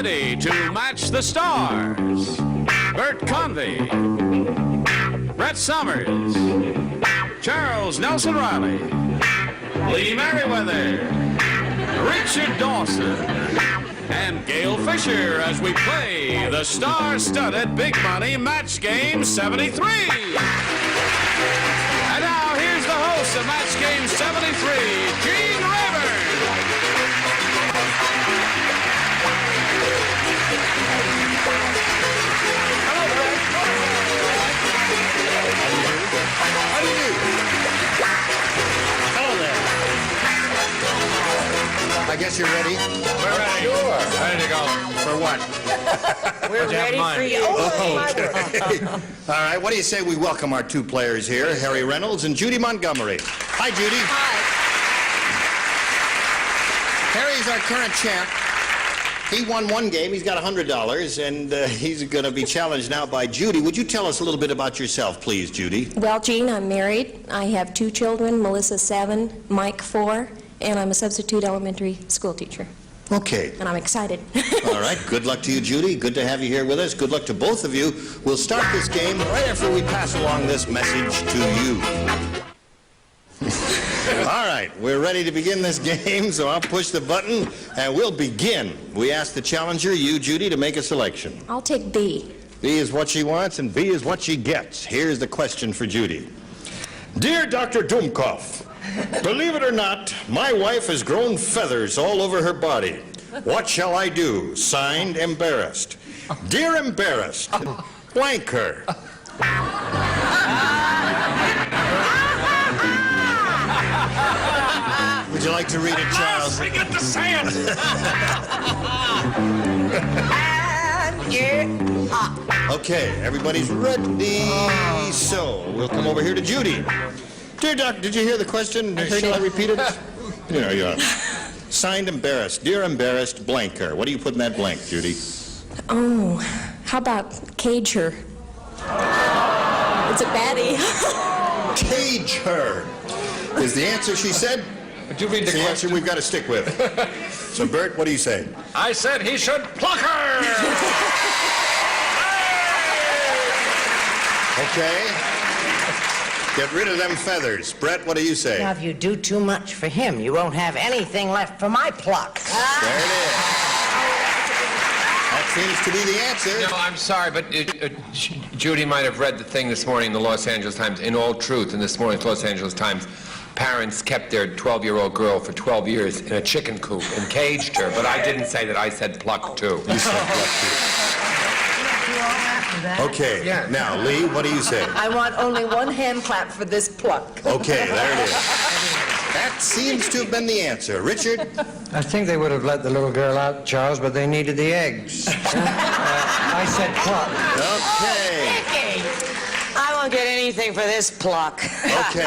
Ready to match the stars. Bert Convey, Brett Summers, Charles Nelson Riley, Lee Merriweather, Richard Dawson, and Gail Fisher as we play the star-studded Big Money Match Game 73. And now here's the host of Match Game 73, Gene Rayburn. How do you do? Hello there. I guess you're ready? We're ready. Sure. Ready to go. For what? We're ready for you. Okay. All right, what do you say we welcome our two players here, Harry Reynolds and Judy Montgomery. Hi, Judy. Hi. Harry's our current champ. He won one game, he's got $100, and he's going to be challenged now by Judy. Would you tell us a little bit about yourself, please, Judy? Well, Gene, I'm married. I have 2 children, Melissa 7, Mike 4, and I'm a substitute elementary school teacher. Okay. And I'm excited. All right, good luck to you, Judy. Good to have you here with us. Good luck to both of you. We'll start this game right after we pass along this message to you. All right, we're ready to begin this game, so I'll push the button and we'll begin. We ask the challenger, you, Judy, to make a selection. I'll take B. B is what she wants and B is what she gets. Here's the question for Judy. Dear Dr. Dumkopf, believe it or not, my wife has grown feathers all over her body. What shall I do? Signed, Embarrassed. Dear Embarrassed, blank her. Would you like to read it, Charles? We get the sand. Okay, everybody's ready. So, we'll come over here to Judy. Dear Doctor, did you hear the question? Shall I repeat it? Yeah, yeah. Signed, Embarrassed. Dear Embarrassed, blank her. What do you put in that blank, Judy? Oh, how about cage her? It's a baddie. Cage her is the answer, she said. But you read It's the answer we've got to stick with. So, Bert, what do you say? I said he should pluck her! Okay. Get rid of them feathers. Brett, what do you say? Now, if you do too much for him, you won't have anything left for my pluck. There it is. That seems to be the answer. No, I'm sorry, but Judy might have read the thing this morning in the Los Angeles Times. In all truth, in this morning's Los Angeles Times, parents kept their 12-year-old girl for 12 years in a chicken coop and caged her, but I didn't say that. I said pluck too. You said pluck too. Okay, Yeah. now, Lee, what do you say? I want only one hand clap for this pluck. Okay, there it is. That seems to have been the answer. Richard? I think they would have let the little girl out, Charles, but they needed the eggs. I said pluck. Okay. Vicky, I won't get anything for this pluck. Okay.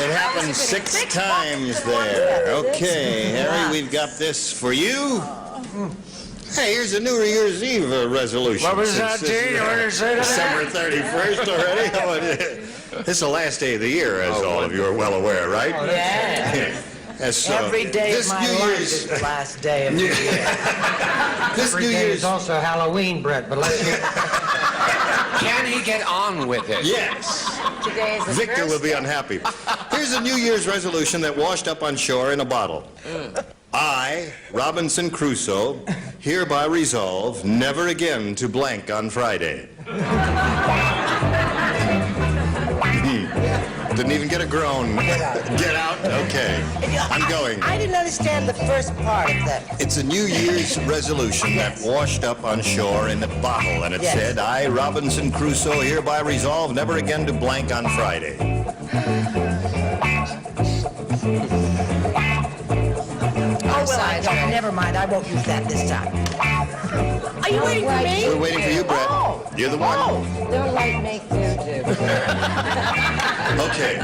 It happened 6 times there. Okay, Harry, we've got this for you. Hey, here's a New Year's Eve resolution. What was that, Since Gene? What did you say to that? December 31st already? Oh, it is. This is the last day of the year, as all of you are well aware, right? Yeah. Every day this of my New life Year's, is the last day of the year. this Every New day Year's, is also Halloween, Brett, but let's get... Can he get on with it? yes. Today is the Victor first will be unhappy. Here's a New Year's resolution that washed up on shore in a bottle. I, Robinson Crusoe, hereby resolve never again to blank on Friday. Didn't even get a groan. Get out. Get out? Okay. I'm going. I didn't understand the first part of that. It's a New Year's resolution that washed up on shore in a bottle, and it Yes. said, I, Robinson Crusoe, hereby resolve never again to blank on Friday. Oh, well, I don't. Never mind. I won't use that this time. Are you waiting for me? We're waiting for you, Brett. Oh. You're the one. Don't like make voodoo. Okay.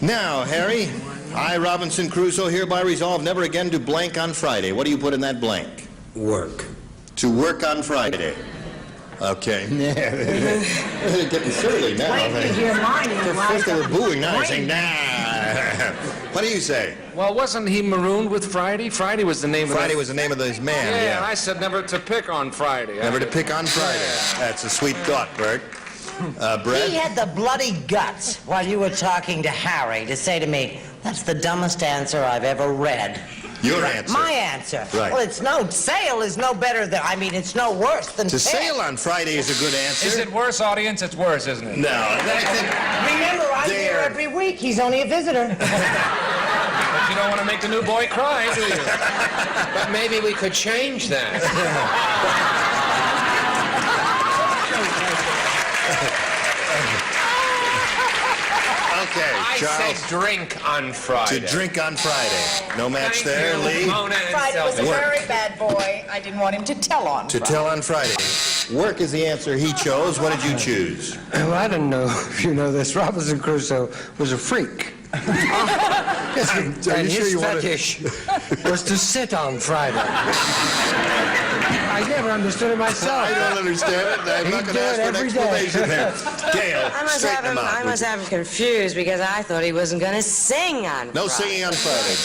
Now, Harry, I, Robinson Crusoe, hereby resolve never again to blank on Friday. What do you put in that blank? Work. To work on Friday. Okay. They're getting silly now. Wait to hear mine. First they were booing, now they're saying, nah. What do you say? Well, wasn't he marooned with Friday? Friday was the name of Friday was the name of this man, Yeah, and yeah. I said never to pick on Friday. Never to pick on Friday. That's a sweet thought, Bert. Brett? He had the bloody guts while you were talking to Harry to say to me, that's the dumbest answer I've ever read. Your answer. My answer. Right. Well, sail is no better than, it's no worse than To fish. sail on Friday is a good answer. Is it worse, audience? It's worse, isn't it? No. Remember, I'm here There. every week. He's only a visitor. But you don't want to make the new boy cry, do you? But maybe we could change that. Okay, I Charles. said drink on Friday. To drink on Friday. No match Thank there, you, Lee? Mona and Friday was a Sylvia. very bad boy. I didn't want him to tell on To Friday. tell on Friday. Work is the answer he chose. What did you choose? Well, I don't know if you know this. Robinson Crusoe was a freak. And his fetish was to sit on Friday. I never understood it myself. I don't understand it. I'm He not going did to ask for an every day. explanation there. Gail, straighten him out. I must have him confused because I thought he wasn't going to sing on No Friday. singing on Friday.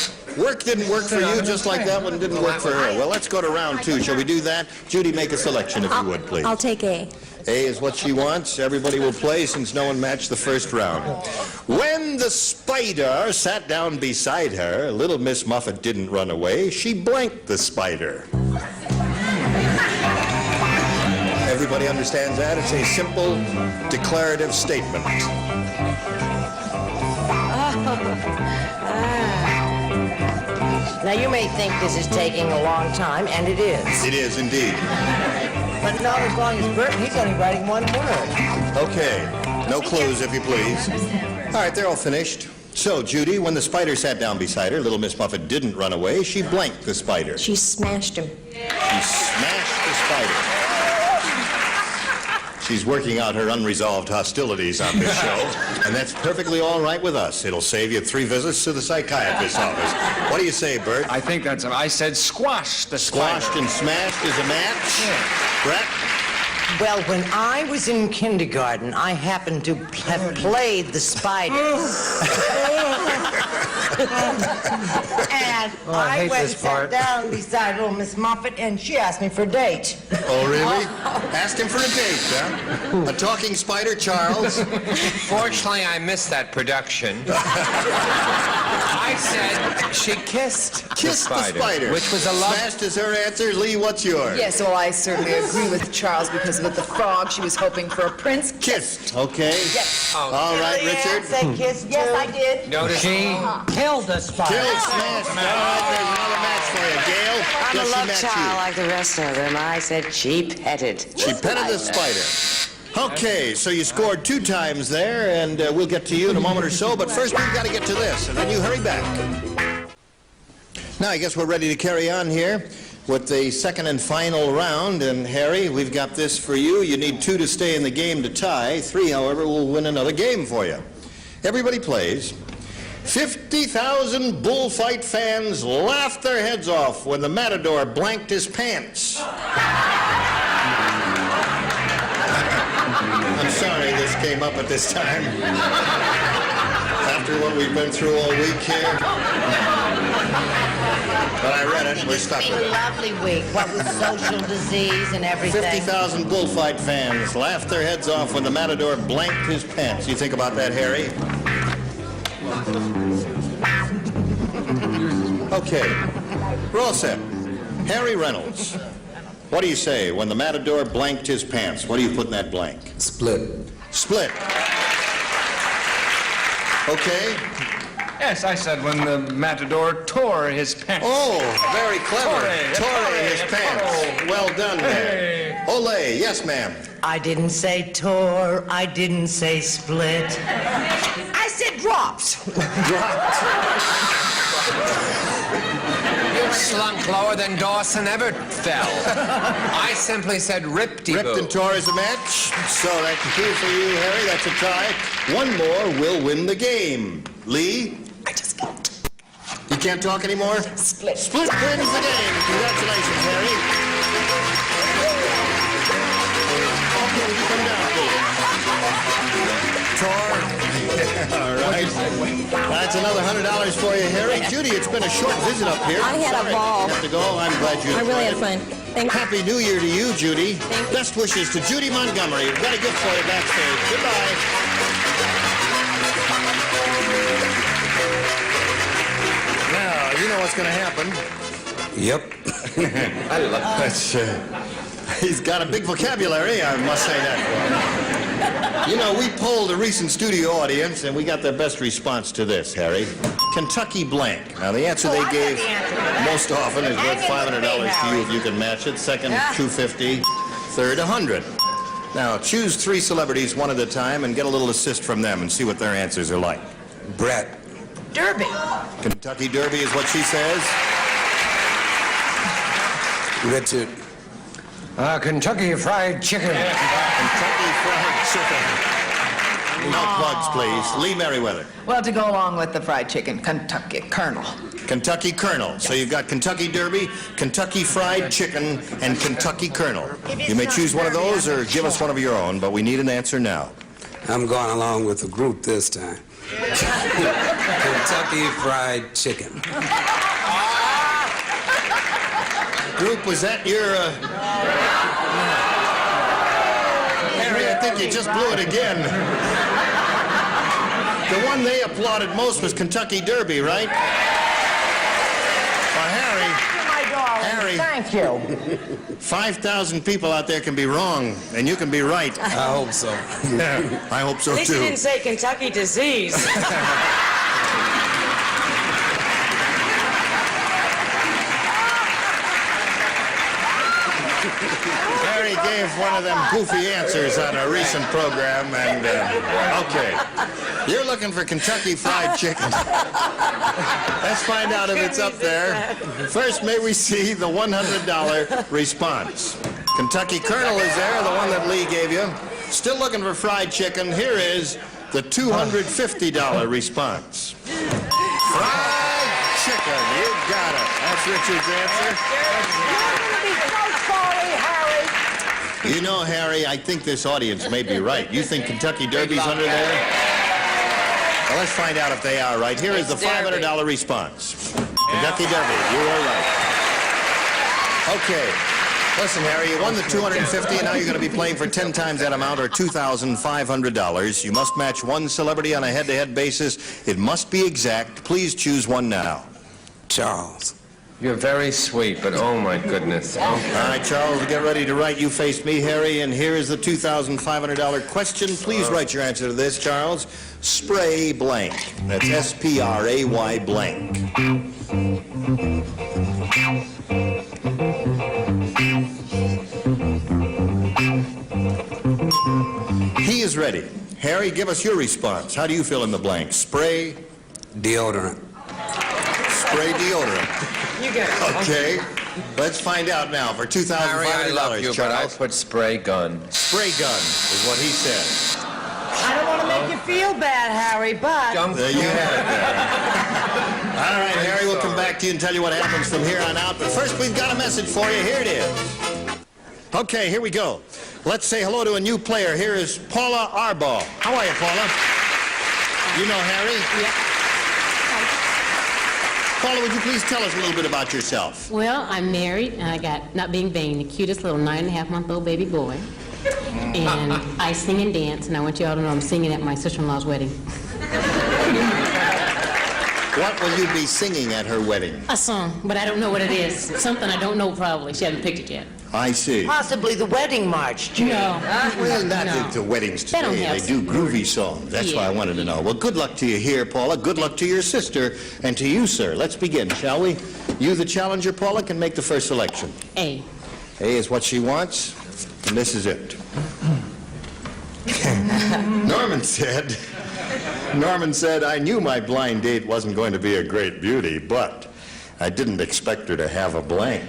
Work didn't work for you, just like that one didn't work for her. Well, let's go to round two. Shall we do that? Judy, make a selection if you would, please. I'll take A. A is what she wants. Everybody will play since no one matched the first round. When the spider sat down beside her, little Miss Muffet didn't run away. She blanked the spider. Everybody understands that? It's a simple declarative statement. Now, you may think this is taking a long time, and it is. It is indeed. But not as long as Bert. He's only writing one word. Okay. No clues, if you please. All right, they're all finished. So, Judy, when the spider sat down beside her, little Miss Muffet didn't run away. She blanked the spider. She smashed him. She smashed the spider. She's working out her unresolved hostilities on this show, and that's perfectly all right with us. It'll save you 3 visits to the psychiatrist's office. What do you say, Bert? I think that's... I said squash the spider. Squashed and smashed is a match? Brett? Well, when I was in kindergarten, I happened to have played the spider. And I hate went this and sat part. down beside little Miss Muffet, and she asked me for a date. Oh, really? Asked him for a date, huh? A talking spider, Charles? Fortunately, I missed that production. I said she kissed Kissed the spider. which was a love. Smashed is her answer. Lee, what's yours? Yes, well, I certainly agree with Charles because with the frog, she was hoping for a prince. Kissed. Okay. Yes. Oh, All right, Leanne Richard. said kiss too. Yes, I did. notice She killed the spider. Killed, smashed. All right, there's another match for you. Gail, I'm does a she love match child you? like the rest of them. I said she petted. She petted the spider. Okay, so you scored 2 times there, and we'll get to you in a moment or so, but first we've got to get to this, and then you hurry back. Now, I guess we're ready to carry on here with the second and final round, and Harry, we've got this for you. You need 2 to stay in the game to tie. 3, however, will win another game for you. Everybody plays. 50,000 Bullfight fans laughed their heads off when the Matador blanked his pants. I'm sorry this came up at this time. After what we've been through all week here. But I read it, we're stuck with A it. lovely week, what with social disease and everything. 50,000 Bullfight fans laughed their heads off when the Matador blanked his pants. You think about that, Harry? Okay, we're all set. Harry Reynolds, what do you say when the Matador blanked his pants? What do you put in that blank? Split. Split. Okay. Yes, I said when the matador tore his pants. Oh, very clever. Tore his tore. pants. Well done there. Olay. Yes, ma'am. I didn't say tore, I didn't say split. I said dropped. You slunk lower than Dawson ever fell. I simply said rip-de-boo. Ripped and tore is a match. So that's two for you, Harry. That's a tie. One more will win the game. Lee? I just can't. You can't talk anymore? Split. Split wins the game. Congratulations, Harry. Okay, would you come down, please? Tor. All right. That's another $100 for you, Harry. Judy, it's been a short visit up here. I had a Sorry ball. You have to go. I'm glad you I really had enjoyed fun. it. Thank you. Happy New Year to you, Judy. Thank you. Best wishes to Judy Montgomery. We've got a gift for you backstage. Goodbye. Now, you know what's going to happen. Yep. I love That's, he's got a big vocabulary, I must say that. You know, we polled a recent studio audience, and we got their best response to this, Harry. Kentucky blank. Now, the answer they gave most often is worth $500 to you if you can match it. Second, $250. Third, $100. Now, choose three celebrities one at a time and get a little assist from them and see what their answers are like. Brett. Derby. Kentucky Derby is what she says. Richard. Kentucky Fried Chicken. Kentucky Fried Chicken. No plugs, please. Lee Merriweather. Well, to go along with the fried chicken, Kentucky Colonel. Kentucky Colonel. So you've got Kentucky Derby, Kentucky Fried Chicken, and Kentucky Colonel. You may choose one of those or give us one of your own, but we need an answer now. I'm going along with the group this time. Kentucky Fried Chicken. Group, was that your... Harry, I think you just blew it again. The one they applauded most was Kentucky Derby, right? Well, Harry, Thank you. 5,000 people out there can be wrong, and you can be right. I hope so. I hope so, At least you too. didn't say Kentucky disease. Harry gave one of them goofy answers on a recent program, and, okay. You're looking for Kentucky Fried Chicken. Let's find out if it's up there. First, may we see the $100 response. Kentucky Colonel is there, the one that Lee gave you. Still looking for fried chicken. Here is the $250 response. Fried chicken, you got it. That's Richard's answer. You know, Harry, I think this audience may be right. You think Kentucky Derby's under there? Well, let's find out if they are right. Here is the $500 response. Kentucky Derby, you are right. Okay. Listen, Harry, you won the $250, and now you're going to be playing for 10 times that amount, or $2,500. You must match one celebrity on a head-to-head basis. It must be exact. Please choose one now. Charles. You're very sweet, but oh my goodness. All right, Charles, get ready to write. You face me, Harry, and here is the $2,500 question. Please write your answer to this, Charles. Spray blank. That's S-P-R-A-Y blank. He is ready. Harry, give us your response. How do you fill in the blank? Spray? Deodorant. Spray deodorant. You get it. Okay. Let's find out now for $2,500, Harry, I love you, but I Charles. put spray gun. Spray gun is what he said. I don't want to make you feel bad, Harry, but... There you have it there. All right, Harry, we'll come back to you and tell you what happens from here on out. But first, we've got a message for you. Here it is. Okay, here we go. Let's say hello to a new player. Here is Paula Arbaugh. How are you, Paula? You know Harry? Yeah. Paula, would you please tell us a little bit about yourself? Well, I'm married, and I got, not being vain, the cutest little 9.5-month-old baby boy. And I sing and dance, and I want you all to know I'm singing at my sister-in-law's wedding. What will you be singing at her wedding? A song, but I don't know what it is. Something I don't know probably. She hasn't picked it yet. I see. Possibly the wedding march, Judy. No. Well, not No. the weddings They don't today. have They do groovy songs. That's why I Yeah. wanted to know. Well, good luck to you here, Paula. Good luck to your sister and to you, sir. Let's begin, shall we? You, the challenger, Paula, can make the first selection. A. A is what she wants, and this is it. Norman said, I knew my blind date wasn't going to be a great beauty, but I didn't expect her to have a blank.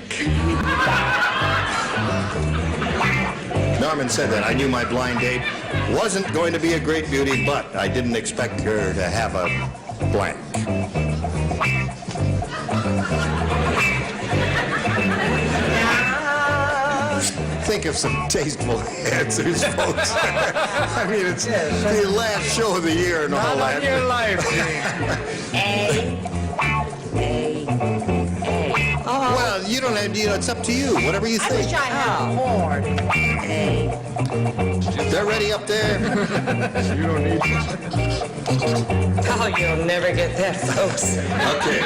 Norman said that. I knew my blind date wasn't going to be a great beauty, but I didn't expect her to have a blank. Think of some tasteful answers, folks. I mean, it's the last show of the year and all that. Your life. Well, you don't have, it's up to you. Whatever you I think. wish I had a horn. They're ready up there. Oh, you'll never get that, folks. Okay.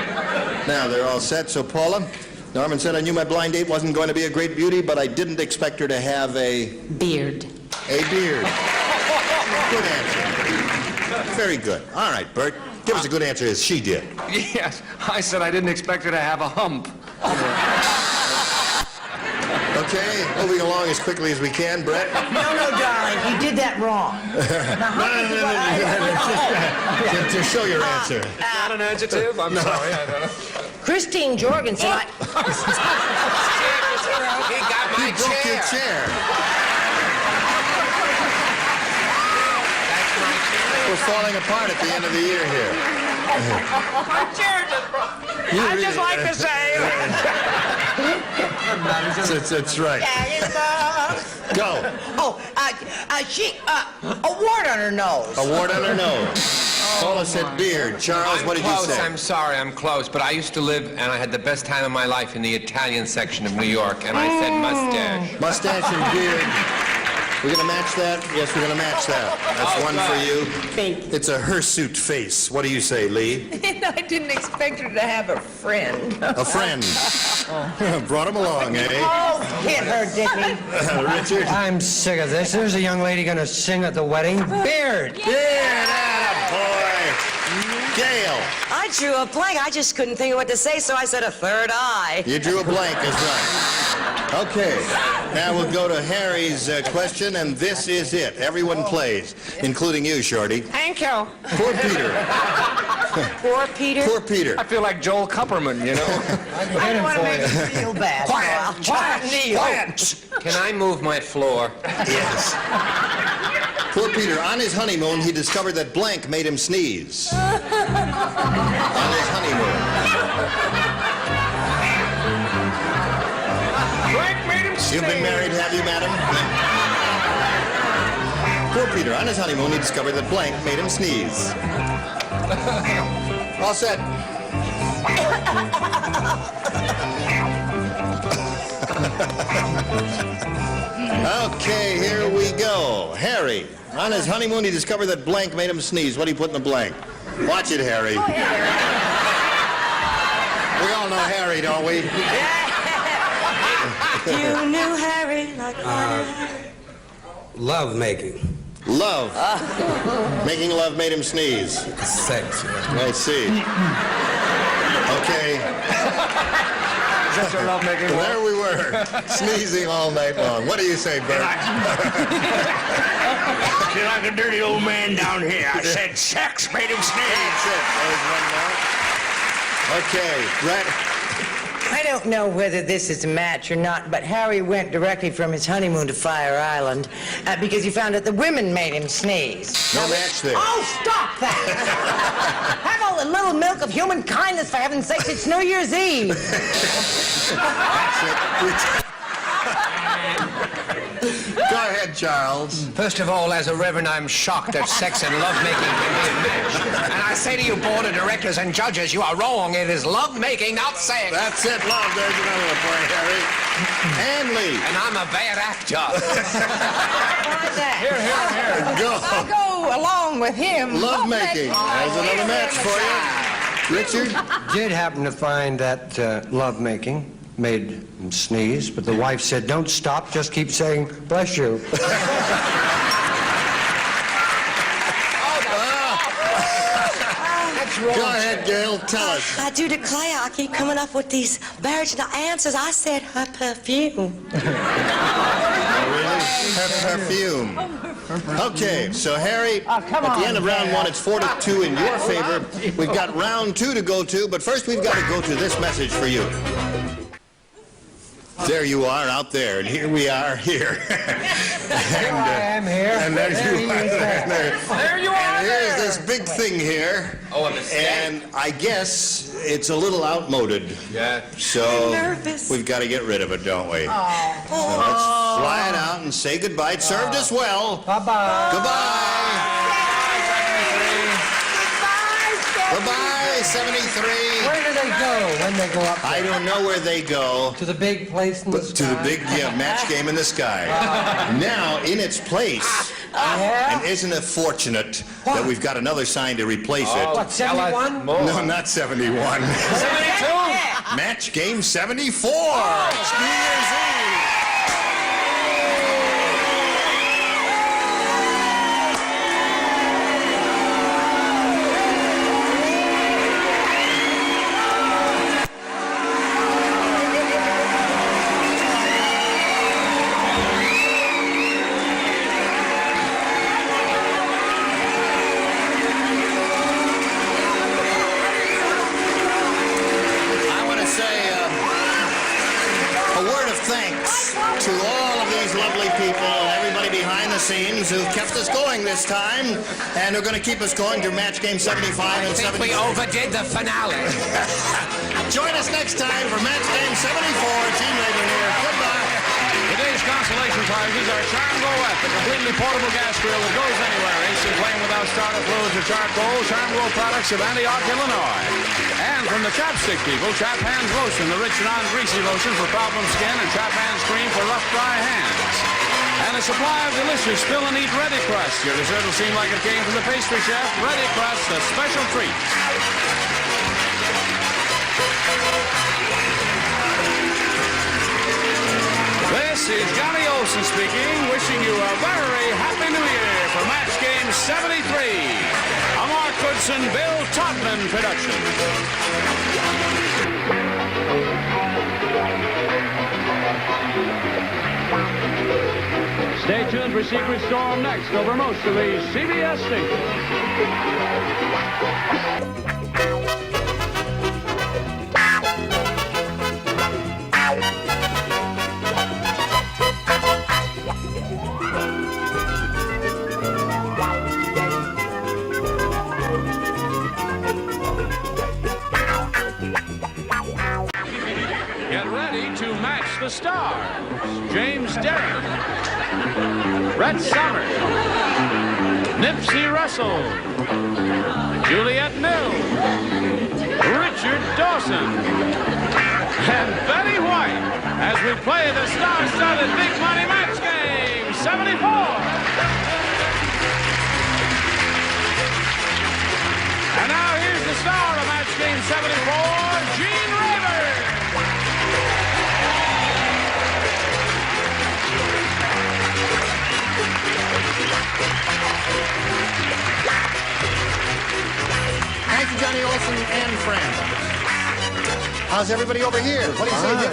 Now they're all set. So, Paula, Norman said, I knew my blind date wasn't going to be a great beauty, but I didn't expect her to have a Beard. beard. Good answer. Very good. All right, Bert. Give us a good answer as she did. Yes, I said I didn't expect her to have a hump. Okay, moving along as quickly as we can, Brett. No, darling, you did that wrong. Now, how did you... To show your answer. Not an adjective? I'm sorry. I don't know. Christine Jorgensen, He got my Broke your chair. That's my chair. We're falling apart at the end of the year here. My chair just broke. I'd just like to say. That's right. Go. a wart on her nose. A wart on her nose. Paula said beard. Charles, what did you close. say? I'm sorry, I'm close. But I used to live, and I had the best time of my life in the Italian section of New York, and I said mustache. Mustache and beard. We're going to match that? Yes, we're going to match that. That's Oh, one God. for you. Thank you. It's a hirsute face. What do you say, Lee? And I didn't expect her to have a friend. A friend. Brought him along, eh? Oh, hit her, Dickie. Richard? I'm sick of this. There's a young lady gonna sing at the wedding. Beard. Beard, attaboy. Gail. I drew a blank. I just couldn't think of what to say, so I said a third eye. You drew a blank, that's right. Okay. Now we'll go to Harry's question, and this is it. Everyone plays, including you, Shorty. Thank you. Poor Peter. Poor Peter. Poor Peter. I feel like Joel Kupperman, you know. I don't want to make you feel bad. Quiet. Can I move my floor? Yes. Poor Peter, on his honeymoon, he discovered that blank made him sneeze. On his honeymoon. Frank made him You've been married, have you, madam? Poor Peter, on his honeymoon, he discovered that blank made him sneeze. All set. Okay, here we go. Harry, on his honeymoon, he discovered that blank made him sneeze. What do you put in the blank? Watch it, Harry. We all know Harry, don't we? You knew Harry like Love making. Love. Making love made him sneeze. Sex. I see. Okay. That's your love making. There we were, sneezing all night long. What do you say, Bert? You're like a dirty old man down here. I said sex made him sneeze. That's it. There's one more. Okay, Brett. I don't know whether this is a match or not, but Harry went directly from his honeymoon to Fire Island because he found out the women made him sneeze. No match there. Oh, stop that! Have all the little milk of human kindness, for heaven's sake. It's New Year's Eve. That's it. Go ahead, Charles. First of all, as a reverend, I'm shocked that sex and lovemaking can be a match. And I say to you, board of directors and judges, you are wrong. It is lovemaking, not sex. That's it, love. There's another one for you, Harry. And Lee. And I'm a bad actor. Here. Go. I go along with him. Lovemaking. There's another match for you. Richard. Did happen to find that lovemaking made him sneeze, but the wife said, "Don't stop, just keep saying, bless you." Go ahead, Gail. Tell us. I do declare, I keep coming up with these virginal answers. I said her perfume. Really? Her perfume. Okay, so Harry, at the end of round one, it's 4-2 in your favor. We've got round two to go to, but first we've got to go to this message for you. There you are out there, and here we are here. Here I am here. And there you are. There you are. And here's this big thing here. Oh, a mistake. And I guess it's a little outmoded. Yeah. So I'm nervous. we've got to get rid of it, don't we? So let's fly it out and say goodbye. It served us well. Bye-bye. Goodbye. Goodbye, 73. Where do they go when they go up there? I don't know where they go. To the big place in the To sky? the big match game in the sky. Now, in its place, Yeah? and isn't it fortunate that we've got another sign to replace it? What, 71? No, not 71. 72? Match game 74. It's New Year's Eve. To all of these lovely people, everybody behind the scenes who've kept us going this time, and are going to keep us going through match game 75 and 76. I think we overdid the finale. Join us next time for match game 74. Gene Raven here. Goodbye. Today's consolation prizes are Charm Go Wet, the completely portable gas grill that goes anywhere. Instant flame without starter fluids or charcoal. Charm Go products of Antioch, Illinois. And from the Chapstick people, Chap Hands Lotion, the rich non-greasy lotion for problem skin, and Chap Hands Cream for rough, dry hands. And a supply of delicious spill and eat Ready Crust. Your dessert will seem like it came from the pastry chef. Ready Crust, a special treat. This is Johnny Olson speaking, wishing you a very happy New Year for match game 73. A Mark Goodson, Bill Todman production. Stay tuned for Secret Storm next over most of these CBS stations. The stars: James Derrick, Brett Somers, Nipsey Russell, Juliette Mills, Richard Dawson, and Betty White as we play the star-studded Big Money Match Game 74. And now here's the star of Match Game 74, Gene Raver. Thank you, Johnny Olson and friends. How's everybody over here? What do you say, Dick?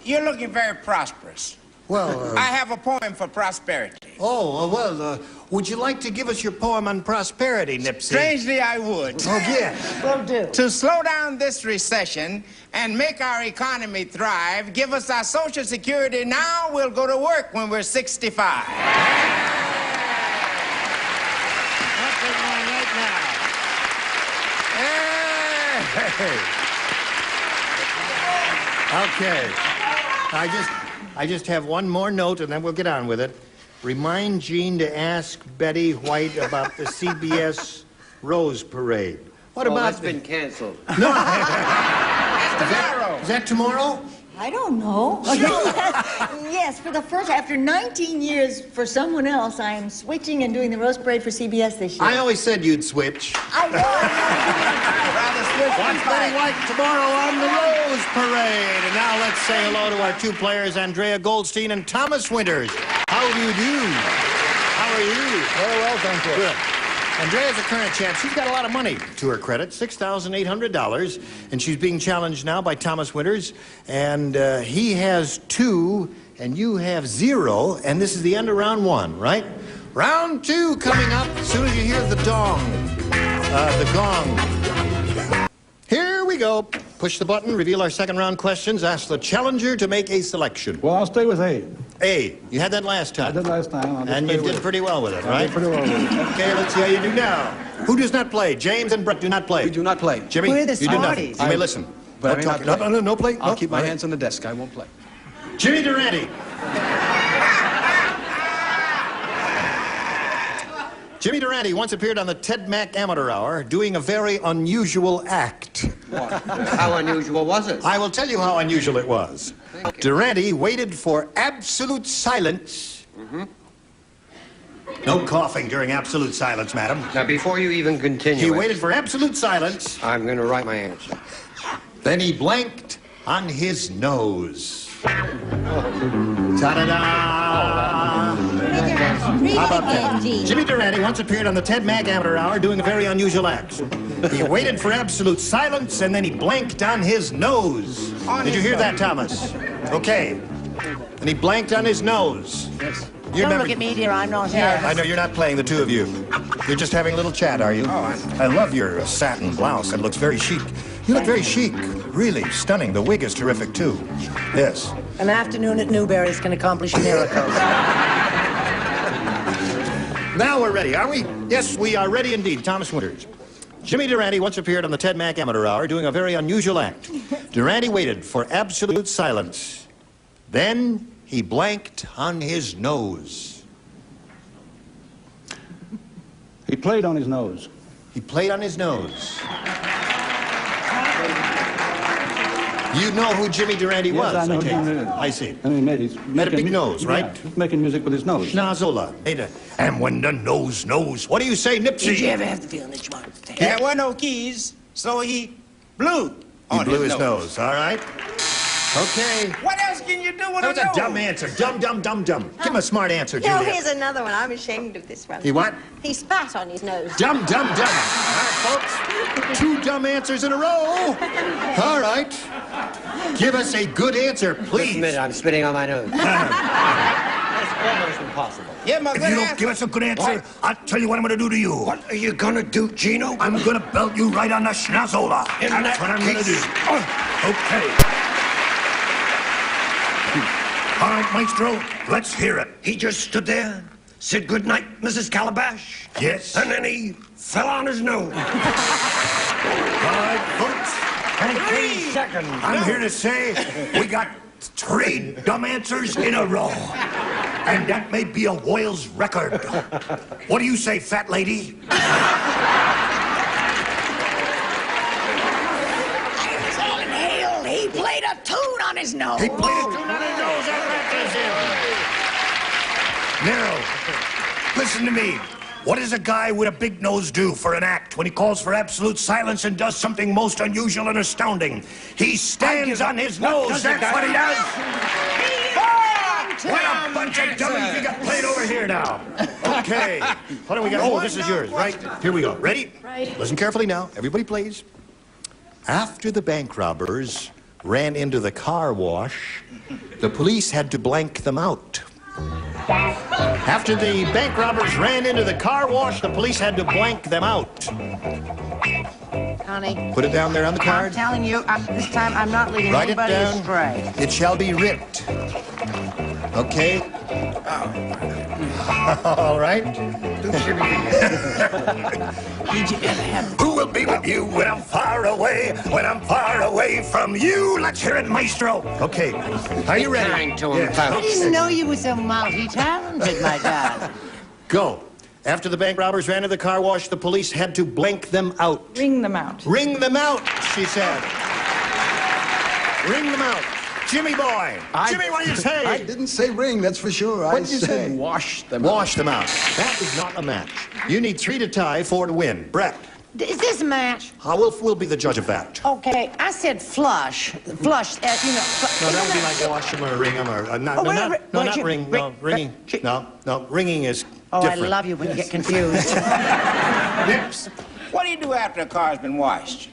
You're looking very prosperous. Well, I have a poem for prosperity. Would you like to give us your poem on prosperity, Nipsey? Strangely, I would. Oh, yes. Will do. To slow down this recession and make our economy thrive, give us our Social Security now, we'll go to work when we're 65. Okay. I just have one more note, and then we'll get on with it. Remind Gene to ask Betty White about the CBS Rose Parade. What about that's been canceled. No. Is that tomorrow? I don't know. Yes, for the first, after 19 years for someone else, I am switching and doing the roast parade for CBS this year. I always said you'd switch. I know. Watch Betty White tomorrow on the Rose Parade. And now let's say hello to our two players, Andrea Goldstein and Thomas Winters. How do you do? How are you? Very well, thank you. Good. Andrea's a current champ. She's got a lot of money to her credit, $6,800, and she's being challenged now by Thomas Winters. And he has 2, and you have 0, and this is the end of round 1, right? Round 2 coming up as soon as you hear the gong. Here we go. Push the button, reveal our second round questions, ask the challenger to make a selection. Well, I'll stay with A. A. You had that last time. I did last time. And you did pretty well with it, right? I did pretty well with it. Okay, let's see how you do now. Who does not play? James and Brett do not play. We do not play. Jimmy, We're the you do nothing. smarties. You may listen. But I may not play. No play? I'll No? keep my All right. hands on the desk. I won't play. Jimmy Durante. Jimmy Durante once appeared on the Ted Mack Amateur Hour doing a very unusual act. What? How unusual was it? I will tell you how unusual it was. Durante waited for absolute silence. No coughing during absolute silence, madam. Now, before you even continue, He waited for absolute silence. I'm going to write my answer. Then he blanked on his nose. Ta-da-da! How about that? Jimmy Durante once appeared on the Ted Mack Amateur Hour doing a very unusual act. He waited for absolute silence, and then he blanked on his nose. Did you hear that, Thomas? Okay. And he blanked on his nose. Yes. You Don't remember... look at me, dear. I'm not here. I know you're not playing, the two of you. You're just having a little chat, are you? Oh, I love your satin blouse. It looks very chic. You look very chic. Really stunning. The wig is terrific, too. Yes. An afternoon at Newberry's can accomplish miracles. Now we're ready, are we? Yes, we are ready indeed. Thomas Winters. Jimmy Durante once appeared on the Ted Mack Amateur Hour doing a very unusual act. Durante waited for absolute silence. Then he blanked on his nose. He played on his nose. He played on his nose. You know who Jimmy Durante was, I know take who it. he is. I see. I mean, he's Had a big nose, right? Yeah, he's making music with his nose. Schnazola. And when the nose knows. What do you say, Nipsey? Did you ever have the feeling that you wanted to take There were no keys, so he blew He blew his nose. All right. Okay. What else can you do with That was a a nose? dumb answer. Dumb. Give him a smart answer, No, Julia. here's another one. I'm ashamed of this one. He what? He spat on his nose. Dumb. All right, folks. 2 dumb answers in a row. All right. Give us a good answer, Just a please. minute, I'm spitting on my nose. That's almost impossible. Yeah, my If good you don't answer. give us a good answer, I'll tell you what I'm going to do to you. What are you going to do, Gino? I'm going to belt you right on the schnazola. That's what I'm going to do. Okay. All right, Maestro, let's hear it. He just stood there, said goodnight, Mrs. Calabash. Yes. And then he fell on his nose. All right, folks. 3 seconds. I'm here to say we got 3 dumb answers in a row. And that may be a Wales record. What do you say, fat lady? He played a tune on his nose. He played a tune on his nose. Now, listen to me. What does a guy with a big nose do for an act when he calls for absolute silence and does something most unusual and astounding? He stands on his nose. That's what he does. What a bunch of dummies we got played over here now. Okay. What do we got? Oh, this is yours, right? Here we go. Ready? Right. Listen carefully now. Everybody, please. After the bank robbers ran into the car wash, the police had to blank them out. After the bank robbers ran into the car wash, the police had to blank them out. Honey, Put it down there on the I'm card. telling you, this time I'm not leading Write it anybody down. astray. It shall be writ. Okay? All right. Who will be with you when I'm far away? When I'm far away from you? Let's hear it, Maestro. Okay. Are you ready? Kind to him, Yes. folks. I didn't know you were so multi-talented, my darling. Go. After the bank robbers ran to the car wash, the police had to blank them out. Ring them out. Ring them out, she said. Ring them out. Jimmy boy. Jimmy, what do you say? I didn't say ring, that's for sure. What did you say? Wash them out. Wash them out. That is not a match. You need 3 to tie, 4 to win. Brett. Is this a match? We'll be the judge of that. Okay, I said flush. Flush, you know. No, that would be like wash them or ring them or... not ring. No, ringing. No, ringing is different. I love you when you get confused. Nips, what do you do after a car's been washed?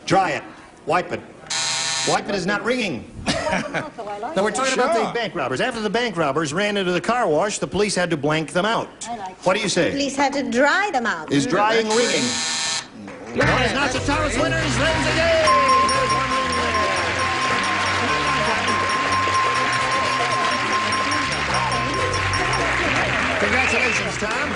Dry it. Wipe it. Wipe it is not ringing. Now, we're talking about the bank robbers. After the bank robbers ran into the car wash, the police had to blank them out. What do you say? The police had to dry them out. Is drying ringing? One is not the Taurus winners. Wins again. There's one ring winner. Congratulations, Tom.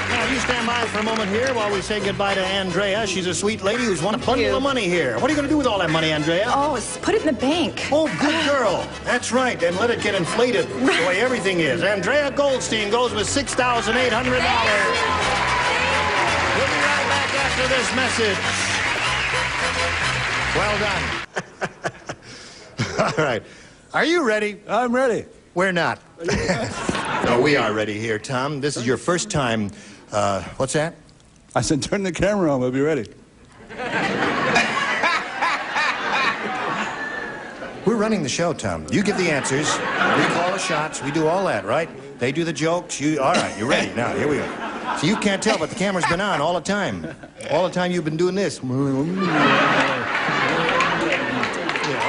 Now, you stand by for a moment here while we say goodbye to Andrea. She's a sweet lady who's won a bundle of money here. What are you going to do with all that money, Andrea? Oh, put it in the bank. Oh, good girl. That's right. And let it get inflated the way everything is. Andrea Goldstein goes with $6,800. We'll be right back after this message. Well done. All right. Are you ready? I'm ready. We're not. No, we are ready here, Tom. This is your first time. What's that? I said, turn the camera on. We'll be ready. We're running the show, Tom. You give the answers. We call the shots. We do all that, right? They do the jokes. All right, you're ready. Now, here we go. So you can't tell, but the camera's been on all the time. All the time you've been doing this. Yeah,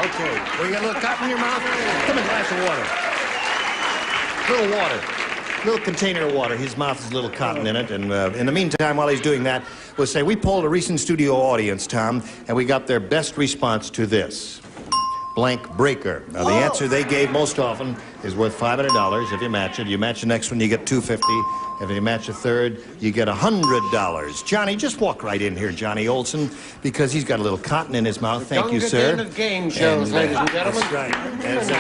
okay. Well, you got a little cotton in your mouth? Come in, glass of water. Little water. Little container of water. His mouth has a little cotton in it. And in the meantime, while he's doing that, we'll say we polled a recent studio audience, Tom, and we got their best response to this. Blank breaker. Now, the answer they gave most often is worth $500 if you match it. You match the next one, you get $250. If you match the third, you get $100. Johnny, just walk right in here, Johnny Olson, because he's got a little cotton in his mouth. Thank you, sir. Of game shows, ladies and gentlemen. That's right. There's the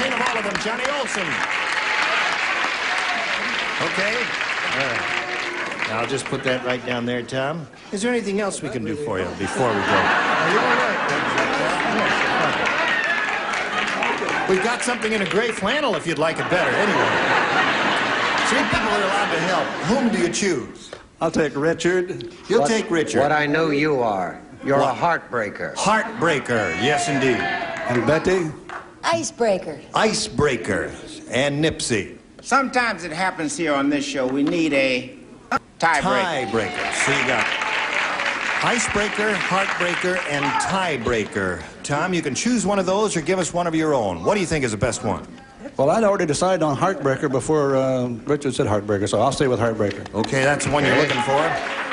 king of all of them, Johnny Olson. Okay? All right. Now, I'll just put that right down there, Tom. Is there anything else we can do for you before we go? Are you all right? We've got something in a gray flannel if you'd like it better. Anyway. 3 people are allowed to help. Whom do you choose? I'll take Richard. You'll take Richard. What I know you are. You're a heartbreaker. Heartbreaker, yes, indeed. And Betty? Icebreaker. Icebreaker. And Nipsey. Sometimes it happens here on this show. We need a tiebreaker. Tiebreaker. So you got icebreaker, heartbreaker, and tiebreaker. Tom, you can choose one of those or give us one of your own. What do you think is the best one? Well, I'd already decided on Heartbreaker before Richard said Heartbreaker, so I'll stay with Heartbreaker. Okay, that's the one you're looking for.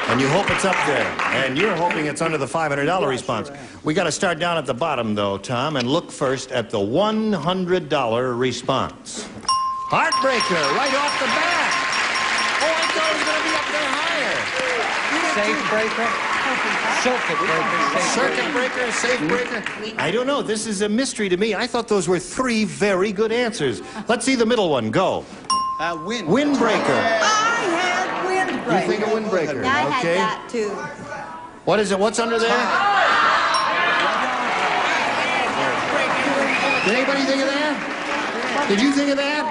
And you hope it's up there. And you're hoping it's under the $500 response. We got to start down at the bottom, though, Tom, and look first at the $100 response. Heartbreaker, right off the bat. Oh, I thought it was going to be up there higher. Safe breaker? Circuit breaker. Circuit breaker, safe breaker. I don't know. This is a mystery to me. I thought those were 3 very good answers. Let's see the middle one. Go. Windbreaker. I had windbreaker. You think a windbreaker? I had Okay. that, too. What is it? What's under there? Did anybody think of that? Did you think of that?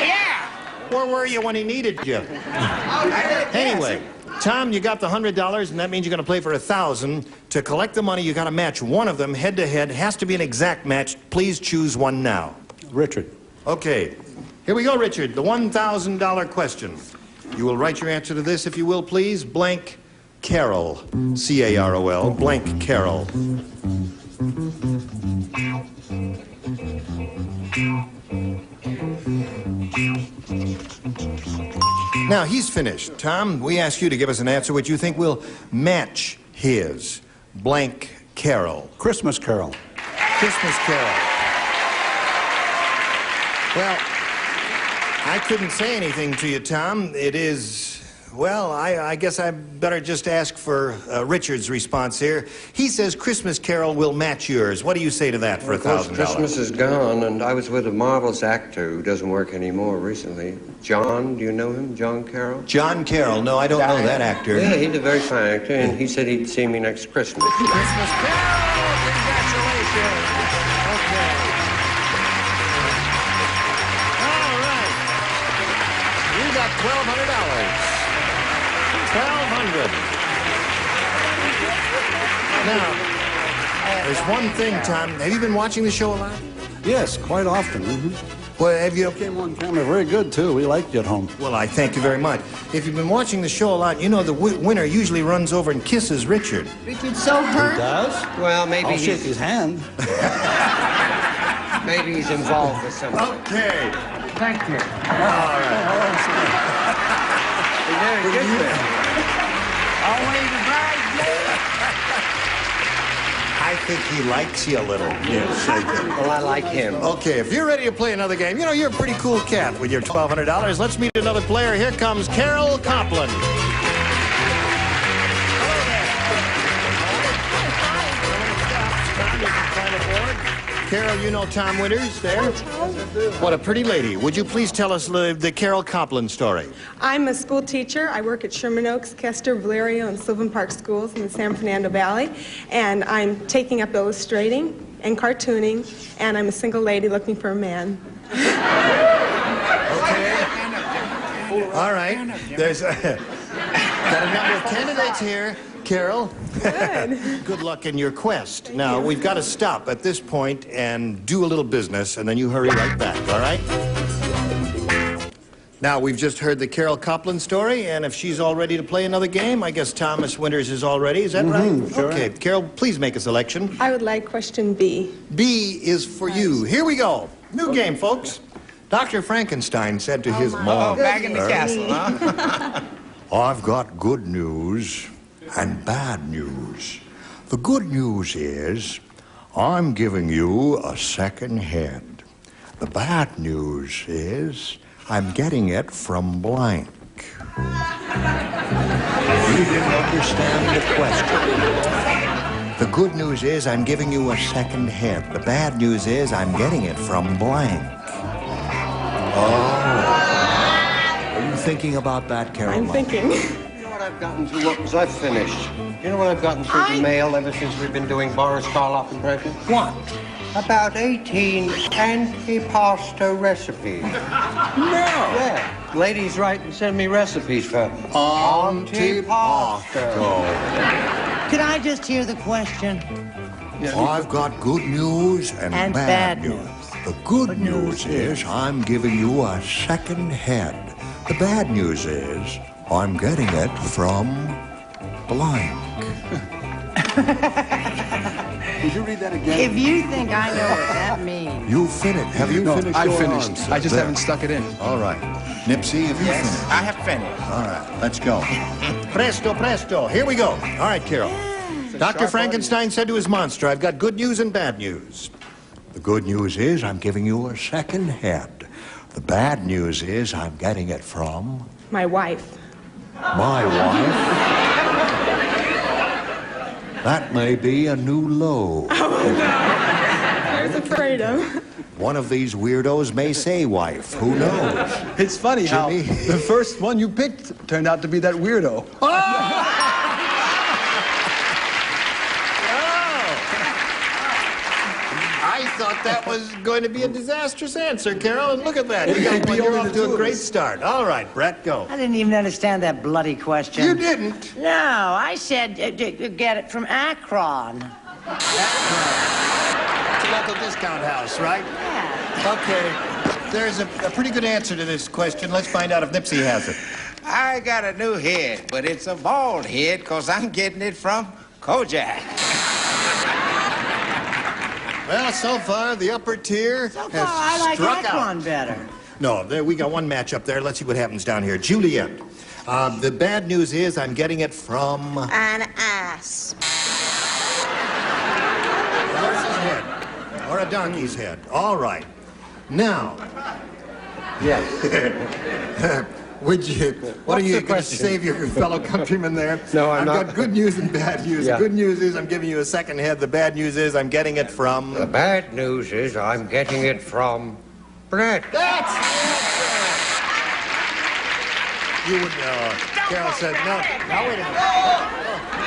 Yeah. Where were you when he needed you? Anyway, Tom, you got the $100, and that means you're going to play for $1,000. To collect the money, you got to match one of them head to head. Has to be an exact match. Please choose one now. Richard. Okay. Here we go, Richard. The $1,000 question. You will write your answer to this, if you will, please. Blank Carol. C-A-R-O-L. Blank Carol. Now, he's finished. Tom, we ask you to give us an answer which you think will match his. Blank Carol. Christmas Carol. Christmas Carol. Well, I couldn't say anything to you, Tom. It is Well, I guess I better just ask for Richard's response here. He says Christmas Carol will match yours. What do you say to that for $1,000? Christmas is gone, and I was with a marvelous actor who doesn't work anymore recently. John, do you know him? John Carroll? John Carroll. No, I don't know that actor. Yeah, he's a very fine actor, and he said he'd see me next Christmas. Christmas Carol, congratulations. Okay. All right. You got $1,200. $1,200. Now, there's one thing, Tom. Have you been watching the show a lot? Yes, quite often. Mm-hmm. Well, have you? Came on camera very good, too. We liked you at home. Well, I thank you very much. If you've been watching the show a lot, you know the winner usually runs over and kisses Richard. Richard's so hurt. He does? Well, maybe I'll shake his hand. Maybe he's involved with something. Okay. Thank you. All right. I think he likes you a little. Yes, I do. Well, I like him. Okay, if you're ready to play another game, you know, you're a pretty cool cat with your $1,200. Let's meet another player. Here comes Carol Copland. Carol, you know Tom Winters there? What a pretty lady. Would you please tell us the Carol Copland story? I'm a school teacher. I work at Sherman Oaks, Kester, Valerio, and Sylvan Park schools in the San Fernando Valley. And I'm taking up illustrating and cartooning, and I'm a single lady looking for a man. Okay. All right. There's got a number of candidates here. Carol, good luck in your quest. Now, we've got to stop at this point and do a little business, and then you hurry right back, all right? Now, we've just heard the Carol Copland story, and if she's all ready to play another game, I guess Thomas Winters is all ready. Is that right? Sure. Okay, Carol, please make a selection. I would like question B. B is for you. Here we go. New game, folks. Dr. Frankenstein said to his mom... back in the castle, huh? I've got good news and bad news. The good news is I'm giving you a second head. The bad news is I'm getting it from blank. You didn't understand the question. The good news is I'm giving you a second head. The bad news is I'm getting it from blank. Oh. Are you thinking about that, Carol? I'm thinking. I've gotten through what was I finished? You know what I've gotten through the mail ever since we've been doing Boris Karloff impressions? What? About 18 antipasto recipes. No! Yeah. Ladies write and send me recipes for antipasto. Could I just hear the question? I've got good news and bad news. The good news is I'm giving you a second head. The bad news is I'm getting it from blank. Would you read that again? If you think I know what that means. You finished. Have you finished? I your finished. answer? I just There. haven't stuck it in. All right. Nipsey, have you finished? I have finished. All right, let's go. Presto, presto. Here we go. All right, Carol. Dr. Frankenstein said to his monster, I've got good news and bad news. The good news is I'm giving you a second head. The bad news is I'm getting it from... My wife. My wife? That may be a new low. I was afraid of. One of these weirdos may say wife. Who knows? It's funny how Jimmy? the first one you picked turned out to be that weirdo. I thought that was going to be a disastrous answer, Carol, and look at that. It may be You're only off the to two a of great us. start. All right, Brett, go. I didn't even understand that bloody question. You didn't. No, I said get it from Akron. It's a local discount house, right? Yeah. Okay. There's a pretty good answer to this question. Let's find out if Nipsey has it. I got a new head, but it's a bald head because I'm getting it from Kojak. Well, so far, the upper tier So far, has I like struck Akron out. better. No, we got one match up there. Let's see what happens down here. Juliet. The bad news is I'm getting it from... An ass. A horse's head. Or a donkey's head. All right. Now. Yes. Would you? What are you going to save your fellow countrymen there? No, I'm not. I've got good news and bad news. Yeah. The good news is I'm giving you a second head. The bad news is I'm getting it from... The bad news is I'm getting it from Brett. That's the answer! You wouldn't... Carol said, no. Now, wait a minute.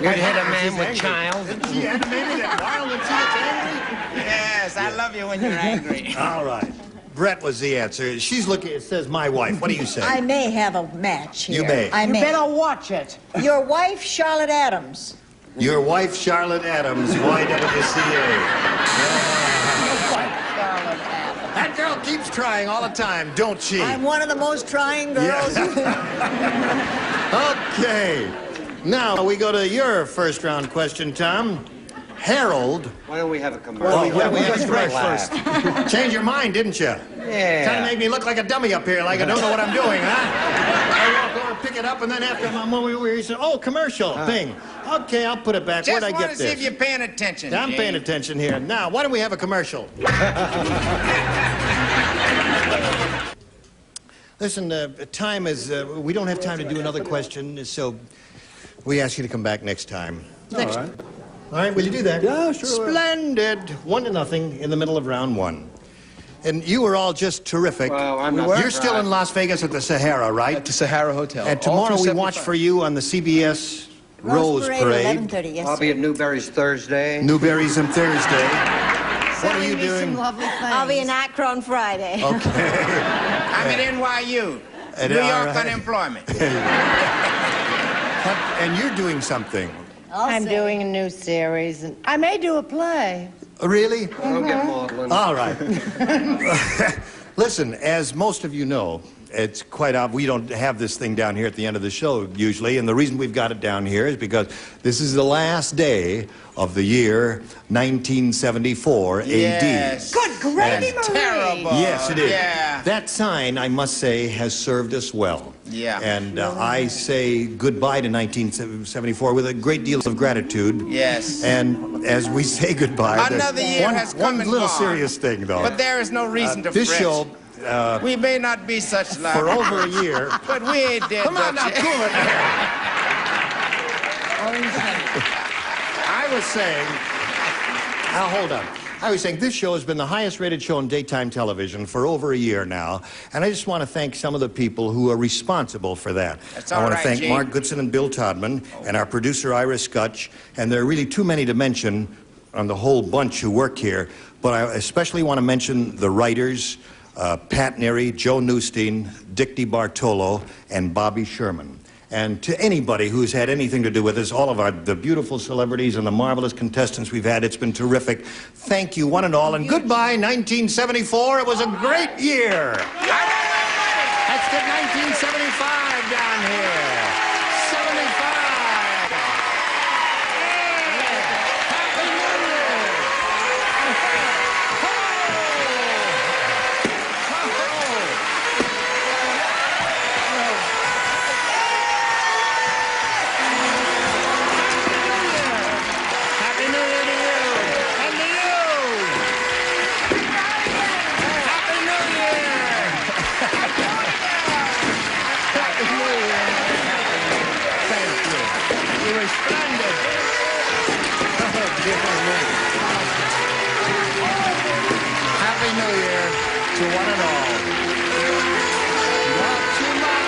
You'd hit a man with child. Isn't she animated and wild when she gets angry? Yes, I love you when you're angry. All right. Brett was the answer. She's looking, it says my wife. What do you say? I may have a match here. You may. I You may. better watch it. Your wife, Charlotte Adams. Your wife, Charlotte Adams, YWCA. That girl keeps trying all the time, don't she? I'm one of the most trying girls. Okay. Now we go to your first round question, Tom. Harold. Why don't we have a commercial? Oh, we have a break first. Changed your mind, didn't you? Yeah. Trying to make me look like a dummy up here, like I don't know what I'm doing, huh? I walk over, pick it up, and then after I'm over, he said, "Oh, commercial thing." Okay, I'll put it back. Just Where'd I want get to see this? if you're paying attention, I'm Jane. paying attention here. Now, why don't we have a commercial? Listen, time is, we don't have time to do another question, so we ask you to come back next time. Next. All right. All right, will you do that? Yeah, sure. Splendid. 1-0 in the middle of round one. And you were all just terrific. Well, I'm not You're still in Las Vegas at the Sahara, right? At the Sahara Hotel. And tomorrow we watch for you on the CBS Rose Parade. 11:30, yes, I'll be at Newberry's Thursday. Newberry's on Thursday. What are you me some doing? lovely things. I'll be in Accra on Friday. Okay. I'm at NYU, At New York all right. Unemployment. And you're doing something. I'm doing a new series, and I may do a play. Really? Don't get maudlin. All right. Listen, as most of you know, it's quite obvious we don't have this thing down here at the end of the show usually, and the reason we've got it down here is because this is the last day of the year 1974 Yes. AD. Good gravy, That's Marie. terrible. Yes, it is. Yeah. That sign, I must say, has served us well. Yeah. And I say goodbye to 1974 with a great deal of gratitude. Yes. And as we say goodbye, there's Another year has come one and little gone. serious thing, though. But there is no reason to This fret. show, We may not be such love. for over a year... But we ain't dead, Come on now, don't you? cool it. I was saying... Now, hold on. I was saying this show has been the highest rated show on daytime television for over a year now, and I just want to thank some of the people who are responsible for that. That's I all want right, to thank Gene. Mark Goodson and Bill Todman, and our producer Ira Scutch, and there are really too many to mention on the whole bunch who work here, but I especially want to mention the writers, Pat Neary, Joe Newstein, Dick DiBartolo, and Bobby Sherman. And to anybody who's had anything to do with this, all of the beautiful celebrities and the marvelous contestants we've had, it's been terrific. Thank you, one and all, and goodbye, 1974. It was a great year. Let's get 1975 down here. 75. Happy New Year. Happy New Year to you and to you. Happy New Year. Happy New Year. Thank you. You were splendid. Oh, dear me. Happy New Year to one and all. Not to mine.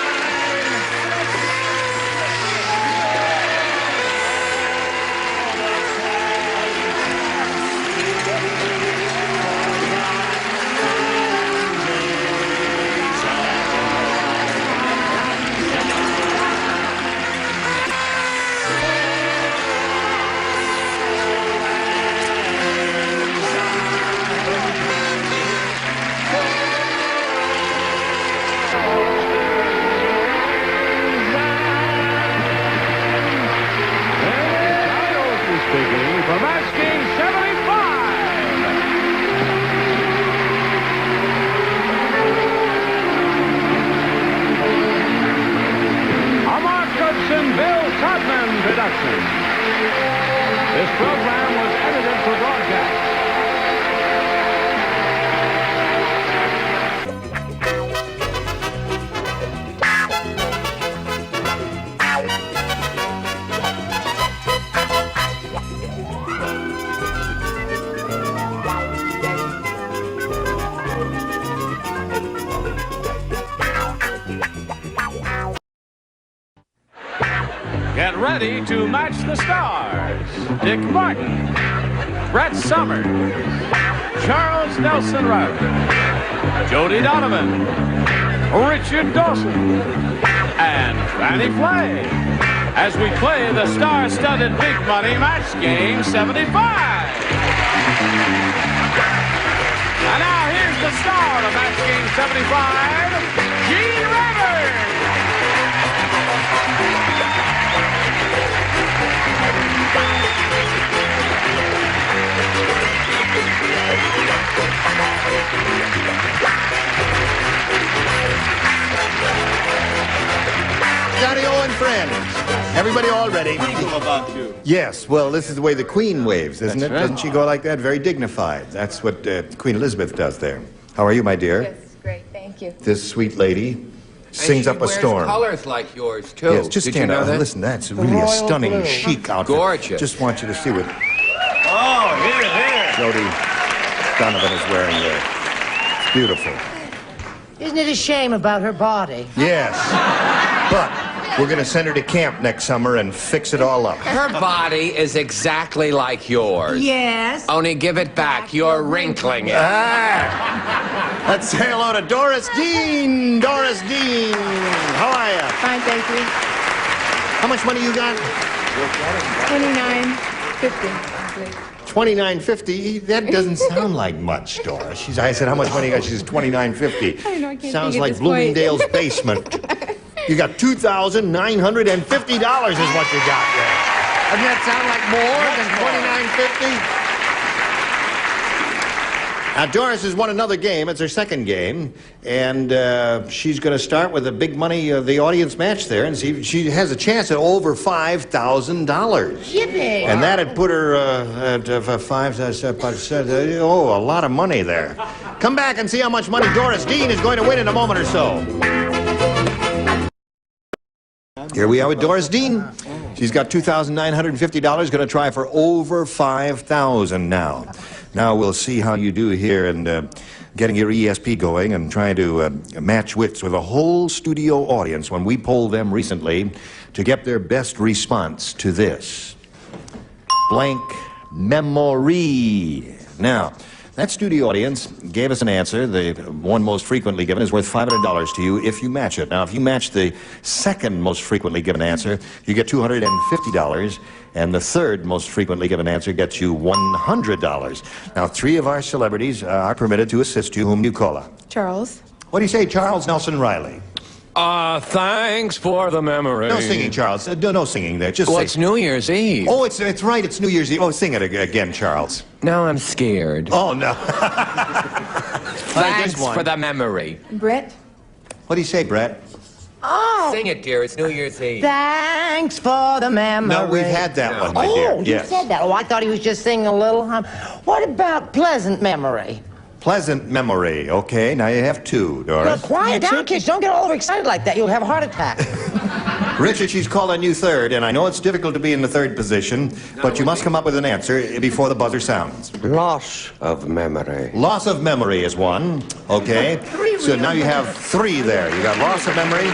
Get ready to match the stars. Dick Martin, Brett Summers, Charles Nelson Riley, Jody Donovan, Richard Dawson, and Fannie Flay as we play the star-studded Big Money Match Game 75. And now here's the star of Match Game 75, Gene Rivers. Johnny O and friends. Everybody all ready? About you. Yes, well, this is the way the Queen waves, isn't That's it? right. Doesn't she go like that? Very dignified. That's what Queen Elizabeth does there. How are you, my dear? Yes, great, thank you. This sweet lady sings up a storm. And she wears colors like yours, too. Yes, just Did you stand know up. that? Listen, that's really a stunning, chic outfit. Gorgeous. Just want you to see what Oh, here. Jody Donovan is wearing there. It's beautiful. Isn't it a shame about her body? Yes, but we're going to send her to camp next summer and fix it all up. Her body is exactly like yours. Yes. Only give it back. You're wrinkling it. Let's say hello to Doris Dean. Doris Dean, how are you? Fine, thank you. How much money you got? $29.50. $29.50. That doesn't sound like much, Doris. I said, how much money you got? She says, $29.50. I know, I can't Sounds think at like this point. Bloomingdale's basement. You got $2,950 is what you got there. Doesn't that sound like more than $29.50? Now, Doris has won another game. It's her second game. And she's going to start with the big money, the audience match there, and see if she has a chance at over $5,000. Yippee. And that'd put her at 5%. Oh, a lot of money there. Come back and see how much money Doris Dean is going to win in a moment or so. Here we are with Doris Dean. She's got $2,950, going to try for over $5,000 now. Now we'll see how you do here and getting your ESP going and trying to match wits with a whole studio audience when we polled them recently to get their best response to this. Blank memory. Now, that studio audience gave us an answer. The one most frequently given is worth $500 to you if you match it. Now, if you match the second most frequently given answer, you get $250, and the third most frequently given answer gets you $100. Now, 3 of our celebrities are permitted to assist you. Whom do you call her? Charles. What do you say, Charles Nelson Riley? Thanks for the memory. No singing, Charles. No singing there. Just Well, say... it's New Year's Eve. Oh, it's right. It's New Year's Eve. Oh, sing it again, Charles. Now I'm scared. Oh, no. Thanks for the memory. Brett. What do you say, Brett? Oh, Sing it, dear. It's New Year's Eve. thanks for the memory. No, we've had that one, my dear. Oh, you Yes. said that. Oh, I thought he was just singing a little hum. What about pleasant memory? Pleasant memory. Okay, now you have 2, Doris. Well, quiet down, kids. Don't get all overexcited like that. You'll have a heart attack. Richard, she's calling you third, and I know it's difficult to be in the third position, but you must come up with an answer before the buzzer sounds. Loss of memory. Loss of memory is one. Okay. So now you have 3 there. You got loss of memory,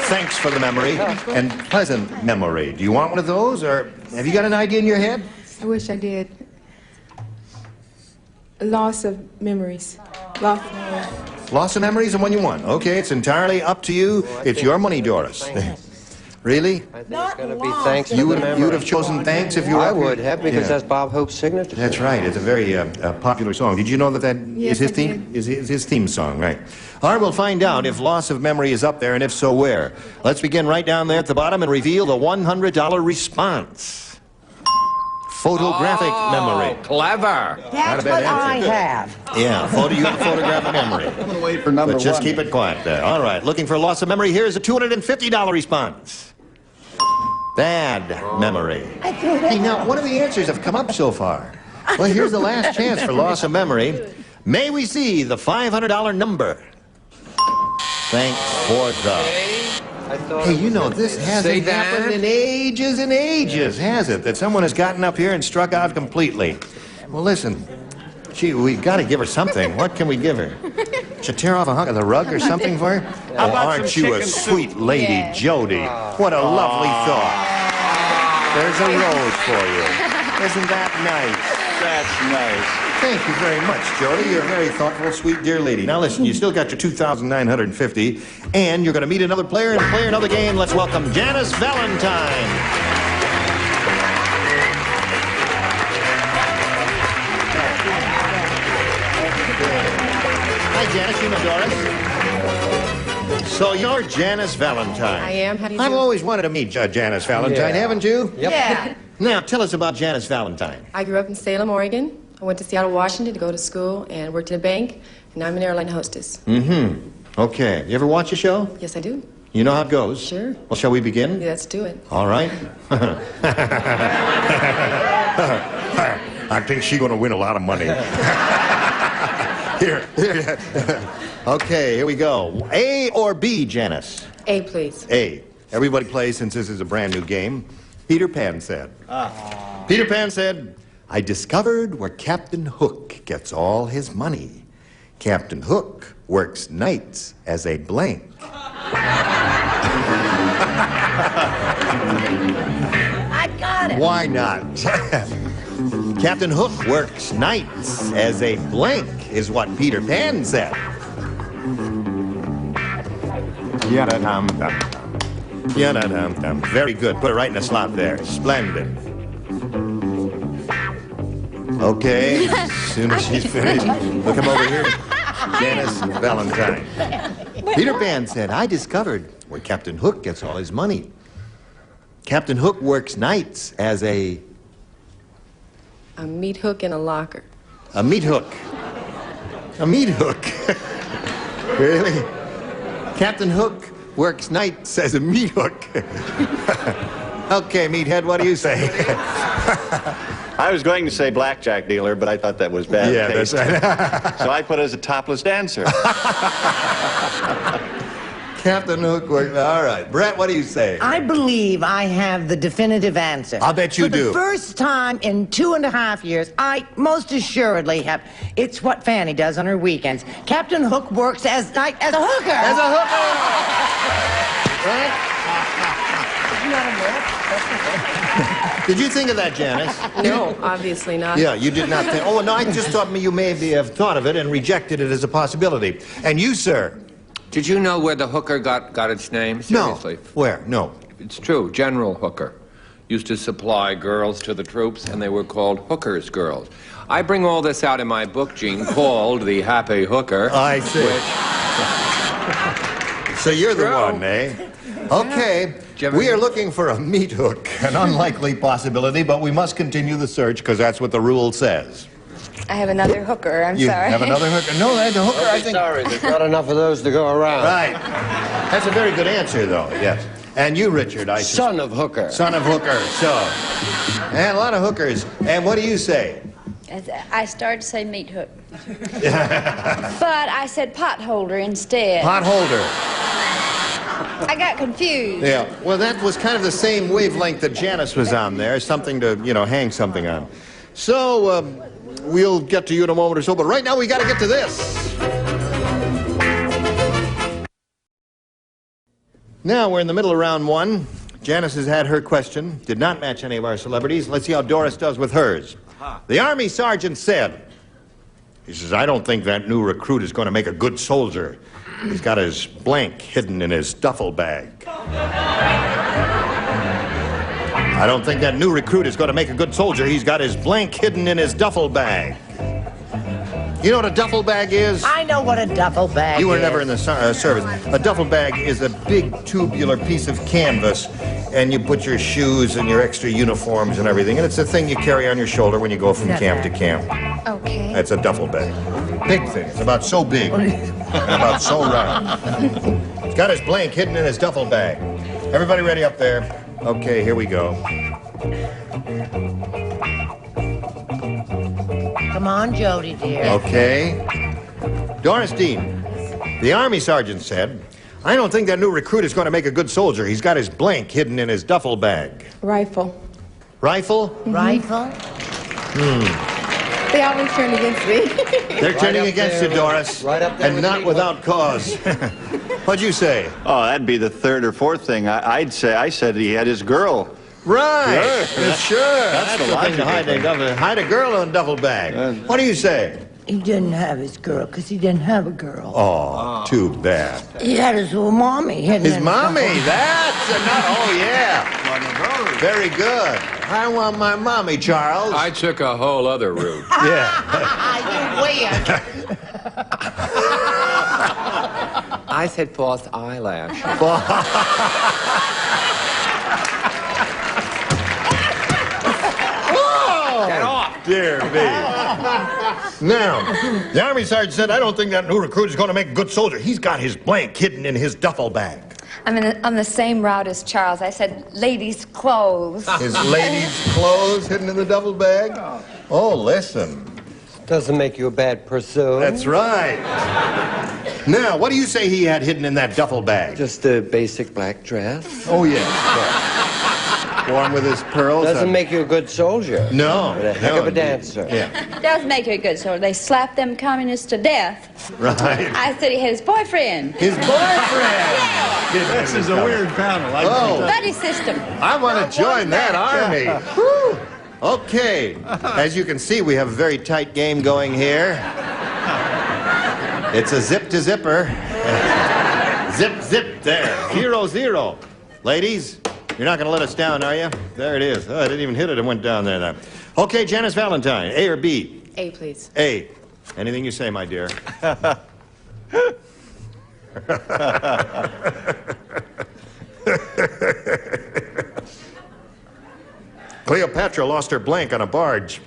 thanks for the memory, and pleasant memory. Do you want one of those, or have you got an idea in your head? I wish I did. Loss of memories. Loss of memories. Loss of memory is the one you want. Okay, it's entirely up to you. It's your money, Doris. Really? I think it's going to be thanks for You the memory. would have chosen thanks if you were I up here? would have, because Yeah. that's Bob Hope's signature. That's right. It's a very popular song. Did you know that Yes, is his I theme? Is his theme song, right? All right, we'll find out if loss of memory is up there, and if so, where. Let's begin right down there at the bottom and reveal the $100 response. Photographic memory. Clever. That's bad what I answer. have. Yeah, you have photographic memory. I'm going to wait for number But just 1. keep it quiet there. All right, looking for loss of memory. Here's a $250 response. Bad memory. Hey, now, one of the answers have come up so far. Well, here's the last chance for loss of memory. May we see the $500 number? Thanks for the... Hey, you know, this hasn't happened in ages and ages, has it? That someone has gotten up here and struck out completely. Well, listen, gee, we've got to give her something. What can we give her? Should I tear off a hunk of the rug or something for her? Oh, aren't you a sweet lady, Jody? What a lovely thought. There's a rose for you. Isn't that nice? That's nice. Thank you very much, Jody. You're a very thoughtful, sweet, dear lady. Now listen, you still got your 2,950, and you're going to meet another player and play another game. Let's welcome Janice Valentine. Hi, Janice. You know Doris? So you're Janice Valentine. I am. How do you I've do? always wanted to meet Janice Valentine, haven't you? Yep. Yeah. Now, tell us about Janice Valentine. I grew up in Salem, Oregon. I went to Seattle, Washington to go to school and worked in a bank, and now I'm an airline hostess. Mm-hmm. Okay. You ever watch a show? Yes, I do. You know how it goes? Sure. Well, shall we begin? Yeah, let's do it. All right. I think she's going to win a lot of money. Here. Okay, here we go. A or B, Janice? A, please. A. Everybody plays since this is a brand new game. Peter Pan said. Peter Pan said, I discovered where Captain Hook gets all his money. Captain Hook works nights as a blank. I got it. Why not? Captain Hook works nights as a blank, is what Peter Pan said. Yada-dum-dum. Yada-dum-dum. Very good. Put it right in the slot there. Splendid. Okay. As soon as she's finished, look him over here. Janice Valentine. Peter Pan said, I discovered where Captain Hook gets all his money. Captain Hook works nights as a meat hook in a locker. A meat hook. A meat hook. Really? Captain Hook works nights as a meat hook. Okay, meathead, what do you say? I was going to say blackjack dealer, but I thought that was bad taste. That's right. So I put it as a topless dancer. Captain Hook works. All right. Brett, what do you say? I believe I have the definitive answer. I'll bet you For do. the first time in 2.5 years, I most assuredly have. It's what Fanny does on her weekends. Captain Hook works as a hooker. As a hooker! Right? Isn't that a myth? Did you think of that, Janice? No, obviously not. Yeah, you did not think. Oh, no, I just thought you maybe have thought of it and rejected it as a possibility. And you, sir? Did you know where the hooker got its name? Seriously. No. Where? No. It's true. General Hooker used to supply girls to the troops, and they were called hookers' girls. I bring all this out in my book, Gene, called The Happy Hooker. I see. So you're the one, eh? Okay. We are looking for a meat hook, an unlikely possibility, but we must continue the search because that's what the rule says. I have another hooker. I'm You sorry. have another hooker? No, that's a hooker, I think. Sorry, there's not enough of those to go around. Right. That's a very good answer, though, yes. And you, Richard, I Son of hooker. Son of hooker, so. And a lot of hookers. And what do you say? I started to say meat hook. But I said potholder instead. Potholder. I got confused. Yeah, well, that was kind of the same wavelength that Janice was on there, something to, hang something on. So, we'll get to you in a moment or so, but right now we got to get to this. Now we're in the middle of round one. Janice has had her question, did not match any of our celebrities. Let's see how Doris does with hers. The Army sergeant said, he says, I don't think that new recruit is going to make a good soldier. He's got his blank hidden in his duffel bag. I don't think that new recruit is going to make a good soldier. He's got his blank hidden in his duffel bag. You know what a duffel bag is? I know what a duffel bag is. You were never in the service. A duffel bag is a big tubular piece of canvas, and you put your shoes and your extra uniforms and everything, and it's a thing you carry on your shoulder when you go from camp to camp. Okay. That's a duffel bag. Big thing. It's about so big and about so round. He's got his blank hidden in his duffel bag. Everybody ready up there? Okay, here we go. Come on, Jody, dear. Okay. Doris Dean, the Army sergeant said, I don't think that new recruit is going to make a good soldier. He's got his blank hidden in his duffel bag. Rifle. Rifle? Rifle? They always turn against me. They're turning against you, Doris. Right up there and not without cause. What'd you say? Oh, that'd be the third or fourth thing. I said he had his girl Right. Sure. That's That's the the thing to logical hide a girl in a duffel bag. What do you say? He didn't have his girl because he didn't have a girl. Oh, too bad. He had his little mommy hidden His in mommy, duffel. that's enough. Oh, yeah. Very good. I want my mommy, Charles. I took a whole other route. Yeah. You weird. I said false eyelash. Get off! Dear me. Now, the Army Sergeant said, I don't think that new recruit is going to make a good soldier. He's got his blank hidden in his duffel bag. I'm on the same route as Charles. I said ladies' clothes. His ladies' clothes hidden in the duffel bag? Oh, listen. Doesn't make you a bad pursuer. That's right. Now, what do you say he had hidden in that duffel bag? Just a basic black dress. Oh, yeah. Worn with his pearls. Doesn't make you a good soldier. No. But a heck of a dancer. Yeah. Does make you a good soldier. They slapped them communists to death. Right. I said he had his boyfriend. His boyfriend. This is a weird panel. Buddy system. I want to join that army. Whew. Okay. As you can see, we have a very tight game going here. It's a zip to zipper. Zip, zip, there. 0-0. Ladies, you're not going to let us down, are you? There it is. Oh, I didn't even hit it. It went down there now. Okay, Janice Valentine, A or B? A, please. A. Anything you say, my dear. Cleopatra lost her blank on a barge.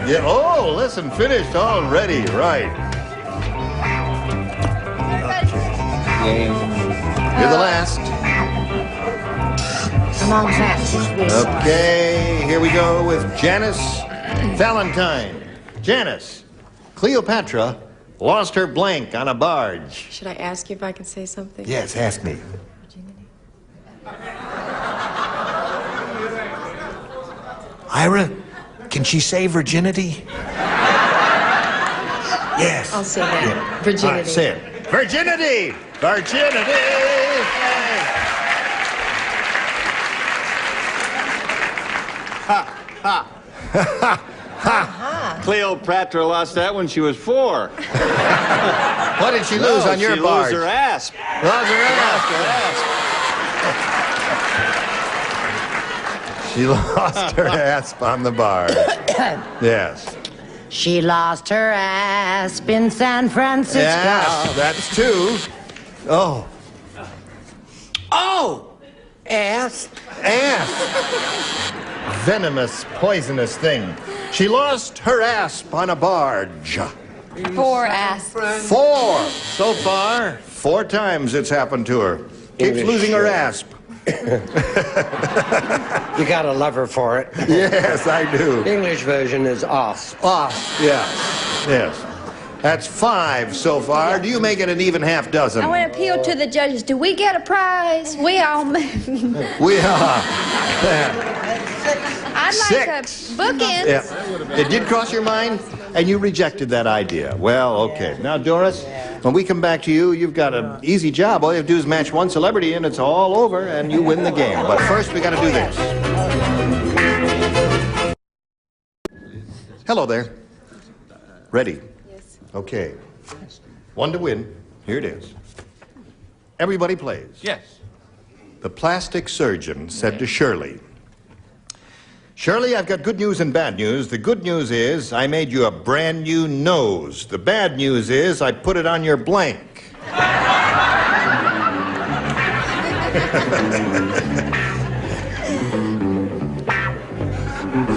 Yeah. Oh, listen, finished already. Right. You're the last. Come on, fast. Okay, here we go with Janice Valentine. Janice, Cleopatra lost her blank on a barge. Should I ask you if I can say something? Yes, ask me. Ira, can she say virginity? Yes. I'll say that. Yeah. Virginity. All right, say it. Virginity! Virginity! Ha, ha. Cleopatra lost that when she was 4. What did she lose on your barge? She lost her asp. Lost her asp. She lost her asp on the barge. Yes. She lost her asp in San Francisco. Yes, that's 2. Oh. Oh! Ass. Asp. Venomous, poisonous thing. She lost her asp on a barge. 4 asps. 4. So far, 4 times it's happened to her. Keeps losing her asp. You gotta love her for it. Yes, I do. English version is osp. Osp, yes. Yes. That's 5 so far. Do you make it an even half dozen? I want to appeal to the judges. Do we get a prize? We all. We are. I'd like to 6. bookends. Yeah. It did cross your mind, and you rejected that idea. Well, okay. Now, Doris, when we come back to you, you've got an easy job. All you have to do is match one celebrity, and it's all over, and you win the game. But first, we got to do this. Hello there. Ready? Yes. Okay. 1 to win. Here it is. Everybody plays. Yes. The plastic surgeon said to Shirley, Shirley, I've got good news and bad news. The good news is I made you a brand new nose. The bad news is I put it on your blank.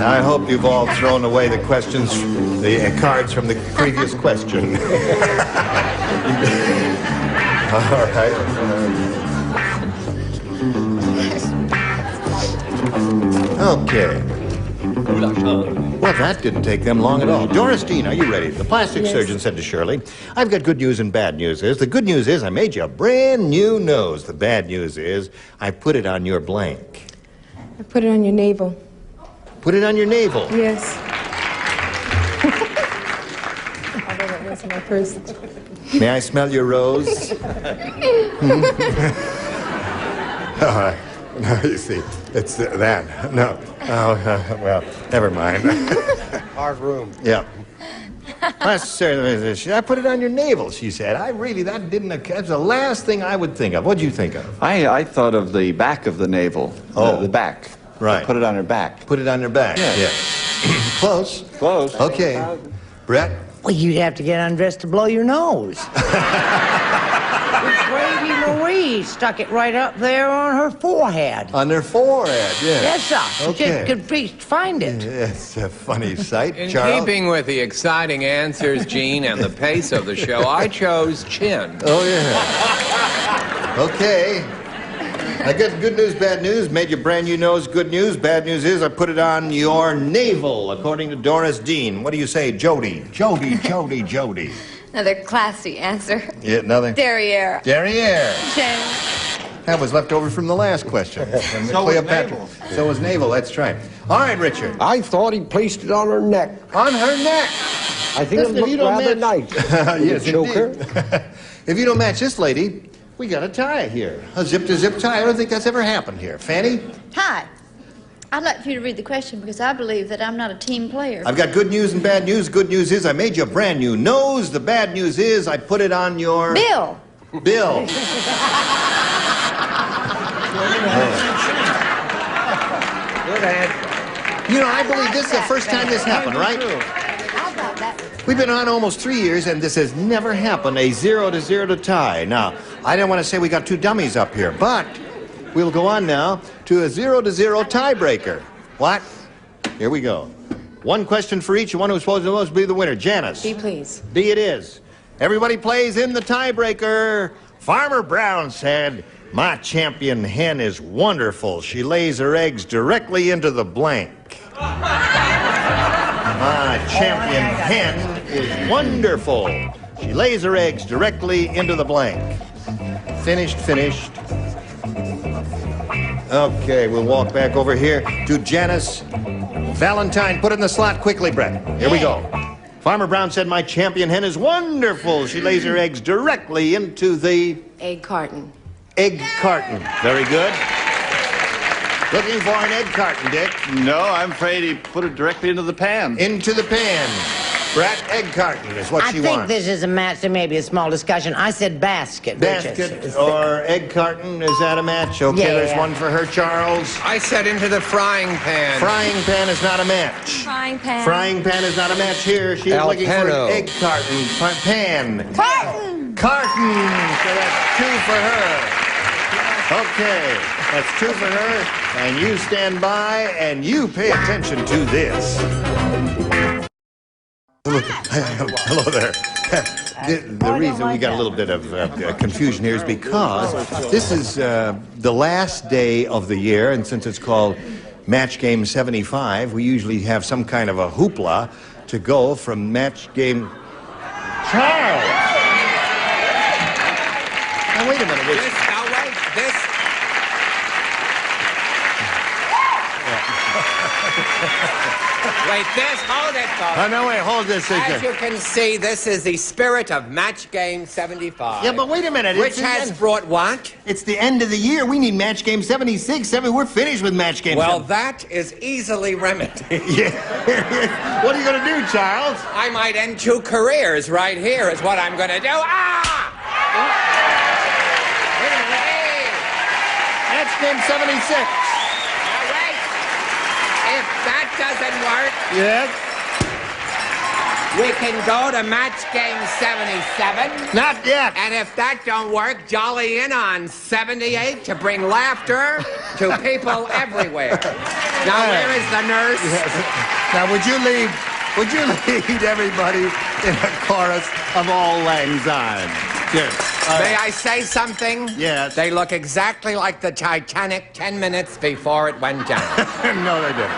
I hope you've all thrown away the questions, the cards from the previous question. All right. Okay. Well, that didn't take them long at all. Doris Dean, are you ready? The plastic surgeon said to Shirley, I've got good news and bad news. The good news is I made you a brand new nose. The bad news is I put it on your blank. I put it on your navel. Put it on your navel. Yes. was my first. May I smell your rose? Oh, no, you see, it's that. No. Oh, well, never mind. Our room. Yeah. I put it on your navel, she said. That's the last thing I would think of. What'd you think of? I thought of the back of the navel. Oh. The back. Right. Put it on her back. Put it on your back. Yeah. Close. Close. Okay. Brett? Well, you'd have to get undressed to blow your nose. Gravy Marie stuck it right up there on her forehead. On their forehead, yeah. Yes, sir. Okay. Just could find it. It's a funny sight, In Charles. keeping with the exciting answers, Gene, and the pace of the show, I chose chin. Oh, yeah. Okay. I got good news, bad news. Made your brand new nose good news. Bad news is I put it on your navel, according to Doris Dean. What do you say, Jody? Jody. Another classy answer. Yeah, nothing? Derriere. Derriere. Shame. That was left over from the last question. From So was Cleopatra. navel. So was navel, that's right. All right, Richard. I thought he placed it on her neck. On her neck. I think Listen, it if you looked don't rather match- nice. Yes, Choker. indeed. If you don't match this lady, we got a tie here. A zip-to-zip tie. I don't think that's ever happened here. Fanny? Hi. I'd like for you to read the question because I believe that I'm not a team player. I've got good news and bad news. Good news is I made you a brand new nose. The bad news is I put it on your... Bill. Bill. Good answer. You know, I believe this is the first time this happened, right? How about that? We've been on almost 3 years, and this has never happened, a 0-0 tie. Now, I don't want to say we got two dummies up here, but we'll go on now to a 0-0 tiebreaker. What? Here we go. One question for each, and one who's supposed to be the winner. Janice. B, please. B it is. Everybody plays in the tiebreaker. Farmer Brown said, "My champion hen is wonderful. She lays her eggs directly into the blank." My champion hen is wonderful. She lays her eggs directly into the blank. Finished. Okay, we'll walk back over here to Janice. Valentine, put it in the slot quickly, Brett. Here we go. Farmer Brown said, "My champion hen is wonderful. She lays her eggs directly into the Egg carton. egg carton." Very good. Looking for an egg carton, Dick. No, I'm afraid he put it directly into the pan. Into the pan. Brett, egg carton is what I she think wants. this is a match. There may be a small discussion. I said basket. Basket or egg carton, is that a match? Okay, Yeah. there's one for her, Charles. I said into the frying pan. Frying pan is not a match. Frying pan. Frying pan is not a match here. She's looking for Alpano. an egg carton. Pan. Carton. Carton. So that's two for her. Okay, that's two for her. And you stand by and you pay attention to this. Hello there. The reason we got a little bit of confusion here is because this is the last day of the year, and since it's called Match Game 75, we usually have some kind of a hoopla to go from Match Game... Charles! Now, wait a minute. This, now wait, this... Wait, this, hold it, folks. Oh, no, wait, hold this. As you can see, this is the spirit of Match Game 75. Yeah, but wait a minute. Which has brought what? It's the end of the year. We need Match Game 76. We're finished with Match Game Well, that is easily remedied. Yeah. What are you going to do, Charles? I might end 2 careers right here is what I'm going to do. Ah! Wait a minute, hey! Match Game 76. Now wait! If that doesn't work, Yes. we can go to Match Game 77. Not yet. And if that don't work, jolly in on 78 to bring laughter to people everywhere. Now, where is the nurse? Now, would you lead everybody in a chorus of Auld Lang Syne? Yes. May I say something? Yes. They look exactly like the Titanic 10 minutes before it went down. No, they didn't.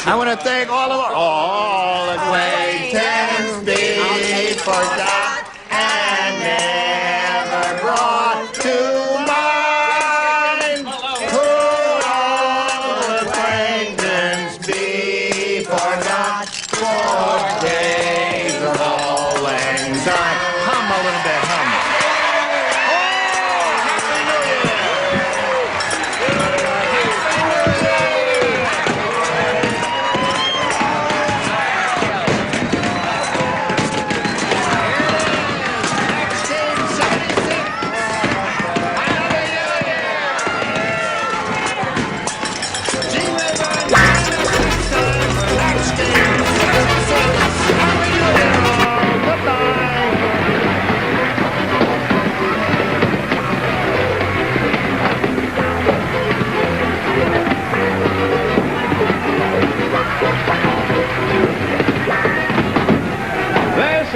I want to thank all of our... All acquaintance be forgot and never brought to mind. Could all acquaintance be forgot for days of Auld Lang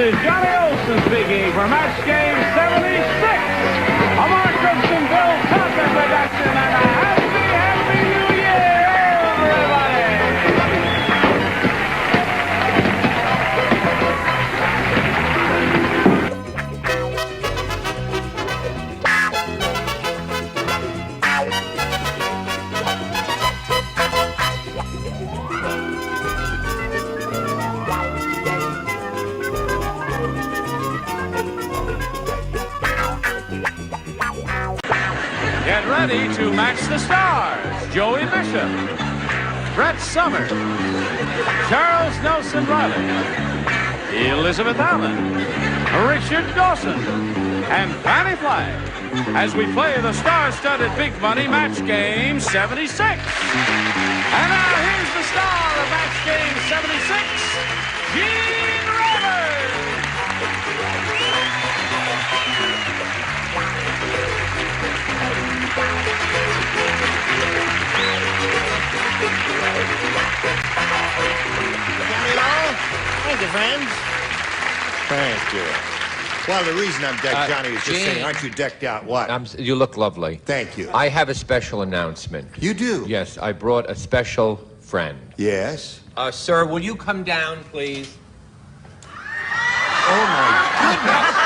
is Johnny Olson's biggie for match game 76. A Mark Goodson, Bill Tucker production, and a happy, happy New Year, everybody! Get ready to match the stars. Joey Bishop, Brett Summers, Charles Nelson Riley, Elizabeth Allen, Richard Dawson, and Fanny Flagg as we play the star-studded Big Money Match Game 76. And now here's the star of Match Game 76, Gene Rivers. Thank you, friends. Thank you. Well, the reason I'm decked, Johnny, is just saying, aren't you decked out? What? You look lovely. Thank you. I have a special announcement. You do? Yes, I brought a special friend. Yes? Sir, will you come down, please? Oh, my goodness.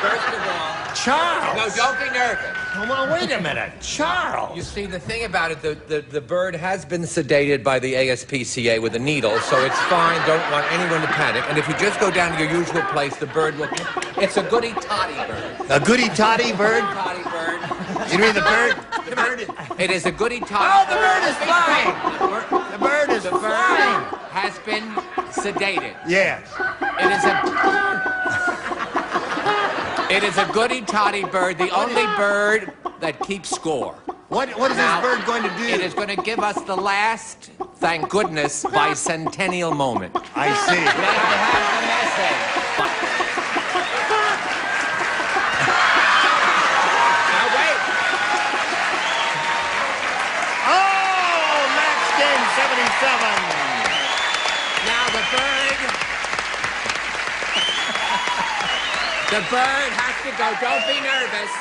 First of all... Charles! No, don't be nervous. Well, wait a minute. Charles! You see, the thing about it, the bird has been sedated by the ASPCA with a needle, so it's fine. Don't want anyone to panic. And if you just go down to your usual place, the bird will... It's a goody-toddy bird. A goody-toddy bird? Goody-toddy bird. You mean the bird? The bird. It is a goody-toddy. Oh, the bird is fine. The bird is fine. Has been sedated. Yes. It is a goody-toddy bird, the only bird that keeps score. What is this bird going to do? It is going to give us the last, thank goodness, bicentennial moment. I see. May I have the message? Now wait. Oh, match game 77. Now the bird has to go. Don't be nervous.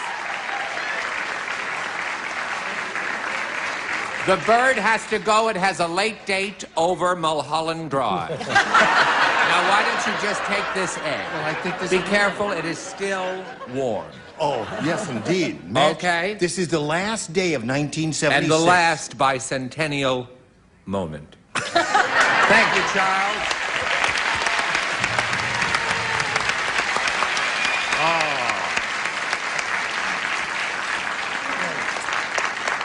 The bird has to go. It has a late date over Mulholland Drive. Now, why don't you just take this egg? Well, I think this Be careful. It is still warm. Oh, yes, indeed. Okay. This is the last day of 1976. And the last bicentennial moment. Thank you, Charles.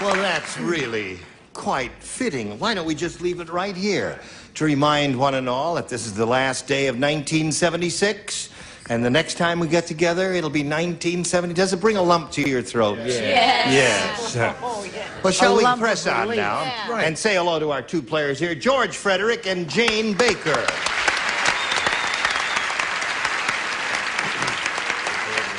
Well, that's really quite fitting. Why don't we just leave it right here to remind one and all that this is the last day of 1976, and the next time we get together, it'll be 1970. Does it bring a lump to your throat? Yes. Yes. Oh, yeah. Well, shall we lump press of on relief. now Yeah. and say hello to our two players here, George Frederick and Jane Baker.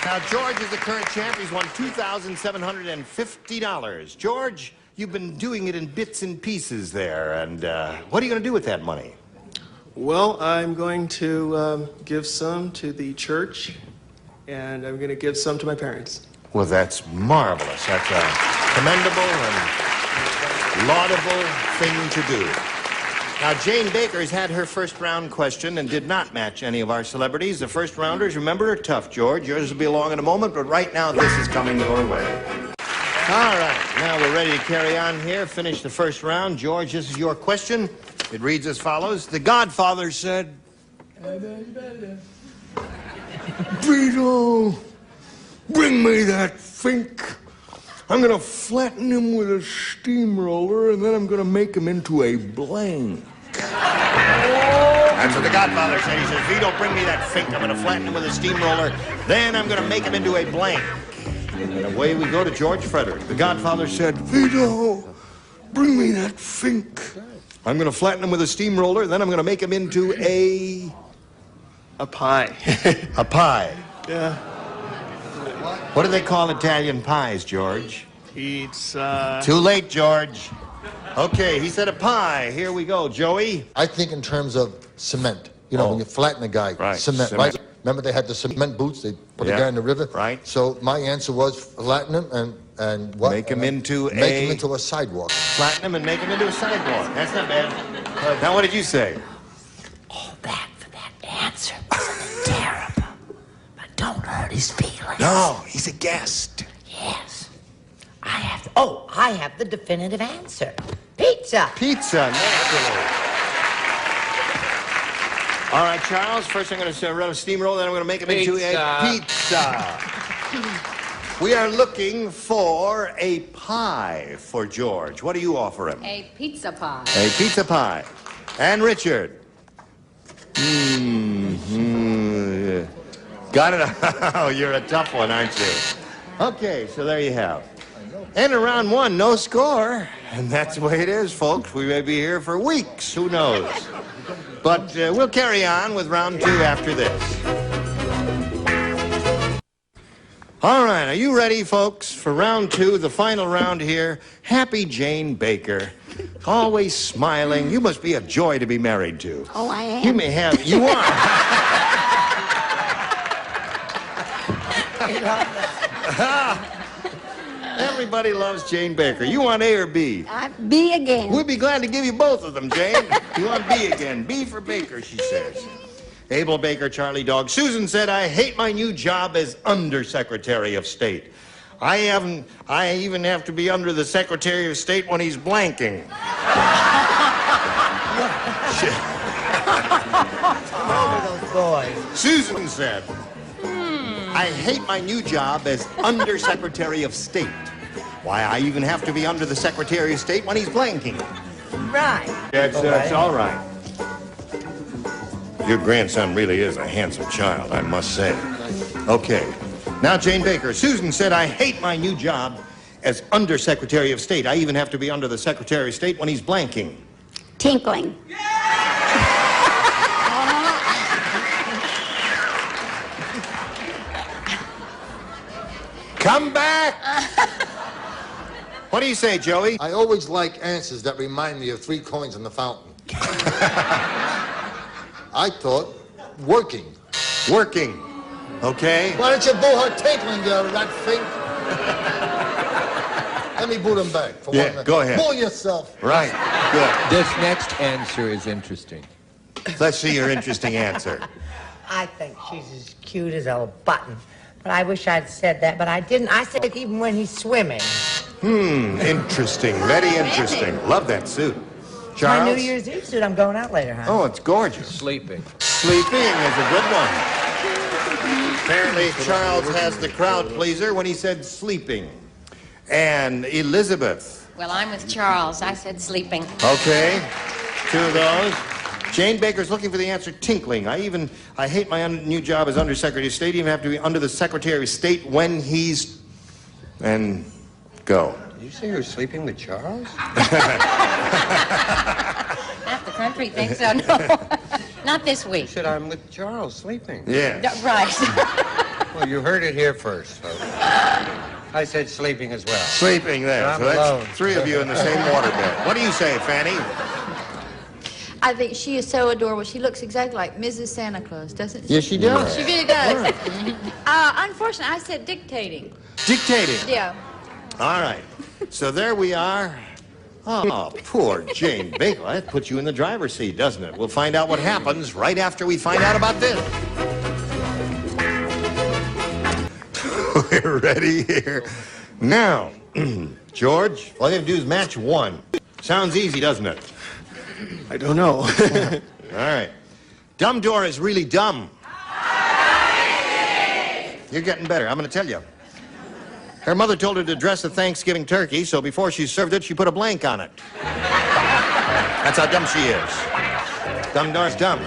Now, George is the current champ. He's won $2,750. George, you've been doing it in bits and pieces there, and what are you going to do with that money? Well, I'm going to give some to the church, and I'm going to give some to my parents. Well, that's marvelous. That's a commendable and laudable thing to do. Now, Jane Baker has had her first round question and did not match any of our celebrities. The first rounders, remember, are tough, George. Yours will be along in a moment, but right now this is coming your way. All right, now we're ready to carry on here. Finish the first round. George, this is your question. It reads as follows. The Godfather said... Vito, bring me that Fink. I'm going to flatten him with a steamroller, and then I'm going to make him into a blank. That's what the Godfather said. He says, Vito, bring me that Fink. I'm going to flatten him with a steamroller. Then I'm going to make him into a blank. And away we go to George Frederick. The Godfather said, Vito, bring me that Fink. I'm going to flatten him with a steamroller. Then I'm going to make him into a pie. A pie. Yeah. What do they call Italian pies, George? It's, Too late, George. Okay, he said a pie. Here we go. Joey? I think in terms of cement. You know, when you flatten a guy, Right, cement, cement. right? Remember they had the cement boots? They put the guy in the river? Right. So my answer was flatten him and what? Make him into a sidewalk. Flatten him and make him into a sidewalk. That's not bad. Now, what did you say? All that for that answer was terrible. But don't hurt his feelings. No, he's a guest. Yes. I have the definitive answer. Pizza. Pizza, naturally. All right, Charles, first I'm going to run a steamroller, then I'm going to make him into a pizza. We are looking for a pie for George. What do you offer him? A pizza pie. A pizza pie. And Richard? Got it? Oh, you're a tough one, aren't you? Okay, so there you have. And in round one, no score. And that's the way it is, folks. We may be here for weeks. Who knows? But we'll carry on with round two after this. All right, are you ready, folks, for round two, the final round here? Happy Jane Baker. Always smiling. You must be a joy to be married to. Oh, I am. You may have... You are. Everybody loves Jane Baker. You want A or B? B again. We'd be glad to give you both of them, Jane. You want B again. B for Baker, she says. Abel Baker, Charlie Dog. Susan said, I hate my new job as Undersecretary of State. I even have to be under the Secretary of State when he's blanking. Those boys. Susan said, I hate my new job as Undersecretary of State. Why, I even have to be under the Secretary of State when he's blanking. Right. That's all right. Your grandson really is a handsome child, I must say. Okay. Now, Jane Baker. Susan said, I hate my new job as Undersecretary of State. I even have to be under the Secretary of State when he's blanking. Tinkling. Come back! What do you say, Joey? I always like answers that remind me of 3 coins in the fountain. I thought working. Working. Okay. Why don't you boo her tinkling, you rat fink? Let me boot him back for 1 minute. Go ahead. Boo yourself. Right. Good. This next answer is interesting. Let's see your interesting answer. I think she's as cute as a button. But I wish I'd said that, but I didn't. I said even when he's swimming. Interesting. Very interesting. Love that suit. Charles? My New Year's Eve suit. I'm going out later, huh? Oh, it's gorgeous. Sleeping. Sleeping is a good one. Apparently, Charles has the crowd pleaser when he said sleeping. And Elizabeth. Well, I'm with Charles. I said sleeping. Okay. 2 of those. Jane Baker's looking for the answer, tinkling. I hate my new job as Undersecretary of State. Even have to be under the Secretary of State when he's... And go. Did you say you were sleeping with Charles? Half the country thinks so. No, not this week. You said I'm with Charles sleeping. Yeah. Right. Well, you heard it here first, folks. I said sleeping as well. Sleeping there. I'm So that's alone. 3 of you in the same waterbed. What do you say, Fanny? I think she is so adorable. She looks exactly like Mrs. Santa Claus, doesn't she? Yes, she does. She really does. Unfortunately, I said dictating. Dictating. Yeah. All right. So there we are. Oh, poor Jane Baker. That puts you in the driver's seat, doesn't it? We'll find out what happens right after we find out about this. We're ready here. Now, George, all you have to do is match 1. Sounds easy, doesn't it? I don't know. All right. Dumb Dora is really dumb. You're getting better. I'm going to tell you. Her mother told her to dress the Thanksgiving turkey, so before she served it, she put a blank on it. That's how dumb she is. Dumb Dora's dumb.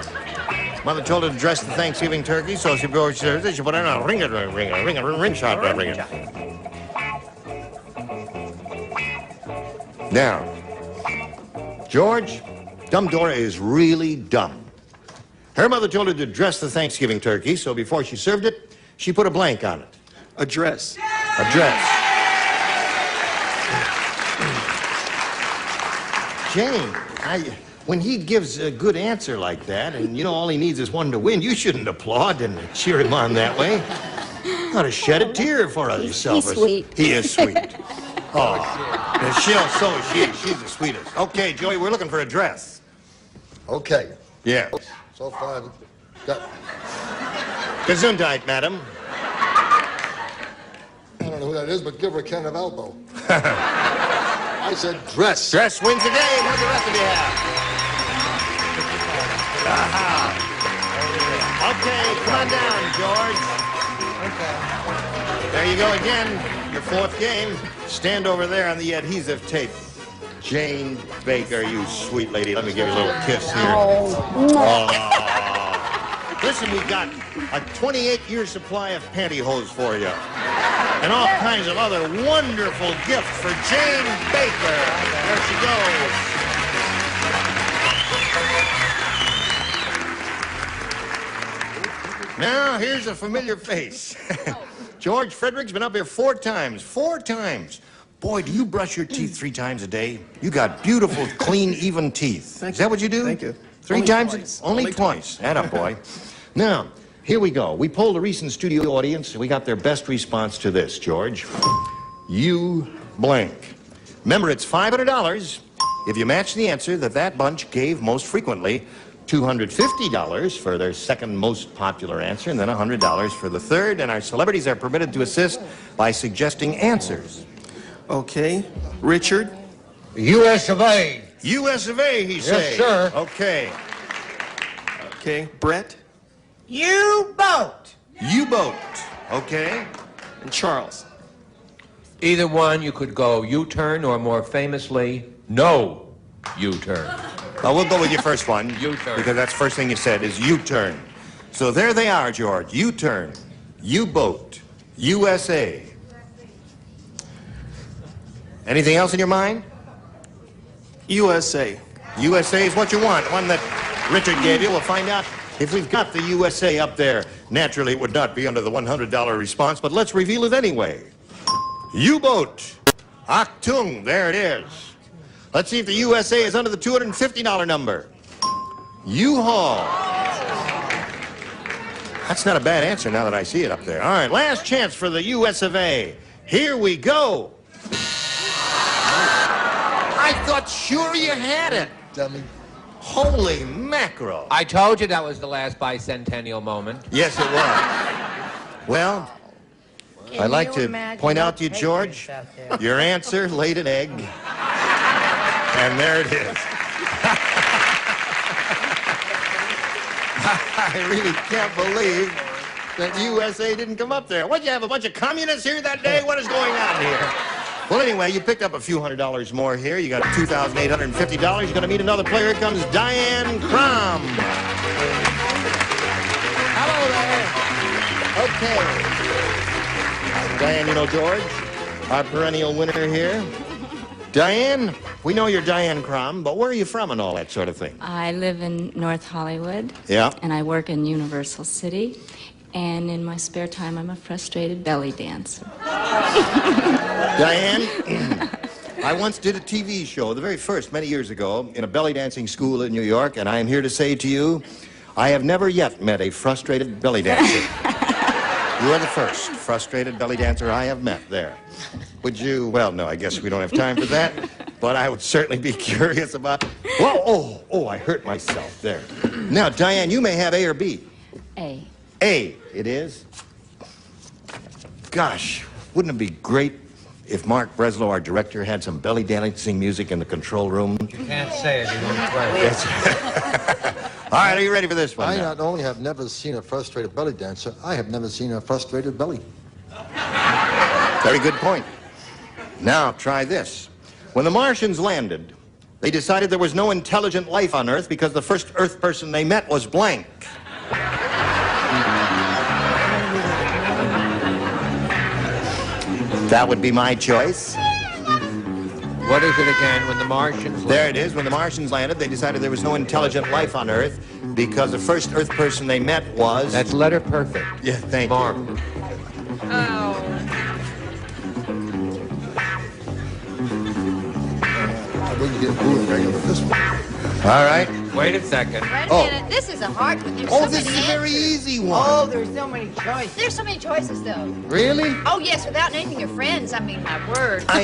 Mother told her to dress the Thanksgiving turkey, so before she served it, she put it on a ring shot. Now, George, Dumb Dora is really dumb. Her mother told her to dress the Thanksgiving turkey, so before she served it, she put a blank on it. A dress. A dress. Jane, when he gives a good answer like that, and you know all he needs is one to win, you shouldn't applaud and cheer him on that way. You ought to shed a tear for yourself. He's sweet. He is sweet. Oh, so is she. She's the sweetest. Okay, Joey, we're looking for a dress. Okay. Yeah. So far, got... Gesundheit, madam. I don't know who that is, but give her a can of elbow. I said dress. Dress wins the game. What do the rest of you have? Okay, come on down, George. Okay. There you go again. Your fourth game. Stand over there on the adhesive tape. Jane Baker, you sweet lady. Let me give you a little kiss here. Oh. Listen, we got a 28-year supply of pantyhose for you. And all kinds of other wonderful gifts for Jane Baker. There she goes. Now, here's a familiar face. George Frederick's been up here 4 times. 4 times. Boy, do you brush your teeth 3 times a day? You got beautiful, clean, even teeth. Is that what you do? Thank you. 3 times? Only twice. Atta boy. Now, here we go. We polled a recent studio audience, and we got their best response to this, George. You blank. Remember, it's $500 if you match the answer that bunch gave most frequently. $250 for their second most popular answer, and then $100 for the third. And our celebrities are permitted to assist by suggesting answers. Okay. Richard? U.S. of A. U.S. of A, he says. Yes, sir. Okay. Okay. Brett? U-boat. U-boat. Okay. And Charles? Either one, you could go U-turn or more famously, no U-turn. Well, we'll go with your first one. U-turn. Because that's the first thing you said is U-turn. So there they are, George. U-turn, U-boat, USA. Anything else in your mind? USA. USA is what you want. One that Richard gave you. We'll find out if we've got the USA up there. Naturally, it would not be under the $100 response, but let's reveal it anyway. U-boat. Achtung. There it is. Let's see if the USA is under the $250 number. U-Haul. That's not a bad answer now that I see it up there. All right, last chance for the US of A. Here we go. I thought sure you had it. Dummy. Holy mackerel. I told you that was the last bicentennial moment. Yes, it was. Well, I'd like to point out to you, George, your answer laid an egg. And there it is. I really can't believe that USA didn't come up there. What, you have a bunch of communists here that day? What is going on here? Well, anyway, you picked up a few $100 more here. You got $2,850. You're going to meet another player. Here comes Diane Crum. Hello there. Okay. Diane, you know George, our perennial winner here. Diane, we know you're Diane Crum, but where are you from and all that sort of thing? I live in North Hollywood. Yeah. And I work in Universal City. And in my spare time, I'm a frustrated belly dancer. Diane, I once did a TV show, the very first, many years ago, in a belly dancing school in New York, and I am here to say to you, I have never yet met a frustrated belly dancer. You are the first frustrated belly dancer I have met there. Would you, well, no, I guess we don't have time for that, but I would certainly be curious about, whoa, oh, I hurt myself there. Now, Diane, you may have A or B. A. A, it is. Gosh, wouldn't it be great if Mark Breslow, our director, had some belly dancing music in the control room? You can't say it, you don't play it. All right, are you ready for this one? I now? not only have never seen a frustrated belly dancer, I have never seen a frustrated belly. Very good point. Now, try this. When the Martians landed, they decided there was no intelligent life on Earth because the first Earth person they met was blank. That would be my choice. What is it again? When the Martians landed? There it is. When the Martians landed, they decided there was no intelligent life on Earth because the first Earth person they met was... That's letter perfect. Yeah, thank Mark. you. Oh. I wouldn't get booed regular with this one. All right. Wait a second. Wait a minute. This is a hard one. There's so this many is a very answers. easy one. Oh, there's so many choices. There's so many choices, though. Really? Oh, yes, without naming your friends. I mean, my word. All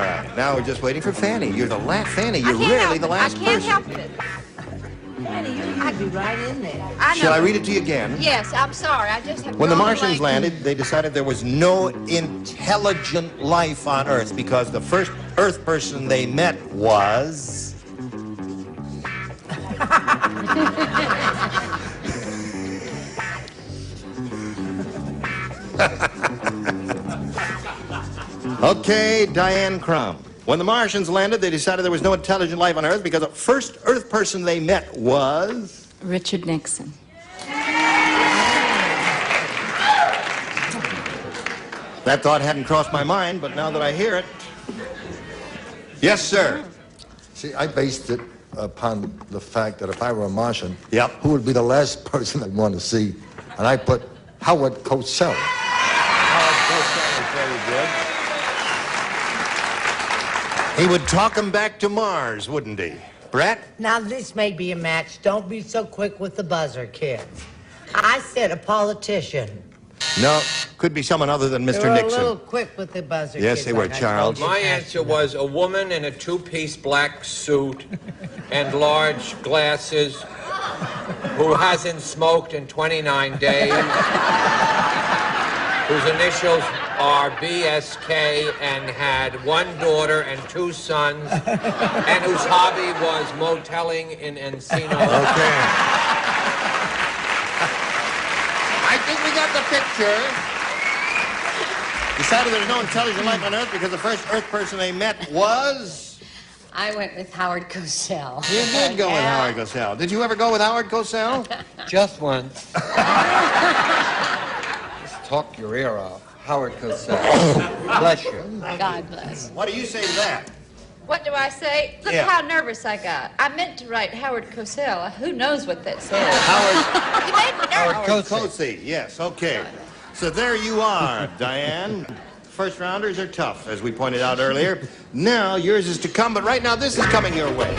right. Now we're just waiting for Fanny. You're the last, Fanny. You're I can't rarely help the it. last I can't person. help it. Fanny, you'd be right in there. I know. Shall I read it to you again? Yes, I'm sorry. I just have When the drawn a Martians blank. landed, they decided there was no intelligent life on Earth because the first Earth person they met was... Okay, Diane Crumb. When the Martians landed, they decided there was no intelligent life on Earth because the first Earth person they met was... Richard Nixon. That thought hadn't crossed my mind, but now that I hear it... Yes, sir. See, I based it upon the fact that if I were a Martian, Yep. who would be the last person I'd want to see? And I put Howard Cosell. He would talk him back to Mars, wouldn't he? Brett? Now, this may be a match. Don't be so quick with the buzzer, kids. I said a politician. No, could be someone other than Mr. They were Nixon. a little quick with the buzzer, Yes, kids, they were, like I Charles. told you. My answer was a woman in a two-piece black suit and large glasses who hasn't smoked in 29 days, whose initials are BSK and had one daughter and two sons, and whose hobby was moteling in Encino. Okay. I think we got the picture. Decided there's no intelligent life on Earth because the first Earth person they met was... I went with Howard Cosell. You did go with Howard Cosell. Did you ever go with Howard Cosell? Just once. Just talk your ear off. Howard Cosell. Bless you. God bless. What do you say to that? What do I say? Look Yeah. how nervous I got. I meant to write Howard Cosell. Who knows what that says? Howard... You made me nervous. Howard Cosell, yes, okay. So there you are, Diane. First rounders are tough, as we pointed out earlier. Now, yours is to come, but right now, this is coming your way.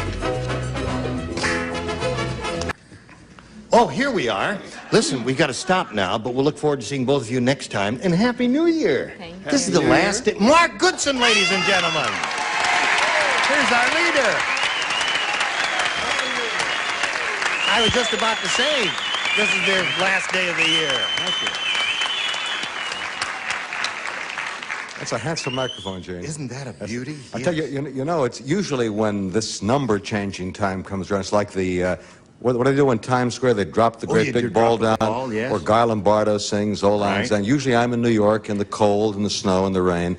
Oh, here we are. Listen, we've got to stop now, but we'll look forward to seeing both of you next time. And Happy New Year. Thank you. This is the last day. Mark Goodson, ladies and gentlemen. Here's our leader. I was just about to say, this is their last day of the year. Thank you. That's a handsome microphone, Jane. Isn't that a beauty? I tell you, you know, it's usually when this number-changing time comes around, it's like the, what do they do in Times Square? They drop the great big ball down, yes. or Guy Lombardo sings Old Lang Syne. Usually I'm in New York in the cold and the snow and the rain.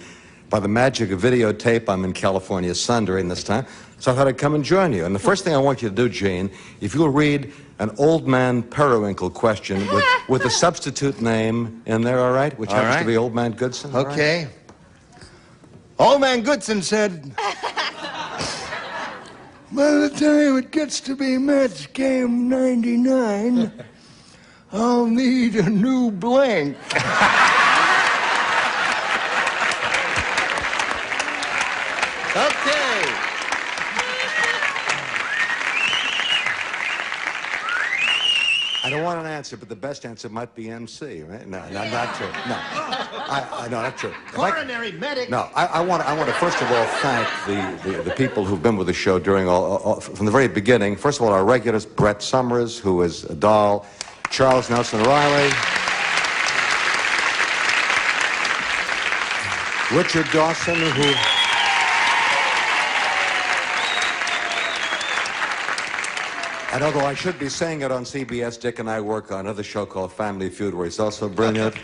By the magic of videotape, I'm in California sun during this time, so I thought I'd come and join you. And the first thing I want you to do, Jane, if you'll read an Old Man Periwinkle question with a substitute name in there, all right? Which happens to be Old Man Goodson. all right? Okay. Old Man Goodson said, By the time it gets to be match game 99, I'll need a new blank. okay. I don't want an answer, but the best answer might be MC, right? No, not true. No, no, not true. Coronary medic. No, I want to first of all thank the people who've been with the show during from the very beginning. First of all, our regulars, Brett Summers, who is a doll, Charles Nelson Riley, Richard Dawson, who... And although I should be saying it on CBS, Dick and I work on another show called Family Feud, where he's also brilliant.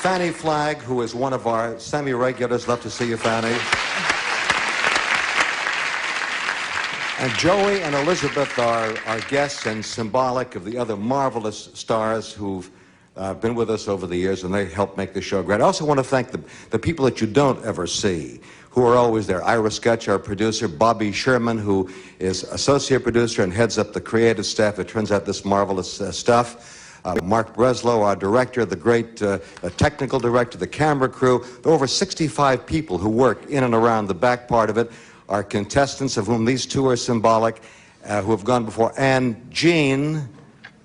Fanny Flagg, who is one of our semi-regulars. Love to see you, Fanny. And Joey and Elizabeth are guests and symbolic of the other marvelous stars who've been with us over the years, and they help make the show great. I also want to thank the people that you don't ever see, who are always there. Ira Sketch, our producer, Bobby Sherman, who is associate producer and heads up the creative staff that turns out this marvelous stuff. Mark Breslow, our director, the great technical director, the camera crew. There are over 65 people who work in and around the back part of it. Our contestants, of whom these two are symbolic, who have gone before, and Gene,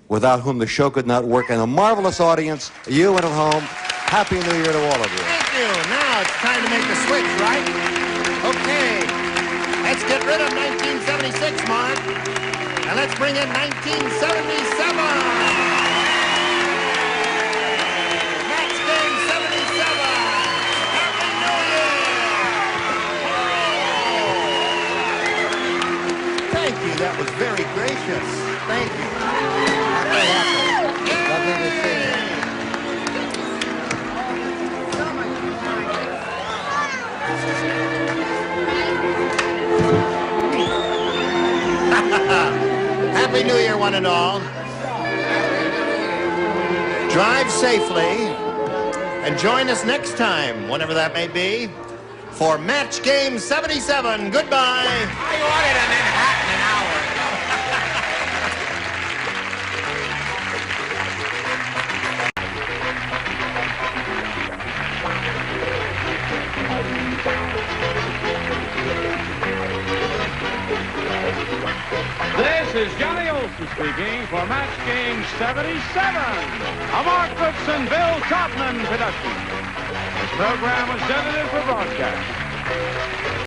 without whom the show could not work, and a marvelous audience, you and at home. Happy New Year to all of you. Thank you. Now it's time to make the switch, right? Okay. Let's get rid of 1976, Mark. And let's bring in 1977. Match game 77. Happy New Year. Thank you. That was very gracious. Thank you. Very happy. Lovely to see you. Happy New Year, one and all. Drive safely and join us next time, whenever that may be, for Match Game 77. Goodbye. I ordered a Manhattan an hour ago. This is Johnny Olson speaking for Match Game 77, a Mark Brooks and Bill Todman production. This program was edited for broadcast.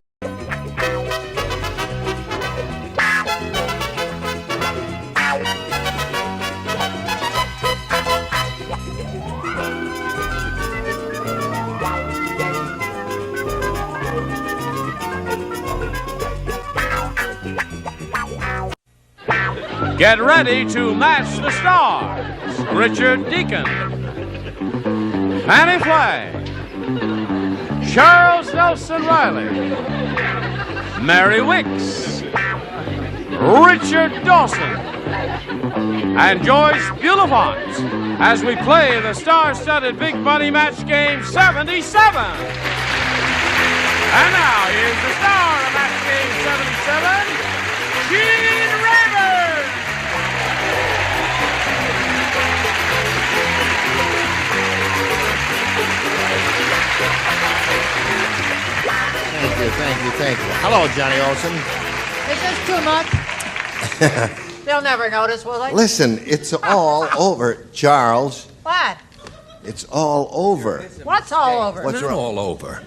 Get ready to match the stars. Richard Deacon, Fannie Flagg, Charles Nelson Riley, Mary Wicks, Richard Dawson, and Joyce Bulifant as we play the star-studded Big Money Match Game 77. And now, here's the star of Match Game 77, Gene Rayburn. Thank you. Hello, Johnny Olson. Is this too much? They'll never notice, will they? Listen, it's all over, Charles. What? It's all over. What's all over? What's Not wrong? all over.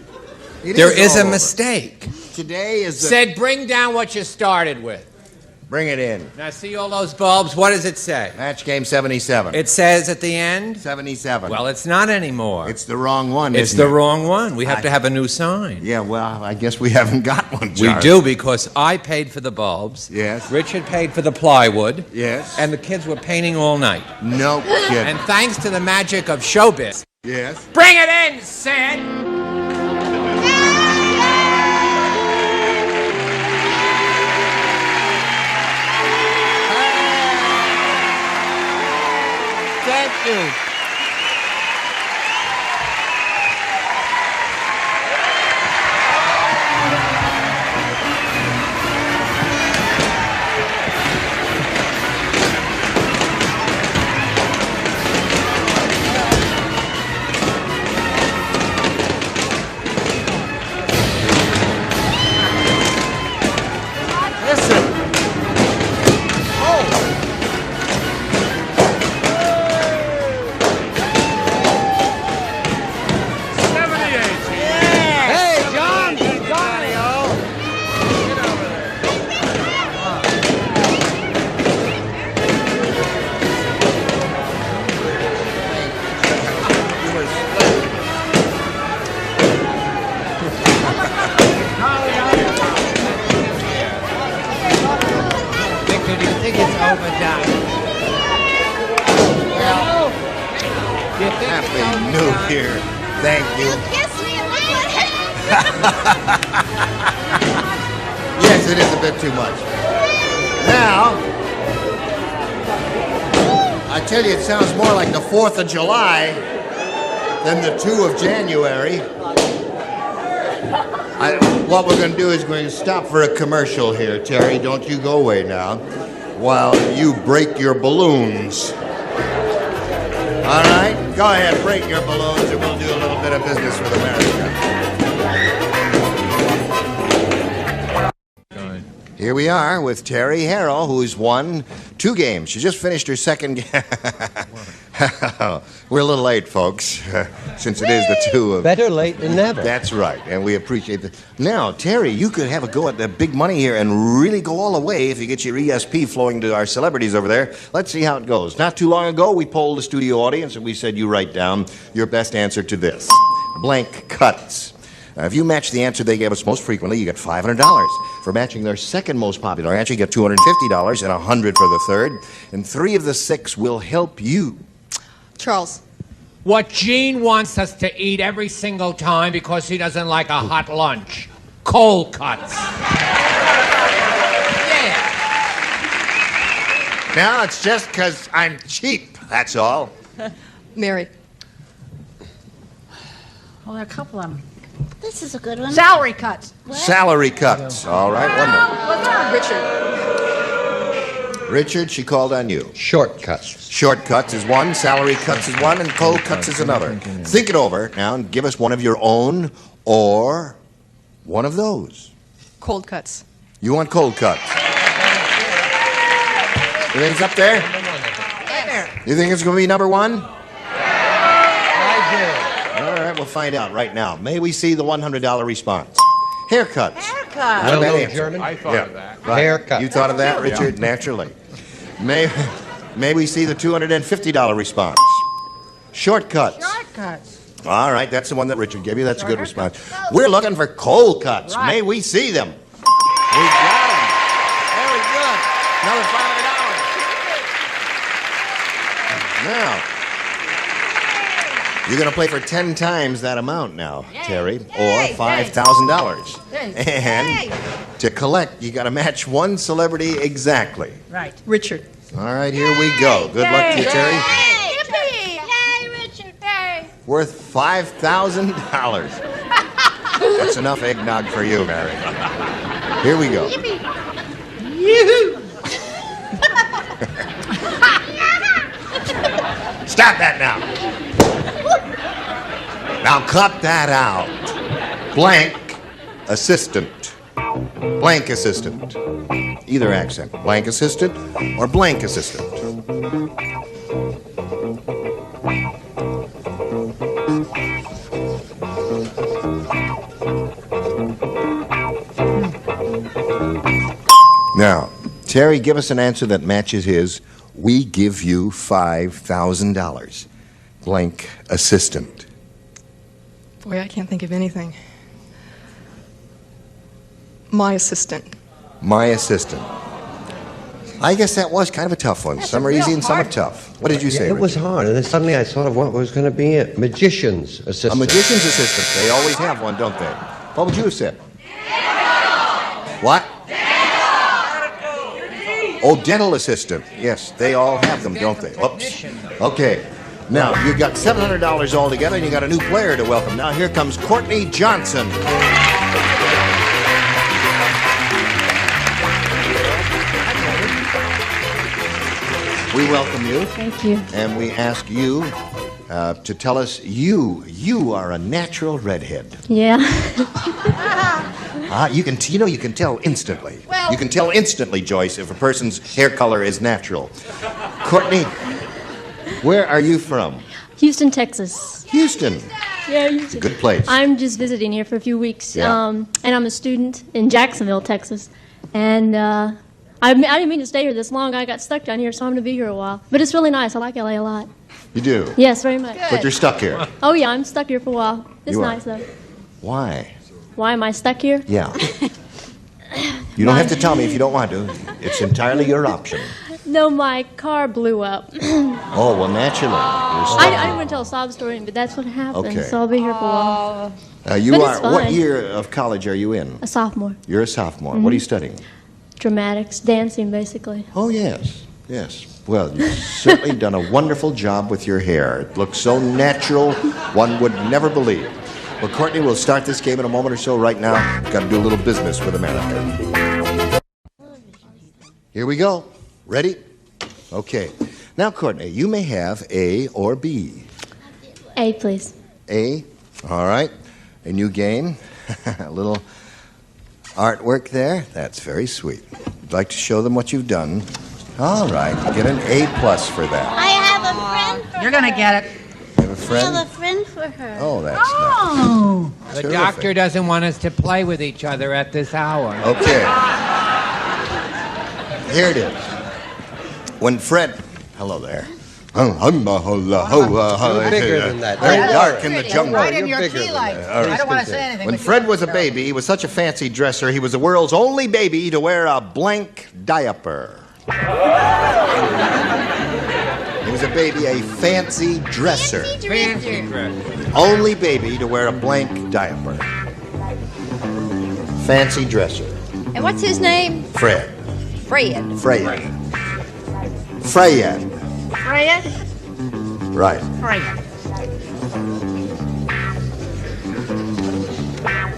It There is all a over. mistake. Today is the... Said bring down what you started with. Bring it in. Now see all those bulbs? What does it say? Match Game 77. It says at the end? 77. Well, it's not anymore. It's the wrong one, It's isn't the it? wrong one. We have to have a new sign. Yeah, well, I guess we haven't got one, We Charles. do because I paid for the bulbs. Yes. Richard paid for the plywood. Yes. And the kids were painting all night. No kidding. And thanks to the magic of showbiz. Yes. Bring it in, Sid! Thank you. Listen. Oh. Victor, do you think it's overdone? Well, do you think Happy New Year. Thank you. Kiss me and look what Yes, it is a bit too much. Now, I tell you, it sounds more like the 4th of July than the 2 of January. What we're going to do is we're going to stop for a commercial here. Terry, don't you go away now while you break your balloons. All right, go ahead, break your balloons, and we'll do a little bit of business with America. Here we are with Terry Harrell, who's won 2 games. She just finished her second game. We're a little late, folks, since it is the 2 of... Better late than never. That's right, and we appreciate that. Now, Terry, you could have a go at the big money here and really go all the way if you get your ESP flowing to our celebrities over there. Let's see how it goes. Not too long ago, we polled the studio audience, and we said you write down your best answer to this. Blank cuts. If you match the answer they gave us most frequently, you get $500. For matching their second most popular answer, you get $250 and $100 for the third. And 3 of the 6 will help you. Charles. What Gene wants us to eat every single time because he doesn't like a hot lunch. Cold cuts. Yeah. Now, it's just because I'm cheap, that's all. Mary. Well, there are a couple of them. This is a good one. Salary cuts. Salary cuts. All right, one more. Richard. Richard, she called on you. Shortcuts. Shortcuts is one, salary cuts is one, and cold cuts is another. Think it over now and give us one of your own or one of those. Cold cuts. You want cold cuts? You think it's up there? Right there. You think it's going to be number 1? I All right, we'll find out right now. May we see the $100 response? Haircuts. Haircut. I don't know German. I thought of that. Right. Haircut. You thought of that, Richard? Naturally. May we see the $250 response? Shortcuts. Shortcuts. All right, that's the one that Richard gave you. That's a good response. We're looking for cold cuts. Right. May we see them? We got them. Very good. Another $500. Now, you're going to play for 10 times that amount now, Terry, or $5,000. And to collect, you got to match one celebrity exactly. Right. Richard. All right, here we go. Good luck to you, Terry. Yippee! Yay, Richard! Yay! Worth $5,000. That's enough eggnog for you, Mary. Here we go. Yoo-hoo! Stop that now. Now cut that out. Blank assistant. Blank assistant. Either accent. Blank assistant or blank assistant. Now, Terry, give us an answer that matches his. We give you $5,000. Blank assistant. Boy, I can't think of anything. My assistant. My assistant. I guess that was kind of a tough one. Some are easy and some are tough. What did you say, It was Richard? hard, and then suddenly I thought of what was going to be it. Magician's assistant. A magician's assistant. They always have one, don't they? What would you have said? What? Oh, dental assistant. Yes, they all have them, don't they? Oops. Okay. Now, you've got $700 altogether, and you got a new player to welcome. Now, here comes Courtney Johnson. We welcome you. Thank you. And we ask you to tell us you are a natural redhead. Yeah. You can tell instantly. Well- You can tell instantly, Joyce, if a person's hair color is natural. Courtney, where are you from? Houston, Texas. Houston. Yeah, Houston. Good place. I'm just visiting here for a few weeks, Yeah. and I'm a student in Jacksonville, Texas. And I didn't mean to stay here this long. I got stuck down here, so I'm going to be here a while. But it's really nice. I like LA a lot. You do? Yes, very much. But you're stuck here. Oh, yeah, I'm stuck here for a while. It's You are. nice, though. Why? Why am I stuck here? Yeah. You don't have to tell me if you don't want to. It's entirely your option. No, my car blew up. Oh, well, naturally. You're stuck I here. didn't want to tell a sob story, but that's what happened. Okay. So I'll be here for a while. You But are. it's What fine. year of college are you in? A sophomore. You're a sophomore. Mhm. What are you studying? Dramatics, dancing, basically. Oh, yes. Yes. Well, you've certainly done a wonderful job with your hair. It looks so natural, one would never believe. Well, Courtney, we'll start this game in a moment or so. Right now, we've got to do a little business with America. Here we go. Ready? Okay. Now, Courtney, you may have A or B. A, please. A. All right. A new game. A little artwork there. That's very sweet. You'd like to show them what you've done. All right. Get an A+ for that. I have a friend for You're going to get it. You have a friend? I have a friend for her. Oh, that's The Terrific. doctor doesn't want us to play with each other at this hour. Okay. Here it is. When Fred... Hello there. You're bigger than that. Very Don't dark worry. in the jungle. Right in You're your bigger key than light. that. All right. I don't want to say anything. When but Fred you was a know. baby, he was such a fancy dresser, he was the world's only baby to wear a blank diaper. He was a baby, a fancy dresser. Fancy dress. Only baby to wear a blank diaper. Fancy dresser. And what's his name? Fred. Fred. Fred. Fred. Fred? Right. Fred.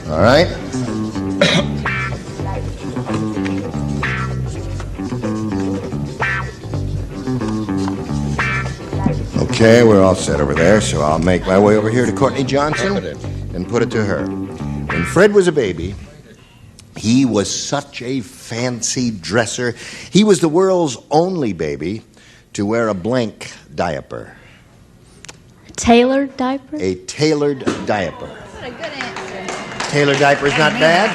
All right. Okay, we're all set over there, so I'll make my way over here to Courtney Johnson and put it to her. When Fred was a baby, he was such a fancy dresser. He was the world's only baby to wear a blank diaper. Tailored diaper? A tailored diaper. What a good answer. Tailored diaper's not bad.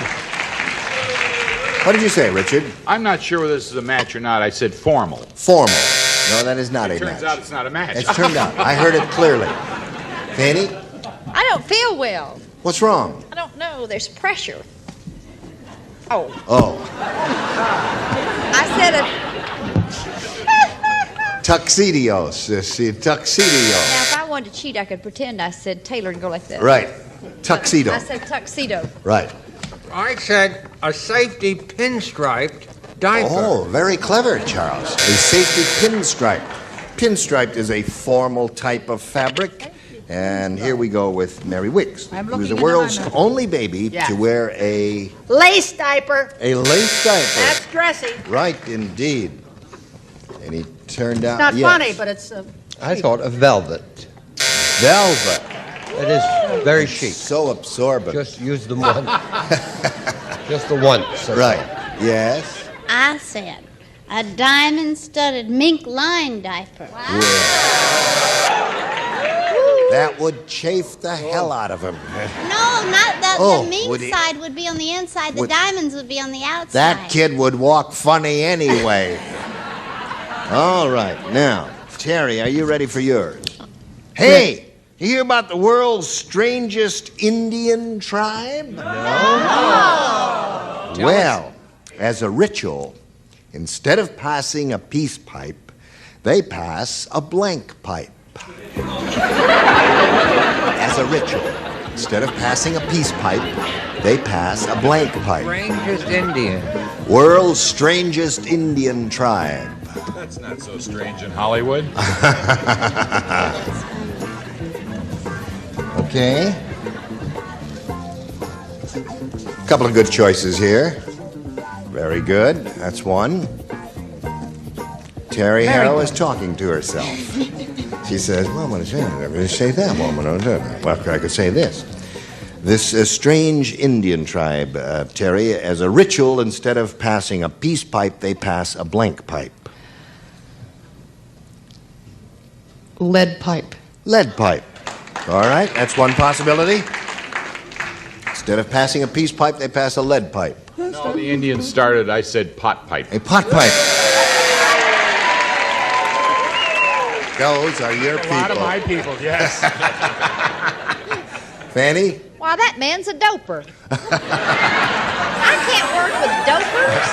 What did you say, Richard? I'm not sure whether this is a match or not. I said formal. Formal. No, that is not a It turns match. out it's not a match. It's turned out. I heard it clearly. Fanny, I don't feel well. what's wrong? I don't know. There's pressure. Oh. Oh, I said it. tuxedos. Tuxedo. Now, if I wanted to cheat, I could pretend I said Taylor and go like that. Right. Tuxedo. I said tuxedo. Right. I said a safety pinstriped diaper. Oh, very clever, Charles. A safety pinstripe. Pinstriped is a formal type of fabric. And here we go with Mary Wicks, I'm who was looking the into world's my notes. only baby Yeah. to wear a Lace diaper. lace diaper. That's dressy. Right, indeed. And he turned out. It's not yes. funny, but it's. I thought of velvet. Velvet. It is very chic. So absorbent. Just use the one. Just the once. Right. Yes. I said a diamond-studded mink line diaper. That would chafe the hell out of him. No, not the, Oh, the mink would he- side would be on the inside. The would- diamonds would be on the outside. That kid would walk funny anyway. All right. Now, Terry, are you ready for yours? Hey, you hear about the world's strangest Indian tribe? No. Well, as a ritual, instead of passing a peace pipe, they pass a blank pipe. As a ritual, instead of passing a peace pipe, they pass a blank pipe. Strangest Indian. World's strangest Indian tribe. That's not so strange in Hollywood. Okay. Couple of good choices here. Very good. That's one. Terry Harrell is talking to herself. She says, well, I'm going to say that. Well, I could say this. This strange Indian tribe, Terry, as a ritual, instead of passing a peace pipe, they pass a blank pipe. Lead pipe. Lead pipe. All right, that's one possibility. Instead of passing a peace pipe, they pass a lead pipe. No, the Indians started, I said pot pipe. A pot pipe. Those are your people. A lot of my people, yes. Fanny? Why, that man's a doper. I can't work with dopers.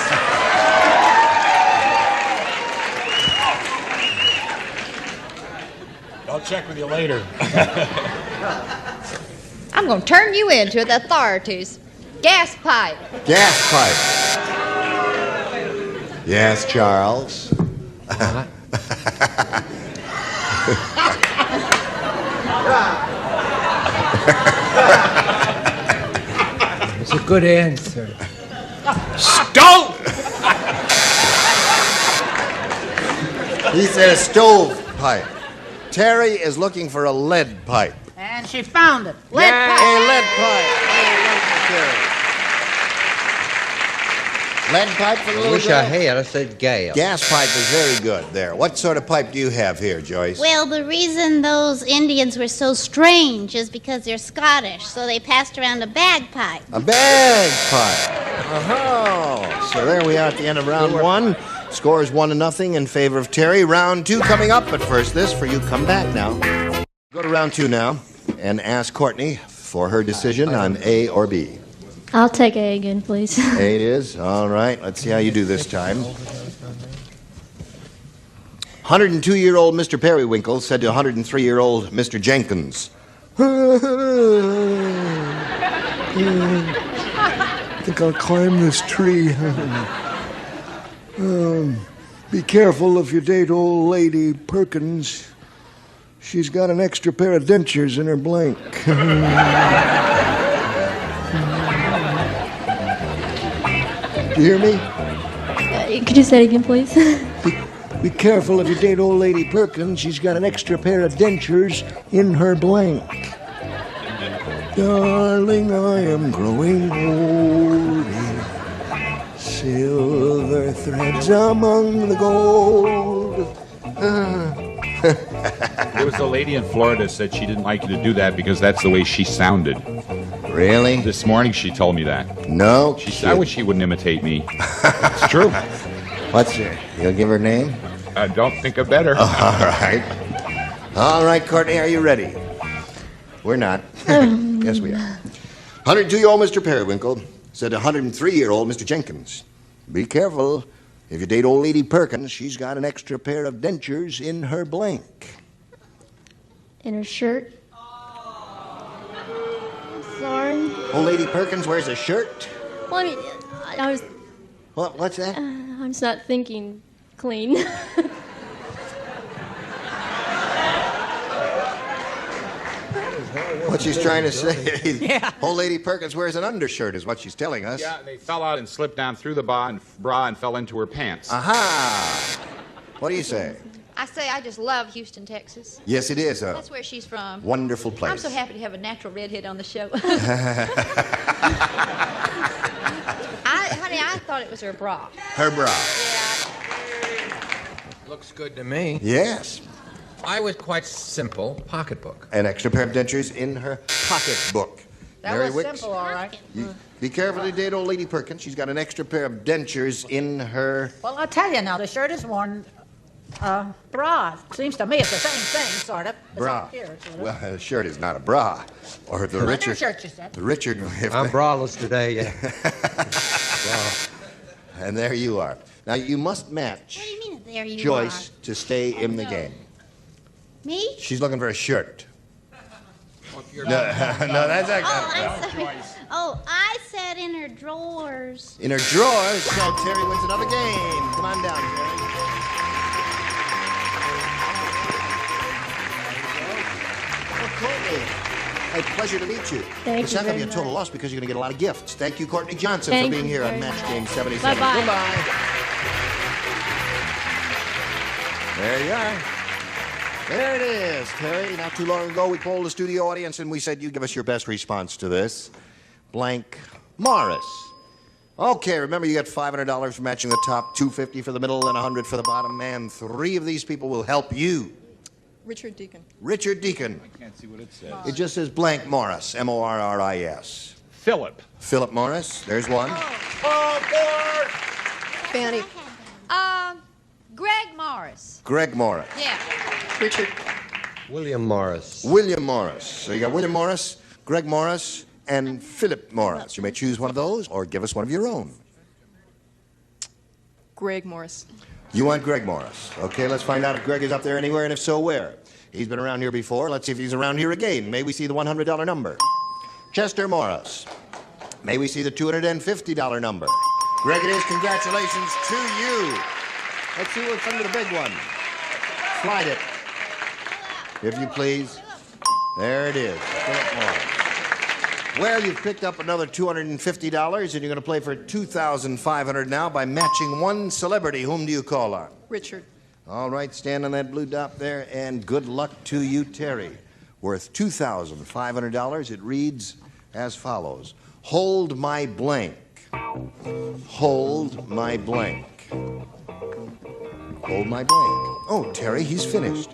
I'll check with you later. I'm going to turn you in to the authorities. Gas pipe. Gas pipe. Yes, Charles. It's a good answer. Stone! He said a stove pipe. Terry is looking for a lead pipe. And she found it. Lead pipe. A lead pipe. Lead pipe for the little I wish girl? I had. I said gas. Gas pipe is very good there. What sort of pipe do you have here, Joyce? Well, the reason those Indians were so strange is because they're Scottish, so they passed around a bagpipe. A bagpipe. Oh, so there we are at the end of round one. Score is 1-0 in favor of Terry. Round two coming up, but first this for you. Come back now. Go to round two now and ask Courtney for her decision on A or B. I'll take A again, please. A it is. All right. Let's see how you do this time. 102-year-old Mr. Periwinkle said to 103-year-old Mr. Jenkins, I think I'll climb this tree. Be careful if you date old lady Perkins. She's got an extra pair of dentures in her blank. Do you hear me? Could you say it again, please? Be careful if you date old lady Perkins. She's got an extra pair of dentures in her blank. Darling, I am growing old. Silver threads among the gold. There was a lady in Florida said she didn't like you to do that because that's the way she sounded. Really? This morning she told me that. No. I wish she wouldn't imitate me. It's true. What's her? You'll give her name? I don't think I better. All right. All right, Courtney, are you ready? We're not. Yes, we are. 102-year-old Mr. Periwinkle said to 103-year-old Mr. Jenkins, be careful. If you date old lady Perkins, she's got an extra pair of dentures in her blank. In her shirt. I'm sorry. Old lady Perkins wears a shirt? Well, I mean, I was... What's that? I'm just not thinking clean. What she's trying to say. Yeah. Old lady Perkins wears an undershirt is what she's telling us. Yeah, they fell out and slipped down through the bra and fell into her pants. Aha! What do you say? I say I just love Houston, Texas. Yes, it is. That's where she's from. Wonderful place. I'm so happy to have a natural redhead on the show. Honey, I thought it was her bra. Her bra. Yeah. Looks good to me. Yes. I was quite simple. Pocketbook. An extra pair of dentures in her pocketbook. That Mary was Wicks, simple, all right. Be careful to date old lady Perkins. She's got an extra pair of dentures in her... Well, I'll tell you now, the shirt is worn bra. Seems to me it's the same thing, sort of. It's bra. up here, sort of. Well, a shirt is not a bra. Or the Richard... Undershirt, you said. The Richard... I'm braless today, yeah. And there you are. Now, you must match What do you mean there you Joyce to stay in the game. Me? She's looking for a shirt. No, that's not I'm sorry. Oh, I said in her drawers. in her drawers, so Terry wins another game. Come on down, Terry. Well, Courtney, a pleasure to meet you. Thank It's you not going to be very a total much. loss because you're going to get a lot of gifts. Thank you, Courtney Johnson, Thank for being you here on very Match much. Game 77. Bye-bye. Goodbye. There you are. There it is, Terry. Not too long ago, we polled the studio audience and we said, you give us your best response to this. Blank Morris. Okay, remember you get $500 for matching the top, $250 for the middle, and $100 for the bottom. And 3 of these people will help you. Richard Deacon. Richard Deacon. I can't see what it says. It just says Blank Morris, M-O-R-R-I-S. Philip. Philip Morris. There's one. Fanny. Greg Morris. Greg Morris. Yeah. Richard. William Morris. William Morris. So you got William Morris, Greg Morris, and Philip Morris. You may choose one of those or give us one of your own. Greg Morris. You want Greg Morris. Okay, let's find out if Greg is up there anywhere, and if so, where. He's been around here before. Let's see if he's around here again. May we see the $100 number. Chester Morris. May we see the $250 number. Greg, it is. Congratulations to you. Let's see what's under the big one. Slide it, if you please. There it is. Philip Morris. Well, you've picked up another $250, and you're going to play for $2,500 now by matching one celebrity. Whom do you call on? Richard. All right, stand on that blue dot there, and good luck to you, Terry. Worth $2,500. It reads as follows. Hold my blank. Hold my blank. Hold my blank. Oh, Terry, he's finished.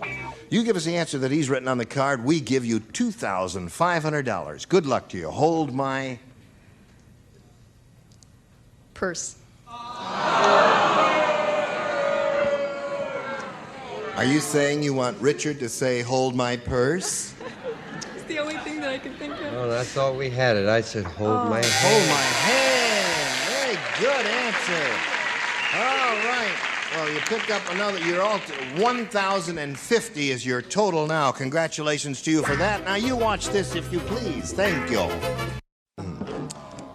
You give us the answer that he's written on the card. We give you $2,500. Good luck to you. Hold my... Purse. Are you saying you want Richard to say, hold my purse? It's the only thing that I can think of. Oh, I thought we had it. I said, hold my hand. Hold my hand. Very good answer. All right. Well, you picked up another. You're all 1,050 is your total now. Congratulations to you for that. Now you watch this, if you please. Thank you.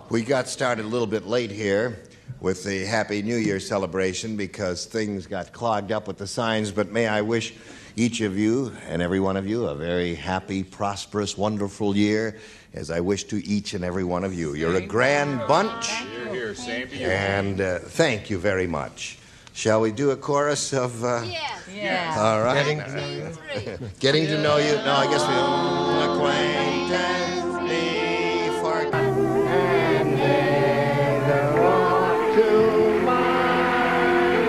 We got started a little bit late here with the Happy New Year celebration because things got clogged up with the signs. But may I wish each of you and every one of you a very happy, prosperous, wonderful year, as I wish to each and every one of you. You're a grand bunch. Here, here, same to you. And thank you very much. Shall we do a chorus of... Yes. Yes. All right. Getting to know you. Getting to know you. No, I guess we... Acquaintance me for... And neither walk to mine.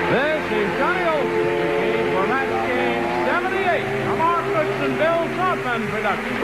This is Johnny Olsen speaking for Match Game 78, a Mark Brooks and Bill Trotman production.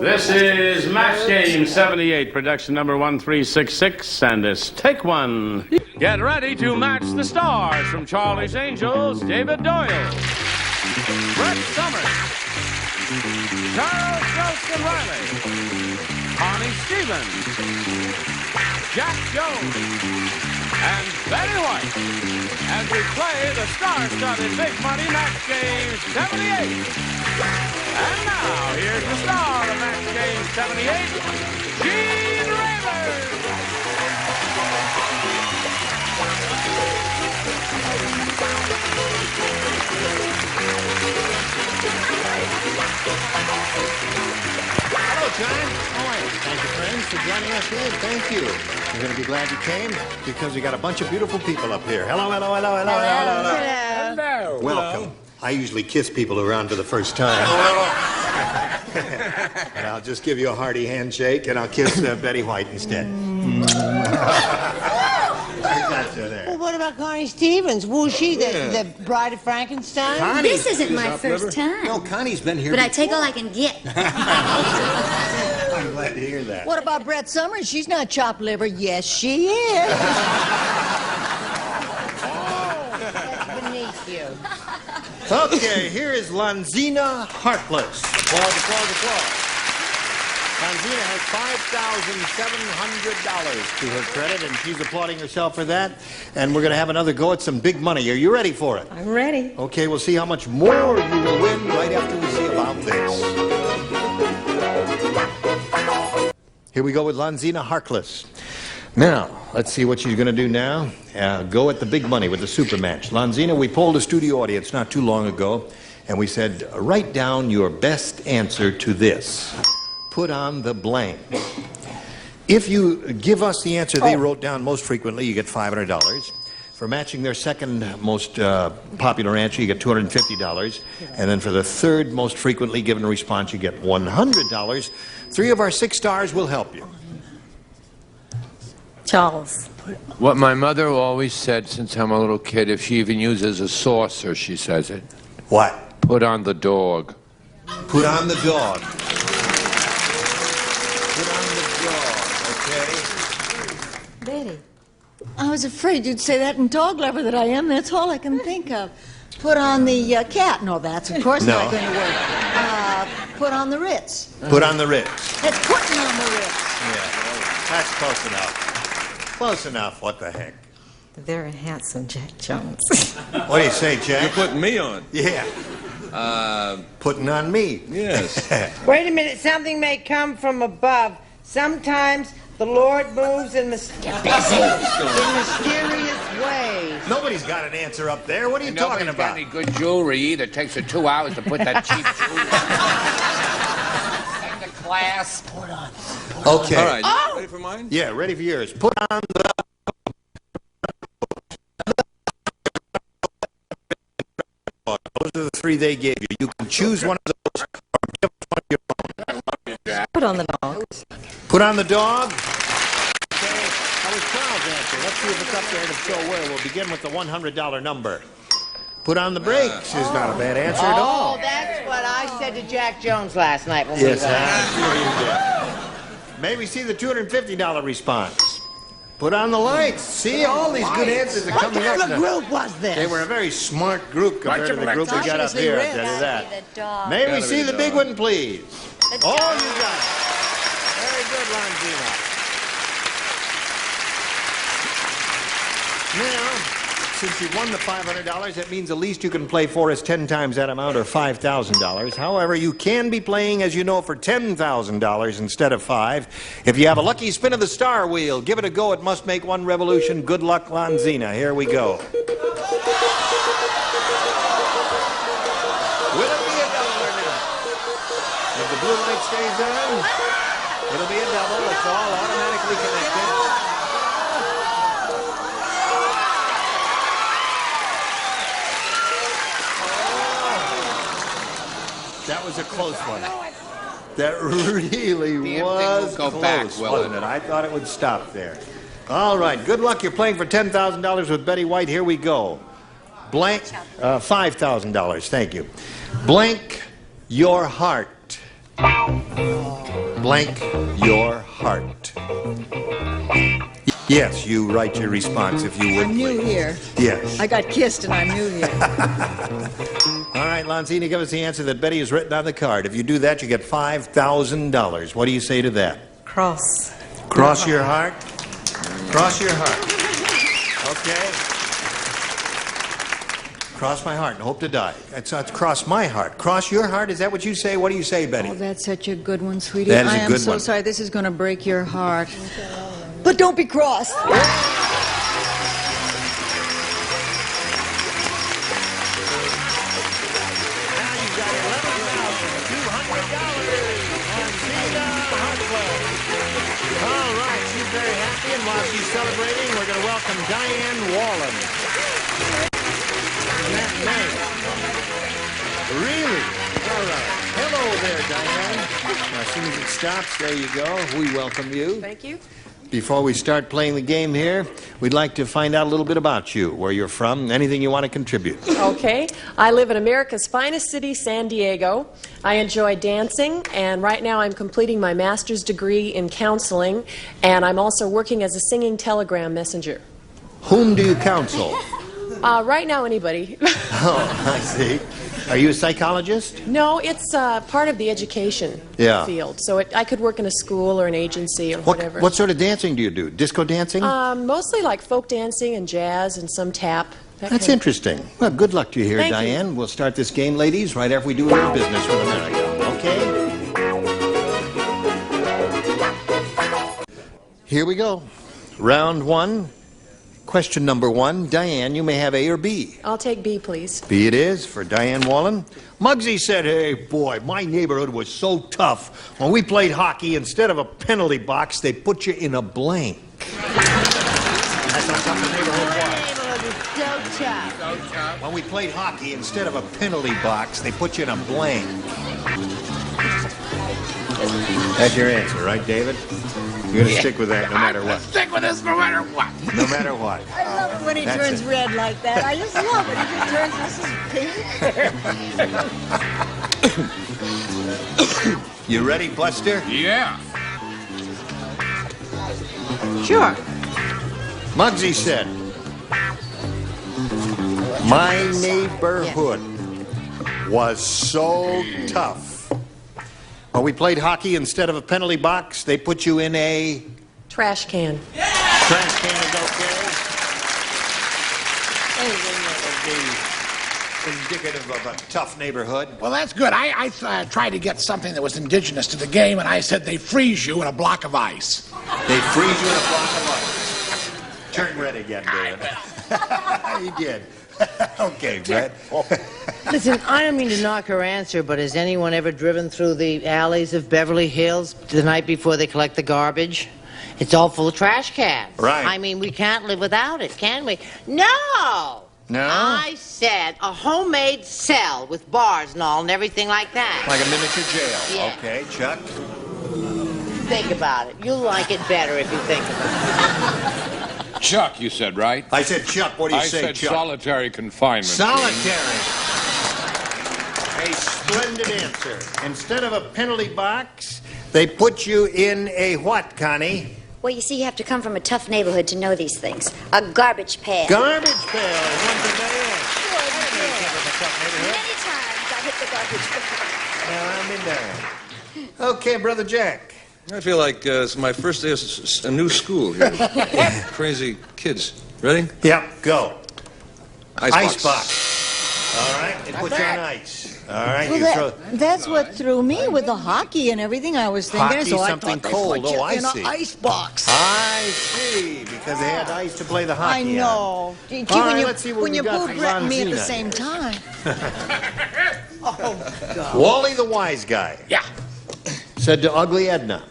This is Match Game 78, production number 1366, and it's take one. Get ready to match the stars from Charlie's Angels, David Doyle, Brett Summers, Charles Jolson Riley, Connie Stevens, Jack Jones, and Betty White, as we play the star-studded Big Money Match Game 78. And now, here's the star of Match Game 78, Gene Rayburn. Hello, John. All right. Thank you, friends, for joining us here. Thank you. You're going to be glad you came because we got a bunch of beautiful people up here. Hello, hello, hello, hello, hello, hello. Hello. Welcome. I usually kiss people around for the first time. And I'll just give you a hearty handshake, and I'll kiss Betty White instead. Well, what about Connie Stevens? Was she the bride of Frankenstein? Connie This isn't my first time. No, Connie's been here But I before. take all I can get. I'm glad to hear that. What about Brett Summers? She's not chopped liver. Yes, she is. That's beneath you. Okay, here is Lonzina Harkless. Applause, applause, applause. Lonzina has $5,700 to her credit, and she's applauding herself for that. And we're going to have another go at some big money. Are you ready for it? I'm ready. Okay, we'll see how much more you will win right after we see about this. Here we go with Lonzina Harkless. Now, let's see what she's going to do now. Go at the big money with the super match. Lonzina, we polled a studio audience not too long ago, and we said, write down your best answer to this. Put on the blank. If you give us the answer they wrote down most frequently, you get $500. For matching their second most popular answer, you get $250. And then for the third most frequently given response, you get $100. 3 of our 6 stars will help you. Charles. What my mother always said since I'm a little kid, if she even uses a saucer, she says it. What? Put on the dog. Put on the dog. Put on the dog, okay? Betty. I was afraid you'd say that in dog lover that I am. That's all I can think of. Put on the cat. No, that's of course not going to work. Put on the Ritz. Put on the Ritz. That's putting on the Ritz. Yeah, that's close enough. Close enough, what the heck? The very handsome Jack Jones. What do you say, Jack? You're putting me on. Yeah. Putting on me. Yes. Wait a minute. Something may come from above. Sometimes the Lord moves in mysterious ways. Nobody's got an answer up there. What are you talking Nobody's about? got any good jewelry either. It takes her 2 hours to put that cheap jewelry on. Take the class. Hold on. Okay. All right. You ready for mine? Yeah, ready for yours. Put on the... Those are the three they gave you. You can choose one of those or give one of your own. Put on the dog. Put on the dog. Okay. That was Carl's answer. Let's see if it's up there to show where. We'll begin with the $100 number. Put on the brakes is not a bad answer at all. Oh, that's what I said to Jack Jones last night when Yes, we were I'm sure you did. May we see the $250 response? Put on the lights. See, all these good answers are coming up. What kind of group was this? They were a very smart group compared to the group we got up here, I'll tell you that. May we see the big one, please? Oh, you got it. Very good, Lonzina. Now, since you won the $500, that means the least you can play for is 10 times that amount, or $5,000. However, you can be playing, as you know, for $10,000 instead of 5. If you have a lucky spin of the star wheel, give it a go. It must make one revolution. Good luck, Lonzina. Here we go. Will it be a double or not? If the blue light stays on, it'll be a double. It's all automatically connected. That was a close one. That really was close, wasn't it? I thought it would stop there. All right, good luck. You're playing for $10,000 with Betty White. Here we go. Blank, $5,000. Thank you. Blank your heart. Blank your heart. Yes, you write your response if you would, I'm new please. here. Yes. I got kissed and I'm new here. All right, Lonzina, give us the answer that Betty has written on the card. If you do that, you get $5,000. What do you say to that? Cross. Cross your heart? Cross your heart. Okay. Cross my heart and hope to die. That's cross my heart. Cross your heart? Is that what you say? What do you say, Betty? Oh, that's such a good one, sweetie. That is a I am good so one. sorry. This is going to break your heart. But don't be cross. All right, she's very happy, and while she's celebrating, we're going to welcome Diane Wallen. Isn't that nice? Really? All right. Hello there, Diane. Now, as soon as it stops, there you go. We welcome you. Thank you. Before we start playing the game here, we'd like to find out a little bit about you, where you're from, anything you want to contribute. Okay. I live in America's finest city, San Diego. I enjoy dancing, and right now I'm completing my master's degree in counseling, and I'm also working as a singing telegram messenger. Whom do you counsel? Right now, anybody. Oh, I see. Are you a psychologist? No, it's part of the education field. So I could work in a school or an agency or whatever. What sort of dancing do you do? Disco dancing? Mostly like folk dancing and jazz and some tap. That's interesting. Well, good luck to you here, Thank you. Diane. We'll start this game, ladies, right after we do a little business with America. Okay? Here we go. Round one. Question number one. Diane, you may have A or B. I'll take B, please. B it is for Diane Wallen. Muggsy said, hey, boy, my neighborhood was so tough. When we played hockey, instead of a penalty box, they put you in a blank. That's how tough the neighborhood was. So tough. When we played hockey, instead of a penalty box, they put you in a blank. That's your answer, right, David? You're going to stick with that no matter what. Stick with this no matter what. No matter what. I love it when he That's turns it. red like that. I just love it. He just turns this is pink. You ready, Buster? Yeah. Sure. Muggsy said, my neighborhood was so tough. When we played hockey, instead of a penalty box, they put you in a... Trash can. Trash can is okay. indicative of a tough neighborhood. Well, that's good. I tried to get something that was indigenous to the game, and I said they freeze you in a block of ice. They freeze you in a block of ice. Turn red again, David. He did. Okay, Brett. Listen, I don't mean to knock her answer, but has anyone ever driven through the alleys of Beverly Hills the night before they collect the garbage? It's all full of trash cans. Right. I mean, we can't live without it, can we? No! No? I said a homemade cell with bars and all and everything like that. Like a miniature jail. Yeah. Okay, Chuck. Think about it. You'll like it better if you think about it. Chuck, you said, right? I said Chuck. What do you say, I said Chuck? solitary confinement. Solitary. A splendid answer. Instead of a penalty box, they put you in a what, Connie? Well, you see, you have to come from a tough neighborhood to know these things. A garbage pail. Garbage pail. One for Diane. Many times I hit the garbage pail. Well, I'm in there. Okay, Brother Jack. I feel like it's my first day of a new school here. Crazy kids. Ready? Yep, go. Icebox. All right, they put you on ice. All right, Well, you throw... that's what threw me with the hockey and everything. I was thinking, Hockey, so I something thought they cold. put you Oh, I in see. an ice box. I see, because they had ice to play the hockey I know. on. Gee, All when right, you, let's see what when we you got both from Brett and me at the Lonzina. same time. Oh, God. Wally the wise guy. Yeah. Said to Ugly Edna.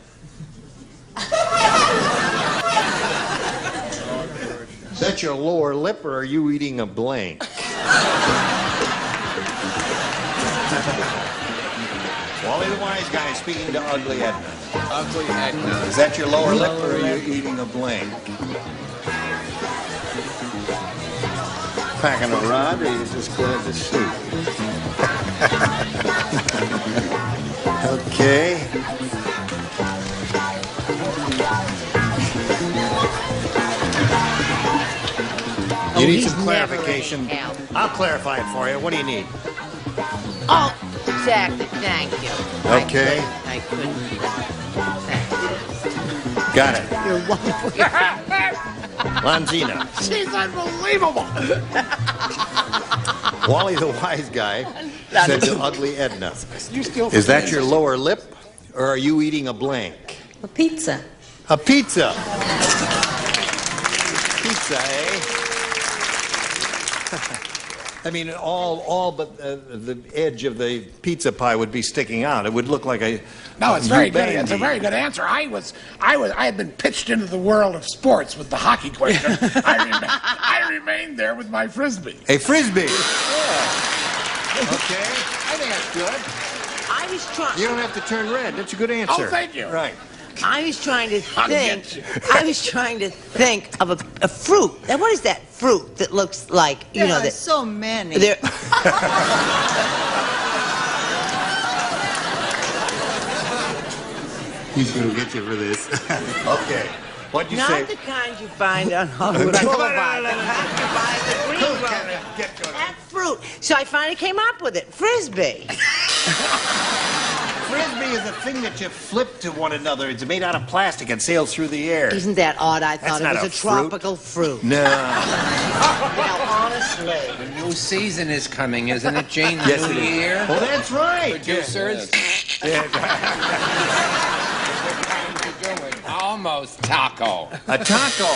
Is that your lower lip, or are you eating a blank? Wally the wise guy speaking to Ugly Edna. Ugly Edna. Is that your lower lip, or are you eating a blank? Packing a rod, or you just glad to see? Okay. You need some clarification. I'll clarify it for you. What do you need? Oh, exactly. Thank you. Okay. I couldn't. Got it. You're wonderful. Lonzina. She's unbelievable. Wally the wise guy said to Ugly Edna, You still is that your lower lip, or are you eating a blank? A pizza. A pizza. Pizza, eh? I mean, all but the edge of the pizza pie would be sticking out. It would look like a No, it's very good. bandy. It's a very good answer. I had been pitched into the world of sports with the hockey question. I remained there with my frisbee. A frisbee. Yeah. Okay. I think that's good. I was trying. You don't have to turn red. That's a good answer. Oh, thank you. Right. I was trying to I'll think. get you. I was trying to think of a fruit. Now, what is that fruit that looks like you know that? So many. There. He's going to get you for this. Okay. What'd you Not say? the kind you find on Hollywood Boulevard. The kind you buy at the green room. That fruit. So I finally came up with it. Frisbee. Frisbee is a thing that you flip to one another. It's made out of plastic and sails through the air. Isn't that odd? I thought That's it not was a a fruit. tropical fruit. No. Now, honestly. The new season is coming, isn't it, Jane? The Yes, new it is. year. Oh, that's right. Producers. Almost taco. A taco.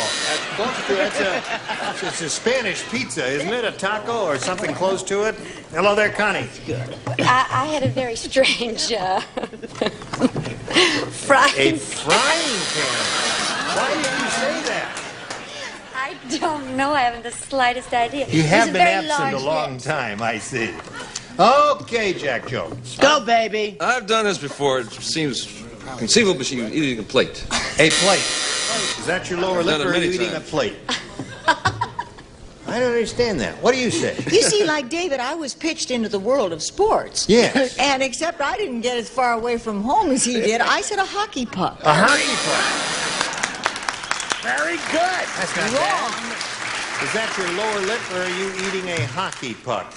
It's a Spanish pizza, isn't it? A taco or something close to it. Hello there, Connie. I had a very strange frying A frying pan. Why did you say that? I don't know. I haven't the slightest idea. You It was have a been very absent a large long time, I see. Okay, Jack Jones. Go, baby. I've done this before. It seems conceivable, but she's eating a plate. A plate. Is that your lower I've lip, done it or are many you eating a times. plate? I don't understand that. What do you say? You see, like David, I was pitched into the world of sports. Yes. And except I didn't get as far away from home as he did, I said a hockey puck. A hockey puck. Very good. That's not bad. Is that your lower lip, or are you eating a hockey puck?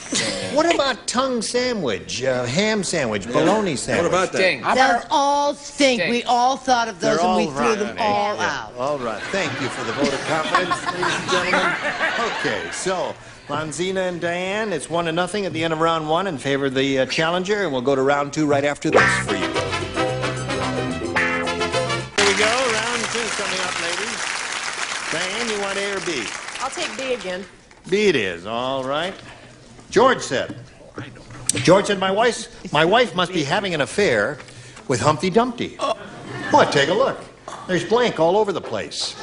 What about tongue sandwich, ham sandwich, bologna sandwich? What about that? Those all stink. We all thought of those They're and we all threw them rotten, all yeah. out. All right. Thank you for the vote of confidence, ladies and gentlemen. Okay, so Lonzina and Diane, it's 1-0 at the end of round 1 in favor of the challenger, and we'll go to round 2 right after this for you. Here we go, round 2 coming up, ladies. Diane, you want A or B? I'll take B again. B it is, all right. George said, my wife must be having an affair with Humpty Dumpty. What, take a look. There's blank all over the place.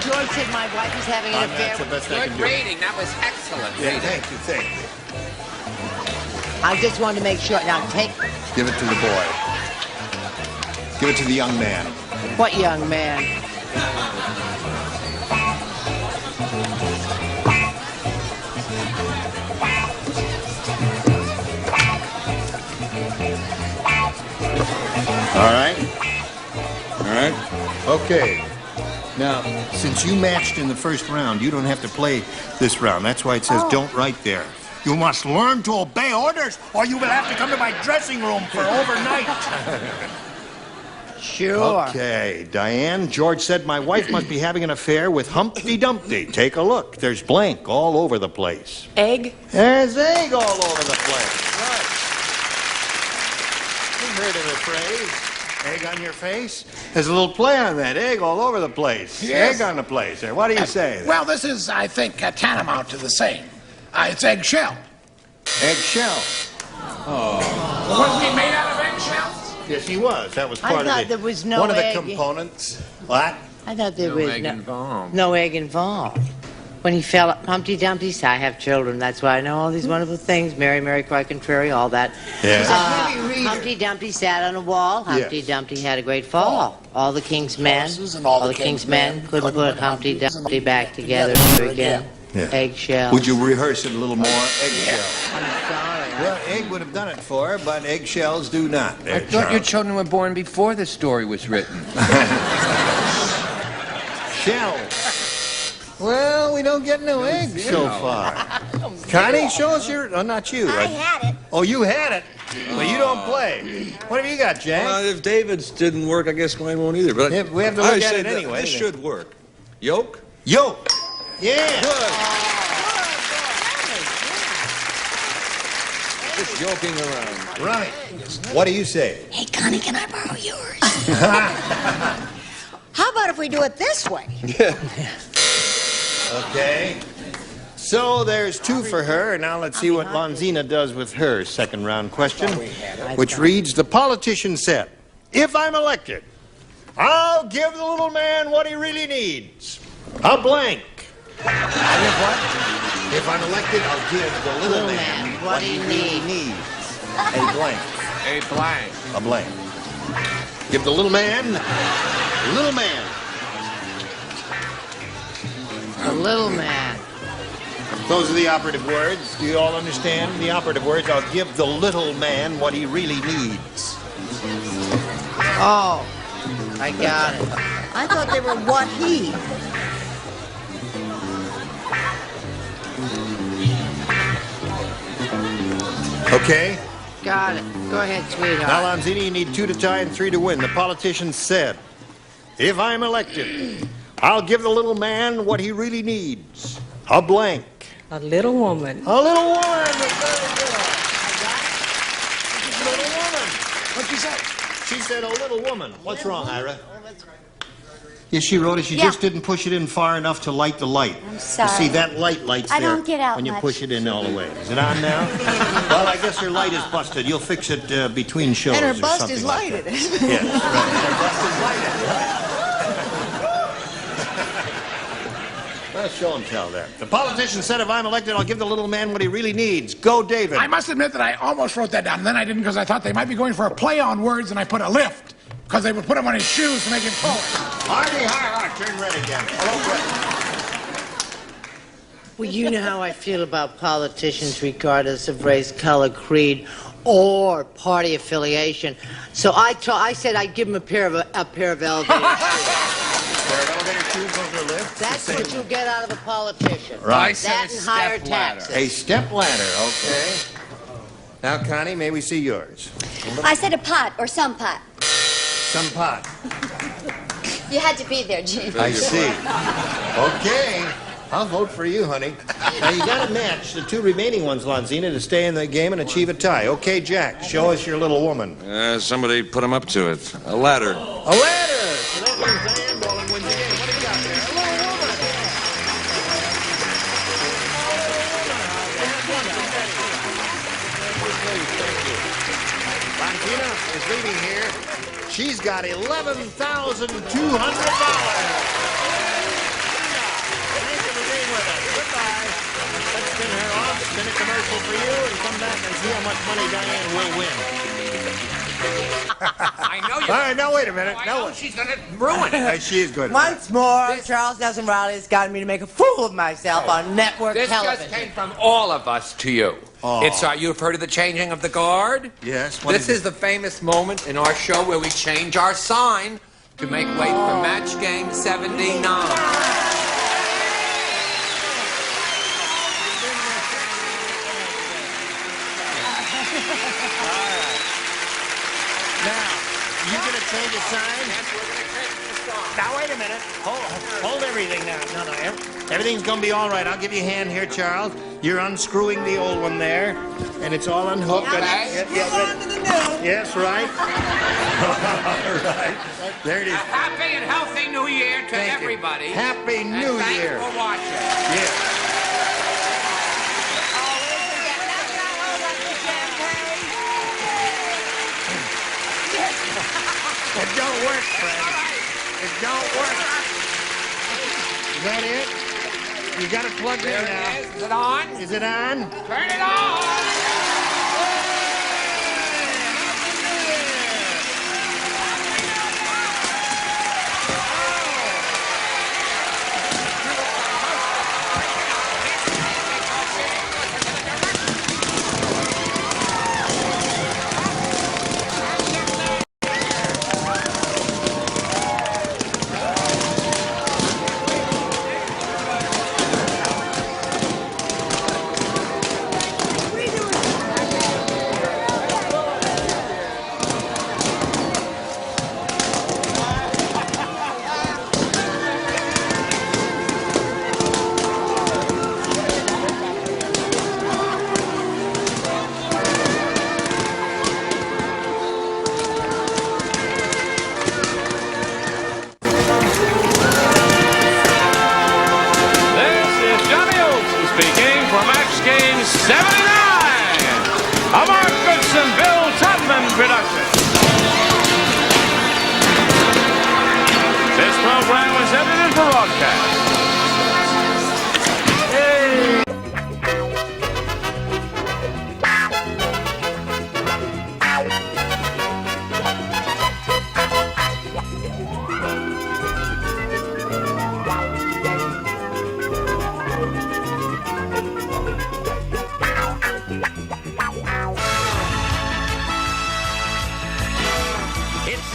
George said my wife is having an affair. Good rating. That was excellent. Yeah, thank you. I just wanted to make sure. Now, take... Give it to the boy. Give it to the young man. What young man? All right. Okay. Now, since you matched in the first round, you don't have to play this round. That's why it says don't right there. You must learn to obey orders, or you will have to come to my dressing room for overnight. Sure. Okay, Diane, George said my wife must be having an affair with Humpty Dumpty. Take a look. There's blank all over the place. Egg? There's egg all over the place. Right. You've heard of the phrase, egg on your face? There's a little play on that. Egg all over the place. Yes. Egg on the place. What do you say? Well, this is, I think, tantamount to the same. It's eggshell. Eggshell. Oh. Wasn't he made out of eggshells? Yes, he was. That was I part of thought it. there was no one of the egg. components. What? I thought there was egg involved. no egg involved. When he fell, Humpty Dumpty said, I have children. That's why I know all these wonderful things. Mary, Mary, cry contrary, all that. Yeah. Humpty Dumpty sat on a wall. Humpty Dumpty had a great fall. All the king's men, all the king's men couldn't put Humpty Dumpty back together again. Yeah. Eggshell. Would you rehearse it a little more? Eggshell. I'm sorry. Well, egg would have done it for her, but eggshells do not. I thought your children were born before the story was written. Shell. Well, we don't get no eggs so far. Connie, show us your... Oh, not you. I had it. Oh, you had it. But you don't play. What have you got, Jack? Well, if David's didn't work, I guess mine won't either. But Yeah, we have to look I at say it that anyway. This should work. Yolk? Yolk. Yeah. Good. Just yoking around. Right. What do you say? Hey, Connie, can I borrow yours? How about if we do it this way? Okay. So there's 2 for her, and now let's see what Lonzina does with her second round question, which reads, the politician said, if I'm elected, I'll give the little man what he really needs. A blank. If I'm elected, I'll give the little man what he really needs. A blank. A blank. A blank. Give the little man, little man. The little man. Those are the operative words. Do you all understand the operative words? I'll give the little man what he really needs. Oh, I got it. I thought they were what he. Okay? Got it. Go ahead, sweetheart. Now, Lonzina, you need 2 to tie and 3 to win. The politician said, if I'm elected, I'll give the little man what he really needs. A blank. A little woman. A little woman. Very good. A little woman. What'd she say? She said a little woman. What's wrong, Ira? Yes, she wrote it. She just didn't push it in far enough to light the light. I'm sorry. You see, that light lights I there don't get out when you much. push it in all the way. Is it on now? Well, I guess her light is busted. You'll fix it between shows And her or bust something is like lighted. that. Yes, right. Her bust is lighted. Well, show and tell there. The politician said, if I'm elected, I'll give the little man what he really needs. Go, David. I must admit that I almost wrote that down, and then I didn't because I thought they might be going for a play on words, and I put a lift because they would put him on his shoes to make him pull. Hardy, turn red again. Hello, Well, you know how I feel about politicians regardless of race, color, creed, or party affiliation. So I said I'd give him a pair of elevator shoes. That's what you get out of a politician. Right. That and higher taxes. A step ladder, okay. Now, Connie, may we see yours? I said a pot or some pot. Some pot. You had to be there, Gene. I see. Okay. I'll vote for you, honey. Now, you got to match the two remaining ones, Lonzina, to stay in the game and achieve a tie. Okay, Jack, show us your little woman. Somebody put him up to it. A ladder. A ladder! So that means Diane Bowling wins the game. What do you got there? A little woman! Lonzina is leading here. She's got $11,200. Thank you for being with us. Goodbye. Let's spin her off, spin a commercial for you, and come back and see how much money Diane will win. I know you. All right, now wait a minute. I Now know she's going to ruin it. she is good. Once more, Charles Nelson Riley has gotten me to make a fool of myself on network This television. just came from all of us to you. Oh. It's you've heard of the changing of the guard? Yes. This is the famous moment in our show where we change our sign to make way for match game 79. Now, you gonna change a sign? Now wait a minute. Hold everything now. No. Everything's gonna be all right. I'll give you a hand here, Charles. You're unscrewing the old one there, and it's all unhooked. Okay. Yes, right. All right. There it is. A happy and healthy New Year to Thank you. everybody. Happy New and Year. Thanks for watching. Yeah. It don't work, Fred. It don't work. Is that it? You got it plugged in now. Is it on? Is it on? Turn it on!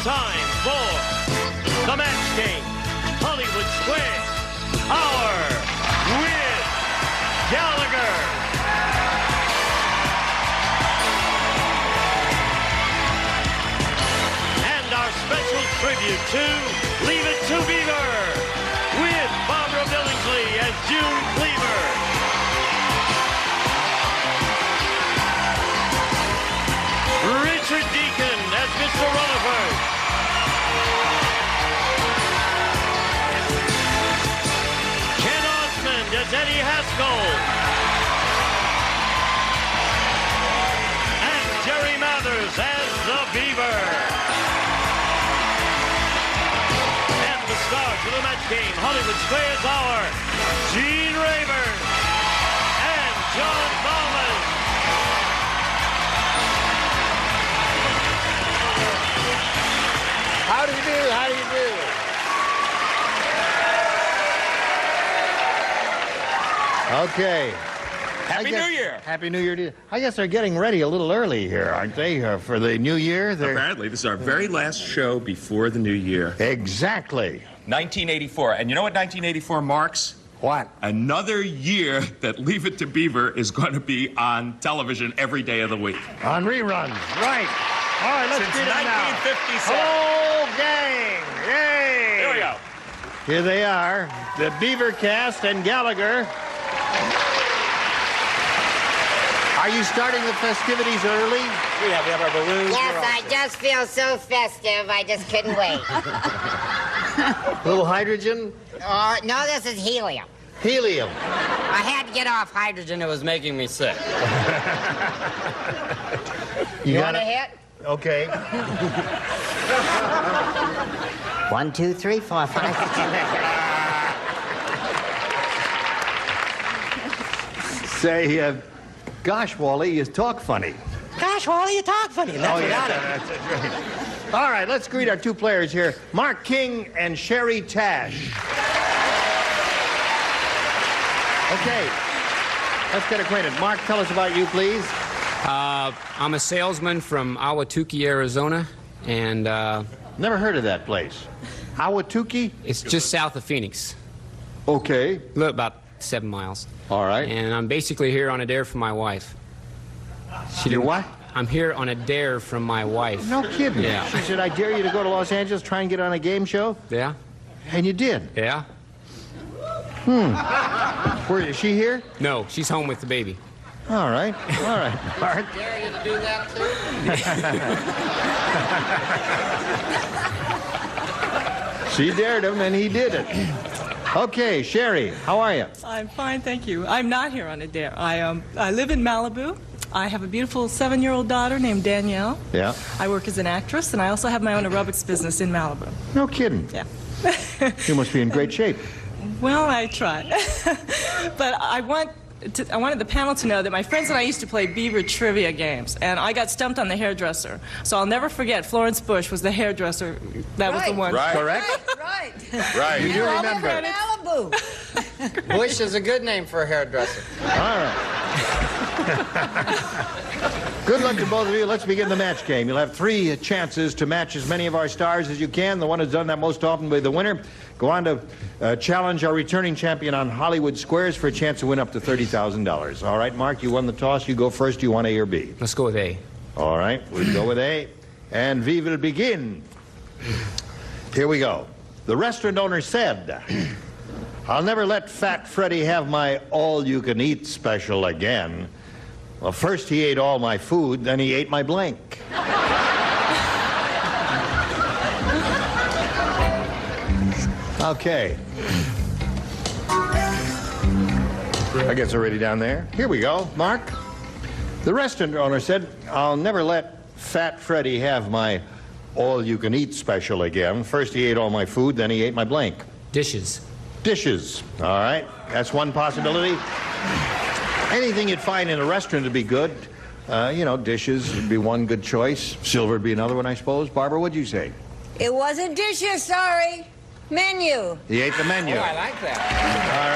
time for the match game. Hollywood Squares, Hour with Gallagher. And our special tribute to Leave It to Beaver with Barbara Billingsley as June Cleaver. Richard Deacon as Mr. Rutherford. Ken Osmond as Eddie Haskell. And Jerry Mathers as the Beaver. And the stars of the match game, Hollywood Squares Hour, Gene Rayburn and John Bowman. How do you do? How do you do? Okay. Happy New Year. Happy New Year to you. I guess they're getting ready a little early here, aren't they, for the new year? Apparently, this is our very last show before the new year. Exactly. 1984. And you know what 1984 marks? What? Another year that Leave It to Beaver is going to be on television every day of the week. On reruns, right. All right, let's Since get it now. 1957. Hello, gang. Yay. Here we go. Here they are, the Beaver cast and Gallagher. Are you starting the festivities early? We have our balloons. Yes, I just feel so festive. I just couldn't wait. A little hydrogen? No, this is helium. Helium. I had to get off hydrogen. It was making me sick. You want a hit? Okay. 1, 2, 3, 4, 5, 6, 7. Say, gosh, Wally, you talk funny. Gosh, Wally, you talk funny. That's That's right. All right, let's greet our two players here, Mark King and Sherry Tash. Okay, let's get acquainted. Mark, tell us about you, please. I'm a salesman from Ahwatukee, Arizona, and... Never heard of that place. Ahwatukee? It's just south of Phoenix. Okay. About 7 miles. All right. And I'm basically here on a dare from my wife. Your what? I'm here on a dare from my wife. No kidding. Yeah. She said, I dare you to go to Los Angeles, try and get on a game show? Yeah. And you did? Yeah. Where, is she here? No, she's home with the baby. All right. All right, Mark. Dare you to do that, too? She dared him, and he did it. Okay, Sherry, how are you? I'm fine, thank you. I'm not here on a dare. I live in Malibu. I have a beautiful 7-year-old daughter named Danielle. Yeah. I work as an actress, and I also have my own aerobics business in Malibu. No kidding. Yeah. You must be in great shape. Well, I try. But I wanted the panel to know that my friends and I used to play Beaver trivia games, and I got stumped on the hairdresser. So I'll never forget, Florence Bush was the hairdresser. That was the one. Right. Correct? Right. Right. You do remember. Malibu. Bush is a good name for a hairdresser. All right. Good luck to both of you. Let's begin the match game. You'll have 3 chances to match as many of our stars as you can. The one who's done that most often will be the winner. Go on to challenge our returning champion on Hollywood Squares for a chance to win up to $30,000. All right, Mark, you won the toss. You go first. Do you want A or B? Let's go with A. All right, we'll go with A. And V will begin. Here we go. The restaurant owner said, I'll never let Fat Freddy have my all-you-can-eat special again. Well, first he ate all my food, then he ate my blank. Okay. I guess already down there. Here we go, Mark. The restaurant owner said, I'll never let Fat Freddy have my all-you-can-eat special again. First he ate all my food, then he ate my blank. Dishes. Dishes. All right. That's one possibility. Anything you'd find in a restaurant would be good. You know, dishes would be one good choice. Silver would be another one, I suppose. Barbara, what'd you say? It wasn't dishes, sorry. Menu. He ate the menu. Oh, I like that. All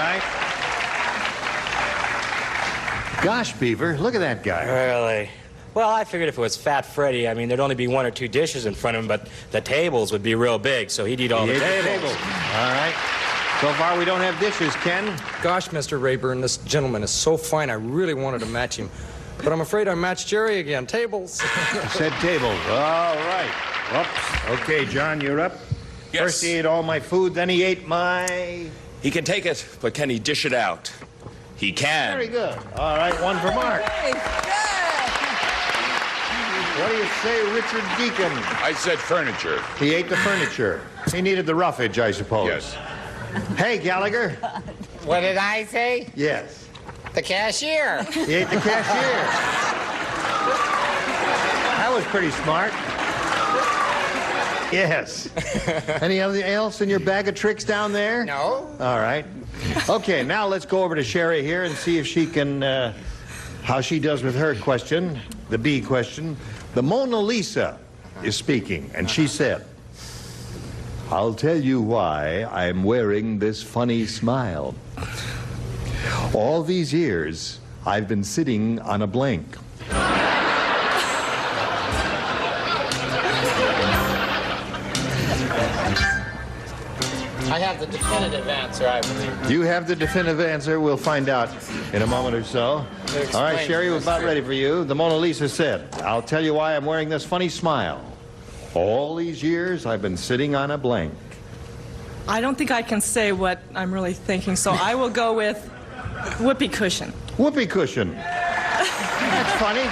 right. Gosh, Beaver, look at that guy. Really? Well, I figured if it was Fat Freddy, I mean, there'd only be 1 or 2 dishes in front of him, but the tables would be real big, so he'd eat all the tables. All right. So far, we don't have dishes, Ken. Gosh, Mr. Rayburn, this gentleman is so fine, I really wanted to match him. But I'm afraid I matched Jerry again. Tables. Said tables. All right. Oops. Okay, John, you're up. Yes. First he ate all my food, then he ate my... He can take it, but can he dish it out? He can. Very good. All right, one for Mark. What do you say, Richard Deacon? I said furniture. He ate the furniture. He needed the roughage, I suppose. Yes. Hey, Gallagher. What did I say? Yes. The cashier. He ate the cashier. That was pretty smart. Yes. Anything else in your bag of tricks down there? No. All right. Okay, now let's go over to Sherry here and see if she can, how she does with her question, the B question. The Mona Lisa is speaking, and she said, I'll tell you why I'm wearing this funny smile. All these years, I've been sitting on a blank. I have the definitive answer, I believe. You have the definitive answer. We'll find out in a moment or so. All right, Sherry, we're about ready for you. The Mona Lisa said, I'll tell you why I'm wearing this funny smile. All these years, I've been sitting on a blank. I don't think I can say what I'm really thinking, so I will go with whoopee cushion. Whoopee cushion. That's funny.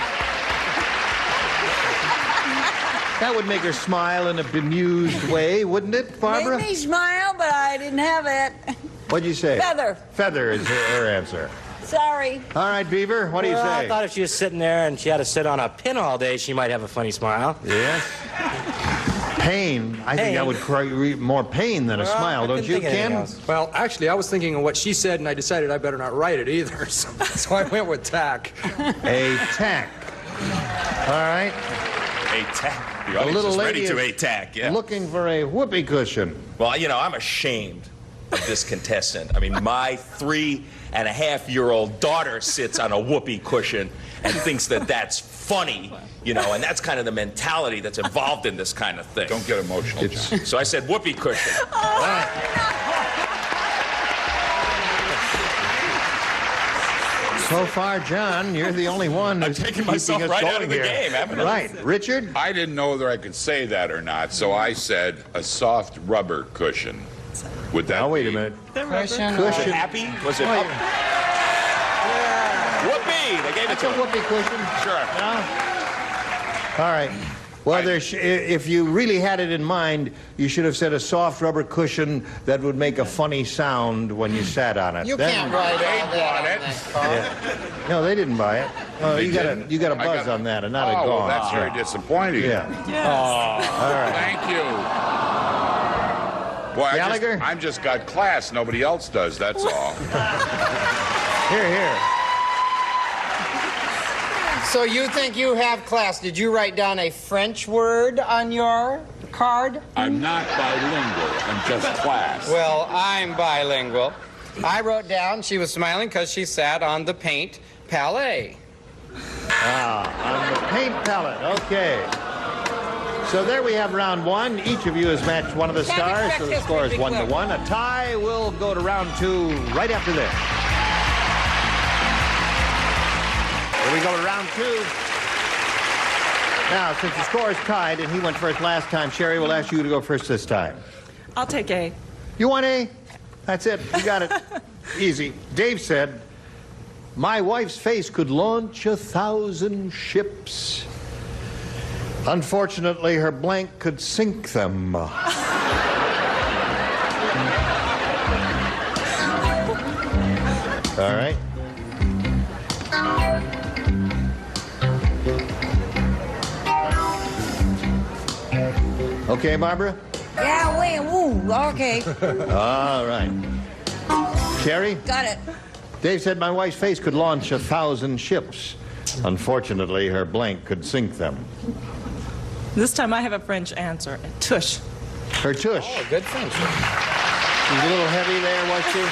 That would make her smile in a bemused way, wouldn't it, Barbara? Made me smile, but I didn't have it. What'd you say? Feather. Feather is her answer. Sorry. All right, Beaver, what do you say? I thought if she was sitting there and she had to sit on a pin all day, she might have a funny smile. Yes. Pain. I think that would create more pain than a smile, don't you, Ken? Well, actually, I was thinking of what she said, and I decided I better not write it either. So I went with tack. A tack. All right. A tack. The The audience little is lady ready to is a tack, yeah. looking for a whoopee cushion. Well, you know, I'm ashamed of this contestant. I mean, my 3.5-year-old daughter sits on a whoopee cushion and thinks that that's funny, you know, and that's kind of the mentality that's involved in this kind of thing. Don't get emotional, John. So I said whoopee cushion. So far, John, you're the only one who's taking myself keeping us right out going of the here. game, haven't I? Right. Richard? I didn't know whether I could say that or not, so I said a soft rubber cushion. Would that wait a minute. Cushion. Was it happy? Was it up? Whoopee! They gave it to That's a whoopee cushion. Sure. All right. Well, if you really had it in mind, you should have said a soft rubber cushion that would make a funny sound when you sat on it. You can't write all that on that card. Yeah. No, they didn't buy it. Oh, you got a buzz on that and not a gong. Oh, well, that's very disappointing. Yeah. Yes. All right. Thank you. Boy, Gallagher? I've just got class. Nobody else does, that's all. Here, here. So you think you have class. Did you write down a French word on your card? I'm not bilingual. I'm just class. Well, I'm bilingual. I wrote down she was smiling because she sat on the paint palette. Ah, on the paint palette. Okay. So there we have round one. Each of you has matched one of the stars, so the score is 1-1. A tie will go to round two right after this. Here we go to round two. Now, since the score is tied and he went first last time, Sherry will ask you to go first this time. I'll take A. You want A? That's it. You got it. Easy. Dave said, my wife's face could launch 1,000 ships. Unfortunately, her blank could sink them. All right. Okay, Barbara? Yeah, wait, woo, okay. All right. Sherry? Got it. Dave said my wife's face could launch 1,000 ships. Unfortunately, her blank could sink them. This time I have a French answer. Tush. Her tush. Oh, good French. She's a little heavy there, was she?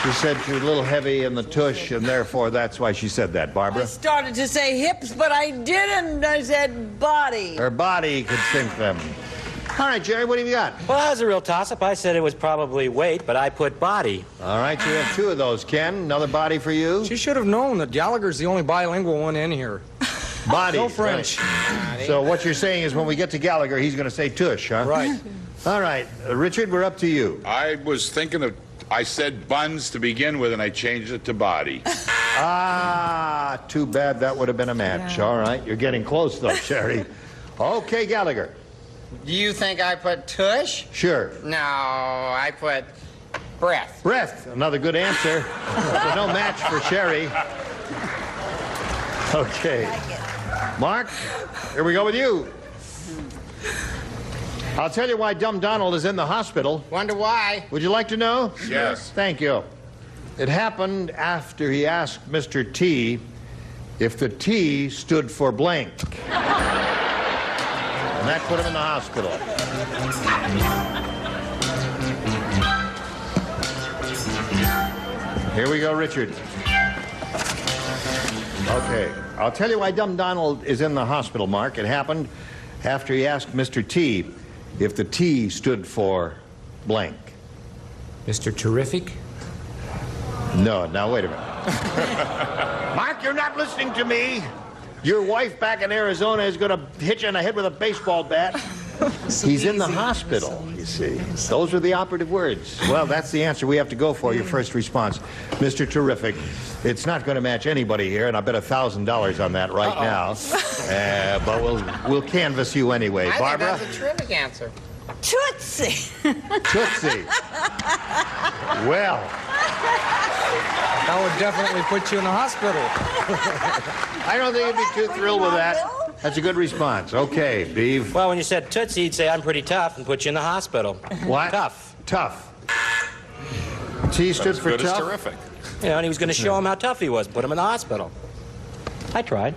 She said she was a little heavy in the tush, and therefore that's why she said that. Barbara? I started to say hips, but I didn't. I said body. Her body could sink them. All right, Jerry, what have you got? Well, that was a real toss-up. I said it was probably weight, but I put body. All right, you have two of those. Ken, another body for you? She should have known that Gallagher's the only bilingual one in here. Body. No French. Right. So what you're saying is when we get to Gallagher, he's going to say tush, huh? Right. All right, Richard, we're up to you. I was thinking of, I said buns to begin with, and I changed it to body. Ah, too bad that would have been a match. Yeah. All right, you're getting close, though, Sherry. Okay, Gallagher. Do you think I put tush? Sure. No, I put breath. Breath, another good answer. So no match for Sherry. Okay. Mark, here we go with you. I'll tell you why Dumb Donald is in the hospital. Wonder why? Would you like to know? Yes. Thank you. It happened after he asked Mr. T if the T stood for blank. And that put him in the hospital. Here we go, Richard. Okay. I'll tell you why Dumb Donald is in the hospital, Mark. It happened after he asked Mr. T if the T stood for blank. Mr. Terrific? No, now wait a minute. Mark, you're not listening to me. Your wife back in Arizona is going to hit you in the head with a baseball bat. He's in the hospital, you see. Those are the operative words. Well, that's the answer we have to go for, your first response. Mr. Terrific, it's not going to match anybody here, and I bet $1,000 on that right now. But we'll canvass you anyway. Barbara? I think that's a terrific answer. Tootsie. Tootsie. Well. That would definitely put you in the hospital. I don't think you'd be too thrilled with that. That's a good response. Okay, Beav. Well, when you said Tootsie, you'd say, I'm pretty tough, and put you in the hospital. What? Tough. Tough. T stood for Good as tough? terrific. You know, and he was going to show him how tough he was, put him in the hospital. I tried.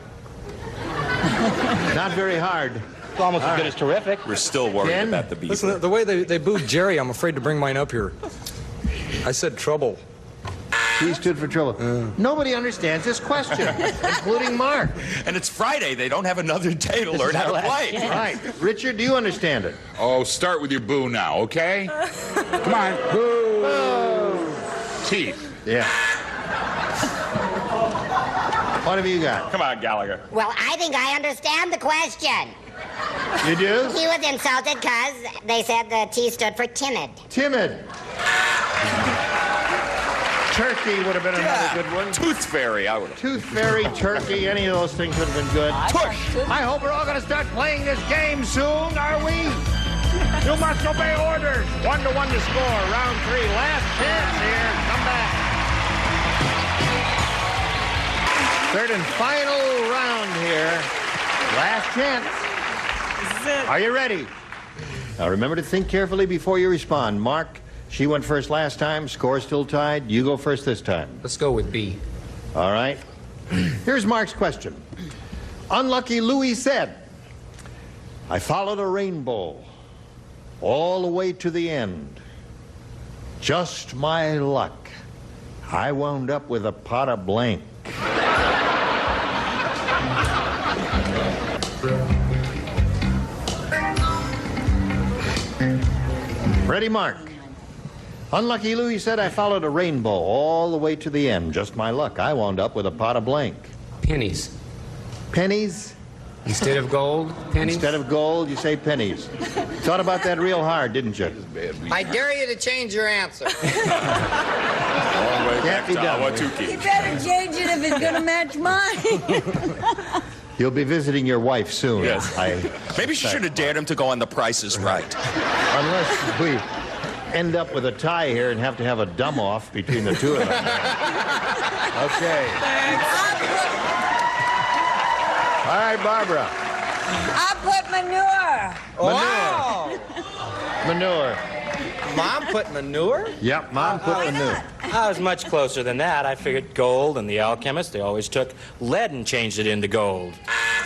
Not very hard. It's almost as good as terrific. We're still worried about the Beaver. Listen, the way they booed Jerry, I'm afraid to bring mine up here. I said trouble. T stood for trouble. Nobody understands this question, including Mark. And it's Friday. They don't have another day to learn how to play. Right. Richard, do you understand it? Oh, start with your boo now, okay? Come on. Boo. Teeth. Yeah. What have you got? Come on, Gallagher. Well, I think I understand the question. You do? He was insulted because they said the T stood for timid. Timid. Turkey would have been another good one. Tooth Fairy, I would have. Tooth Fairy, turkey, any of those things would have been good. Tush! I hope we're all going to start playing this game soon, are we? You must obey orders. 1-1 to score. Round 3. Last chance here. Come back. Third and final round here. Last chance. This is it. Are you ready? Now remember to think carefully before you respond. Mark, she went first last time. Score still tied. You go first this time. Let's go with B. All right. Here's Mark's question. Unlucky Louis said, I followed a rainbow all the way to the end. Just my luck. I wound up with a pot of blank. Ready, Mark? Unlucky Louis said, I followed a rainbow all the way to the end. Just my luck. I wound up with a pot of blank. Pennies. Pennies? Instead of gold, pennies? Instead of gold, you say pennies. Thought about that real hard, didn't you? I dare you to change your answer. Can't be done. You better change it if it's going to match mine. You'll be visiting your wife soon. Yes. Maybe she should have dared him to go on The Price is Right. Unless we end up with a tie here and have to have a dumb-off between the two of them. Okay. All right, Barbara. I put manure. Wow. Manure. Mom put manure? Yep, Mom put manure. I was much closer than that. I figured gold, and the alchemists, they always took lead and changed it into gold.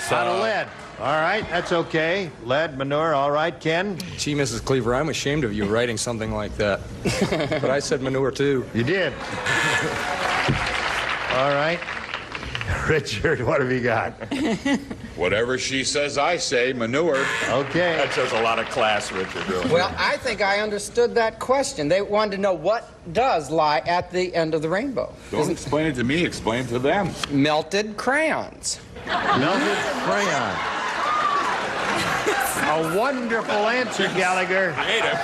Out of lead. All right, that's okay. Lead, manure, all right. Ken? Gee, Mrs. Cleaver, I'm ashamed of you writing something like that. But I said manure, too. You did. All right. Richard, what have you got? Whatever she says, I say, manure. Okay. That shows a lot of class, Richard, really. Well, I think I understood that question. They wanted to know what does lie at the end of the rainbow. Don't explain it to me, explain it to them. Melted crayons. Melted crayon. A wonderful answer, Gallagher. I hate him.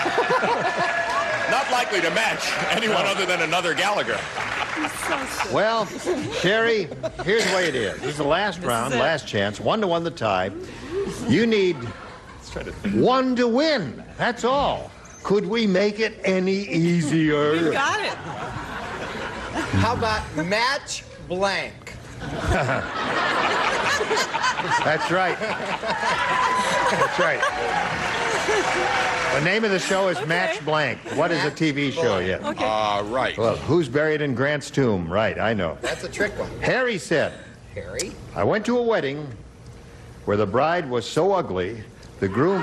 Not likely to match anyone other than another Gallagher. Well, Sherry, here's the way it is. This is the last round, last chance. 1-1 the tie. You need 1 to win. That's all. Could we make it any easier? You got it. How about match blank? That's right. That's right. The name of the show is Match Blank. What is a TV show yet? Okay. Right. Well, who's buried in Grant's tomb? Right, I know. That's a trick one. Harry said, Harry? I went to a wedding where the bride was so ugly, the groom...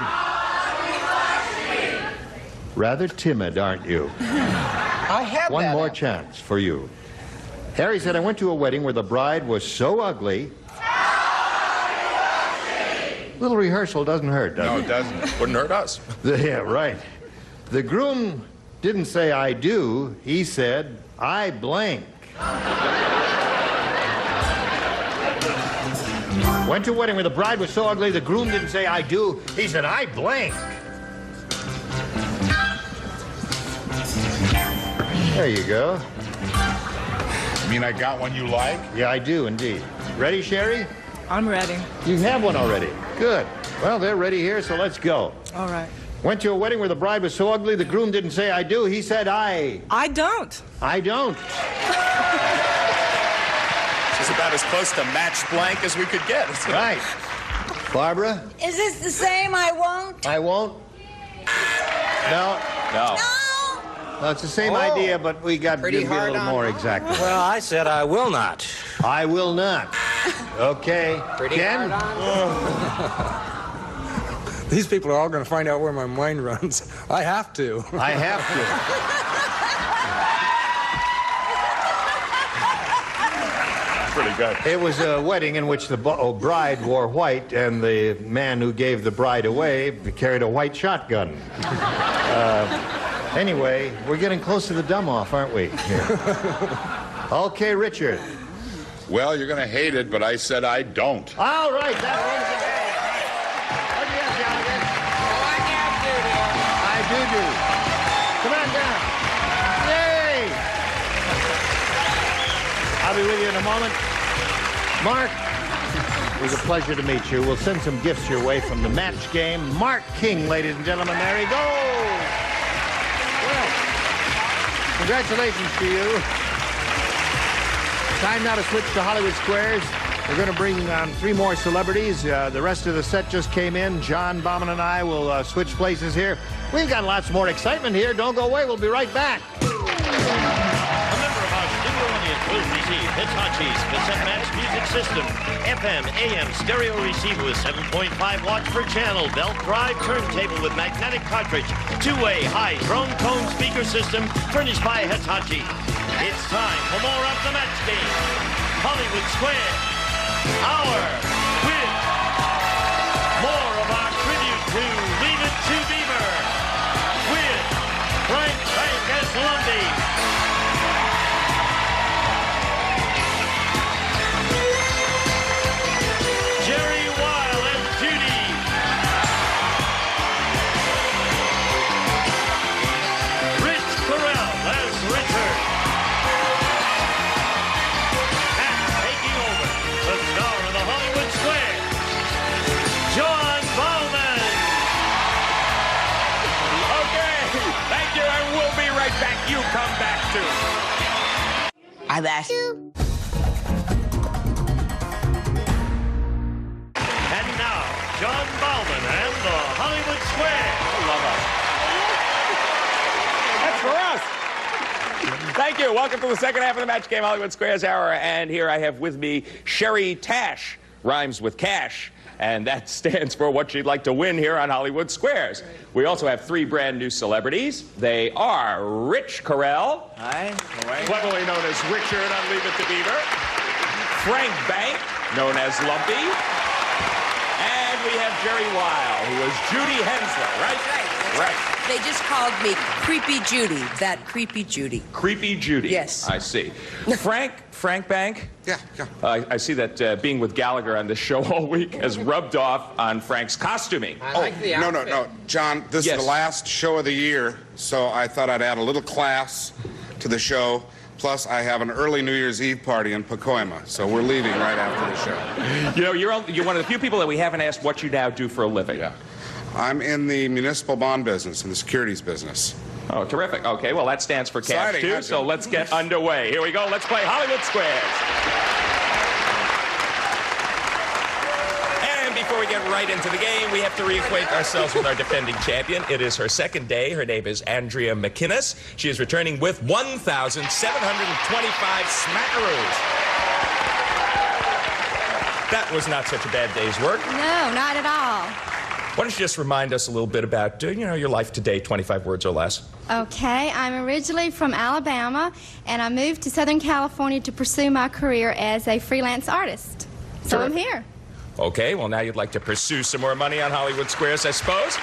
Rather timid, aren't you? I had One that more answer. chance for you. Harry said, I went to a wedding where the bride was so ugly... Little rehearsal doesn't hurt, does it? No, it doesn't. Wouldn't hurt us. Yeah, right. The groom didn't say, I do. He said, I blank. Went to a wedding where the bride was so ugly the groom didn't say I do. He said I blank. There you go. You mean I got one you like? Yeah, I do indeed. Ready, Sherry? I'm ready. You have one already. Good. Well, they're ready here, so let's go. All right. Went to a wedding where the bride was so ugly the groom didn't say I do. He said I. I don't. I don't. It's about as close to match blank as we could get. Right. Barbara? Is this the same I won't? I won't? No. No. No, it's the same idea, but we got to give you a little more exactly. Well, I said I will not. I will not. Okay. Pretty Ken? hard on. These people are all going to find out where my mind runs. I have to. I have to. Pretty good. It was a wedding in which the bride wore white, and the man who gave the bride away carried a white shotgun. Anyway, we're getting close to the dumb-off, aren't we? Okay, Richard. Well, you're going to hate it, but I said I don't. All right, that wins the game. What do you have, Jonathan? I do. Come on down. Yay! I'll be with you in a moment. Mark, it was a pleasure to meet you. We'll send some gifts your way from the match game. Mark King, ladies and gentlemen. There he goes. Well, congratulations to you. Time now to switch to Hollywood Squares. We're going to bring on 3 more celebrities. The rest of the set just came in. John Bauman and I will switch places here. We've got lots more excitement here. Don't go away. We'll be right back. A member of our studio audience will receive Hitachi's cassette match music system, FM, AM stereo receiver with 7.5 watts per channel, belt drive turntable with magnetic cartridge, 2-way high drone tone speaker system furnished by Hitachi. It's time for more of the match game. Hollywood Square, hour with more of our tribute to Leave It to Beaver with Frank as Lumpy. Jerry Weil as Judy. Rich Carell as Richard. And taking over, the star of the Hollywood Square, John Bauman. Okay, thank you, and we'll be right back. You come back too. I've asked you. And now, John Bauman and the Hollywood Square. That's for us. Thank you. Welcome to the second half of the match game, Hollywood Squares Hour. And here I have with me Sherry Tash. Rhymes with cash. And that stands for what she'd like to win here on Hollywood Squares. We also have 3 brand new celebrities. They are Rich Carell. Hi. Cleverly known as Richard on Leave It to Beaver. Frank Bank, known as Lumpy. And we have Jerry Weil, who is Judy Hensler, right? Right. They just called me Creepy Judy, that Creepy Judy. Creepy Judy. Yes. I see. Frank Bank? Yeah. I see that being with Gallagher on this show all week has rubbed off on Frank's costuming. No. John, this is the last show of the year, so I thought I'd add a little class to the show. Plus, I have an early New Year's Eve party in Pacoima, so we're leaving right after the show. You know, you're one of the few people that we haven't asked what you now do for a living. Yeah. I'm in the municipal bond business, in the securities business. Oh, terrific. Okay, well, that stands for cash, Exciting, too, so let's get underway. Here we go. Let's play Hollywood Squares. And before we get right into the game, we have to reacquaint ourselves with our defending champion. It is her second day. Her name is Andrea McInnes. She is returning with 1,725 smackaroos. That was not such a bad day's work. No, not at all. Why don't you just remind us a little bit about, your life today, 25 words or less. Okay, I'm originally from Alabama, and I moved to Southern California to pursue my career as a freelance artist. So I'm here. Okay, well, now you'd like to pursue some more money on Hollywood Squares, I suppose.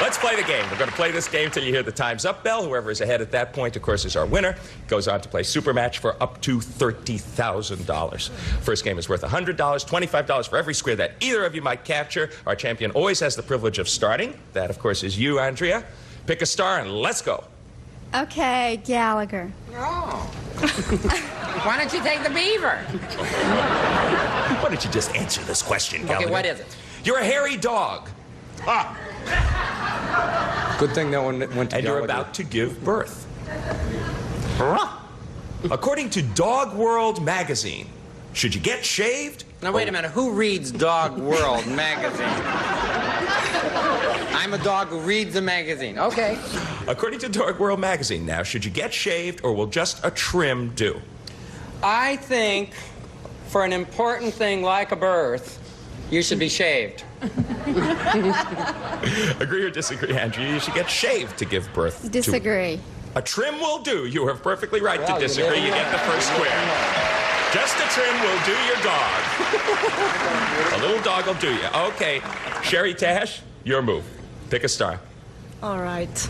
Let's play the game. We're going to play this game till you hear the time's up bell. Whoever is ahead at that point, of course, is our winner. Goes on to play Super Match for up to $30,000. First game is worth $100, $25 for every square that either of you might capture. Our champion always has the privilege of starting. That, of course, is you, Andrea. Pick a star and let's go. Okay, Gallagher. Oh. Why don't you take the Beaver? Why don't you just answer this question, Gallagher? Okay, what is it? You're a hairy dog. Ah. Good thing that one went to And you're Gallagher. about to give birth. According to Dog World magazine, should you get shaved? Now, wait a minute. Who reads Dog World magazine? I'm a dog who reads the magazine. Okay. According to Dog World magazine, now, should you get shaved or will just a trim do? I think for an important thing like a birth, you should be shaved. Agree or disagree, Andrea? You should get shaved to give birth. Disagree. A trim will do. You are perfectly right to disagree. You get the first square. Just a trim will do your dog. A little dog will do you. Okay. Sherry Tash, your move. Pick a star. All right.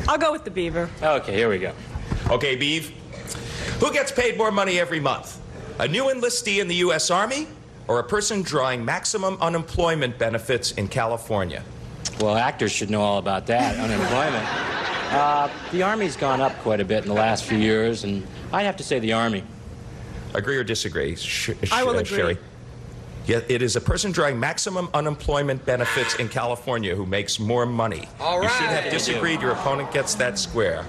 I'll go with the Beaver. Okay, here we go. Okay, Beav. Who gets paid more money every month? A new enlistee in the U.S. Army or a person drawing maximum unemployment benefits in California? Well, actors should know all about that, unemployment. The Army's gone up quite a bit in the last few years, and I'd have to say the Army. Agree or disagree? I will agree. Sherry? Yeah, it is a person drawing maximum unemployment benefits in California who makes more money. All right. You should have disagreed. Your opponent gets that square.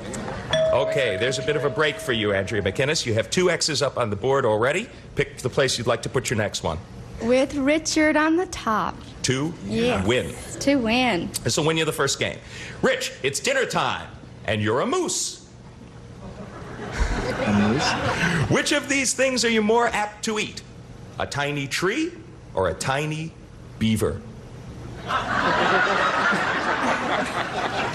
Okay, there's a bit of a break for you, Andrea McInnes. You have 2 X's up on the board already. Pick the place you'd like to put your next one. With Richard on the top. 2 Yes. win. To win. This will win you the first game. Rich, it's dinner time, and you're a moose. A moose? Which of these things are you more apt to eat? A tiny tree or a tiny beaver?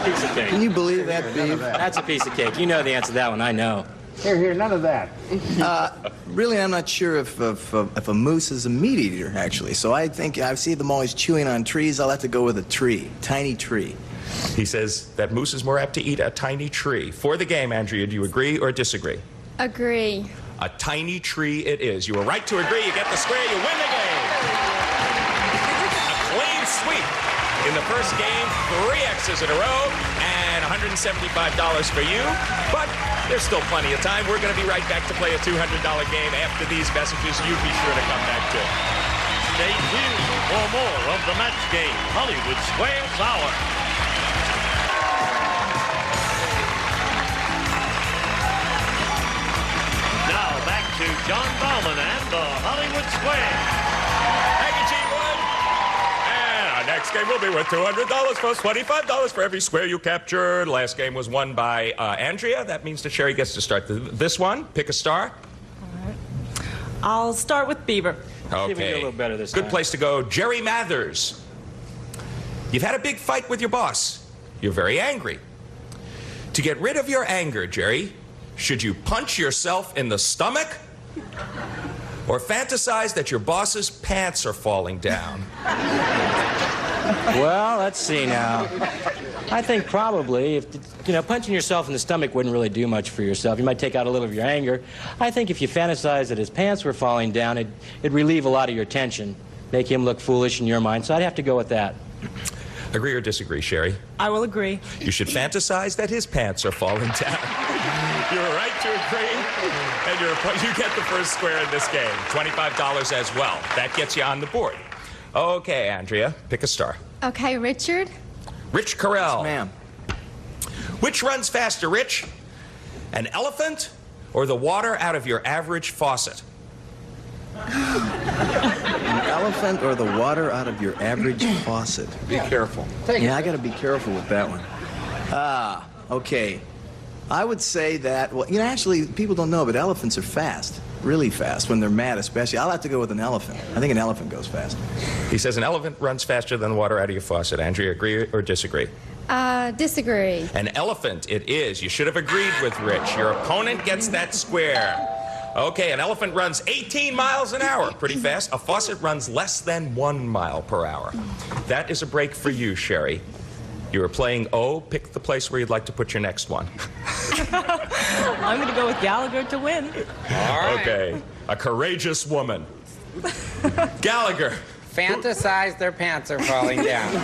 Piece of cake. Can you believe that, Beav? That's a piece of cake. You know the answer to that one. I know. Here, none of that. Really, I'm not sure if a moose is a meat eater, actually. So I think I see them always chewing on trees. I'll have to go with a tree, tiny tree. He says that moose is more apt to eat a tiny tree. For the game, Andrea, do you agree or disagree? Agree. A tiny tree it is. You were right to agree. You get the square. You win the game. A clean sweep in the first game. 3 X's in a row and $175 for you. But there's still plenty of time. We're going to be right back to play a $200 game after these messages. You be sure to come back to. Stay tuned for more of the match game, Hollywood Squares Hour. Now back to John Bauman and the Hollywood Square. Thank you, Gene Wood. And our next game will be worth $200 plus $25 for every square you captured. Last game was won by Andrea. That means that Sherry gets to start this one. Pick a star. All right. I'll start with Beaver. Okay. Maybe a little better this Good time. place to go. Jerry Mathers. You've had a big fight with your boss. You're very angry. To get rid of your anger, Jerry, should you punch yourself in the stomach? Or fantasize that your boss's pants are falling down? Well, let's see now. I think probably, if punching yourself in the stomach wouldn't really do much for yourself. You might take out a little of your anger. I think if you fantasize that his pants were falling down, it'd relieve a lot of your tension, make him look foolish in your mind. So I'd have to go with that. Agree or disagree, Sherry? I will agree. You should fantasize that his pants are falling down. You're right to agree, and you get the first square in this game. $25 as well. That gets you on the board. Okay, Andrea, pick a star. Okay, Richard. Rich Carell. Yes, ma'am. Which runs faster, Rich? An elephant or the water out of your average faucet? An elephant or the water out of your average faucet? Be careful. Yeah, I got to be careful with that one. Okay. I would say that, well, actually, people don't know, but elephants are fast. Really fast when they're mad, especially. I'll have to go with an elephant. I think an elephant goes fast. He says an elephant runs faster than water out of your faucet. Andrea, agree or disagree? Disagree. An elephant it is. You should have agreed with Rich. Your opponent gets that square. Okay, an elephant runs 18 miles an hour. Pretty fast. A faucet runs less than 1 mile per hour. That is a break for you, Sherry. You were playing O. Pick the place where you'd like to put your next one. I'm going to go with Gallagher to win. All right. Okay. A courageous woman. Gallagher. Fantasize their pants are falling down.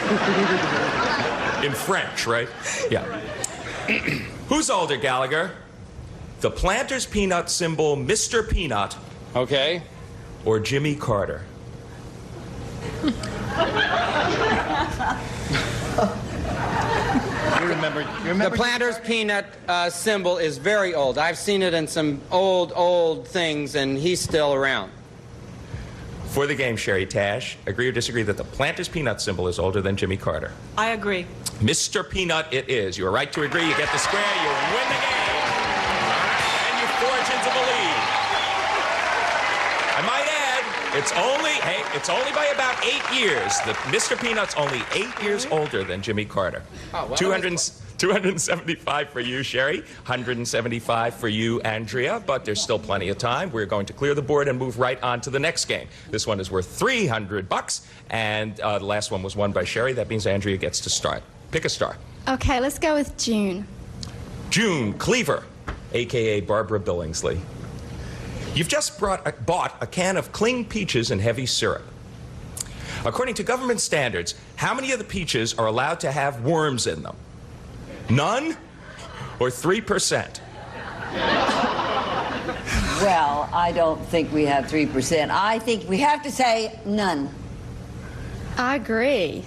In French, right? Yeah. Who's older, Gallagher? The Planters Peanut symbol, Mr. Peanut. Okay. Or Jimmy Carter? You remember the Planters Peanut symbol is very old. I've seen it in some old things, and he's still around. For the game, Sherry Tash, agree or disagree that the Planters Peanut symbol is older than Jimmy Carter? I agree. Mr. Peanut it is. You are right to agree. You get the square. You win the game. And you forge into the lead. I might add, it's only by about 8 years. The Mr. Peanut's only 8 years older than Jimmy Carter. Oh, well, 275 for you, Sherry. 175 for you, Andrea. But there's still plenty of time. We're going to clear the board and move right on to the next game. This one is worth $300, and the last one was won by Sherry. That means Andrea gets to start. Pick a star. Okay, let's go with June. June Cleaver, a.k.a. Barbara Billingsley. You've just bought a can of cling peaches and heavy syrup. According to government standards, how many of the peaches are allowed to have worms in them? None or 3%? Well, I don't think we have 3%. I think we have to say none. I agree.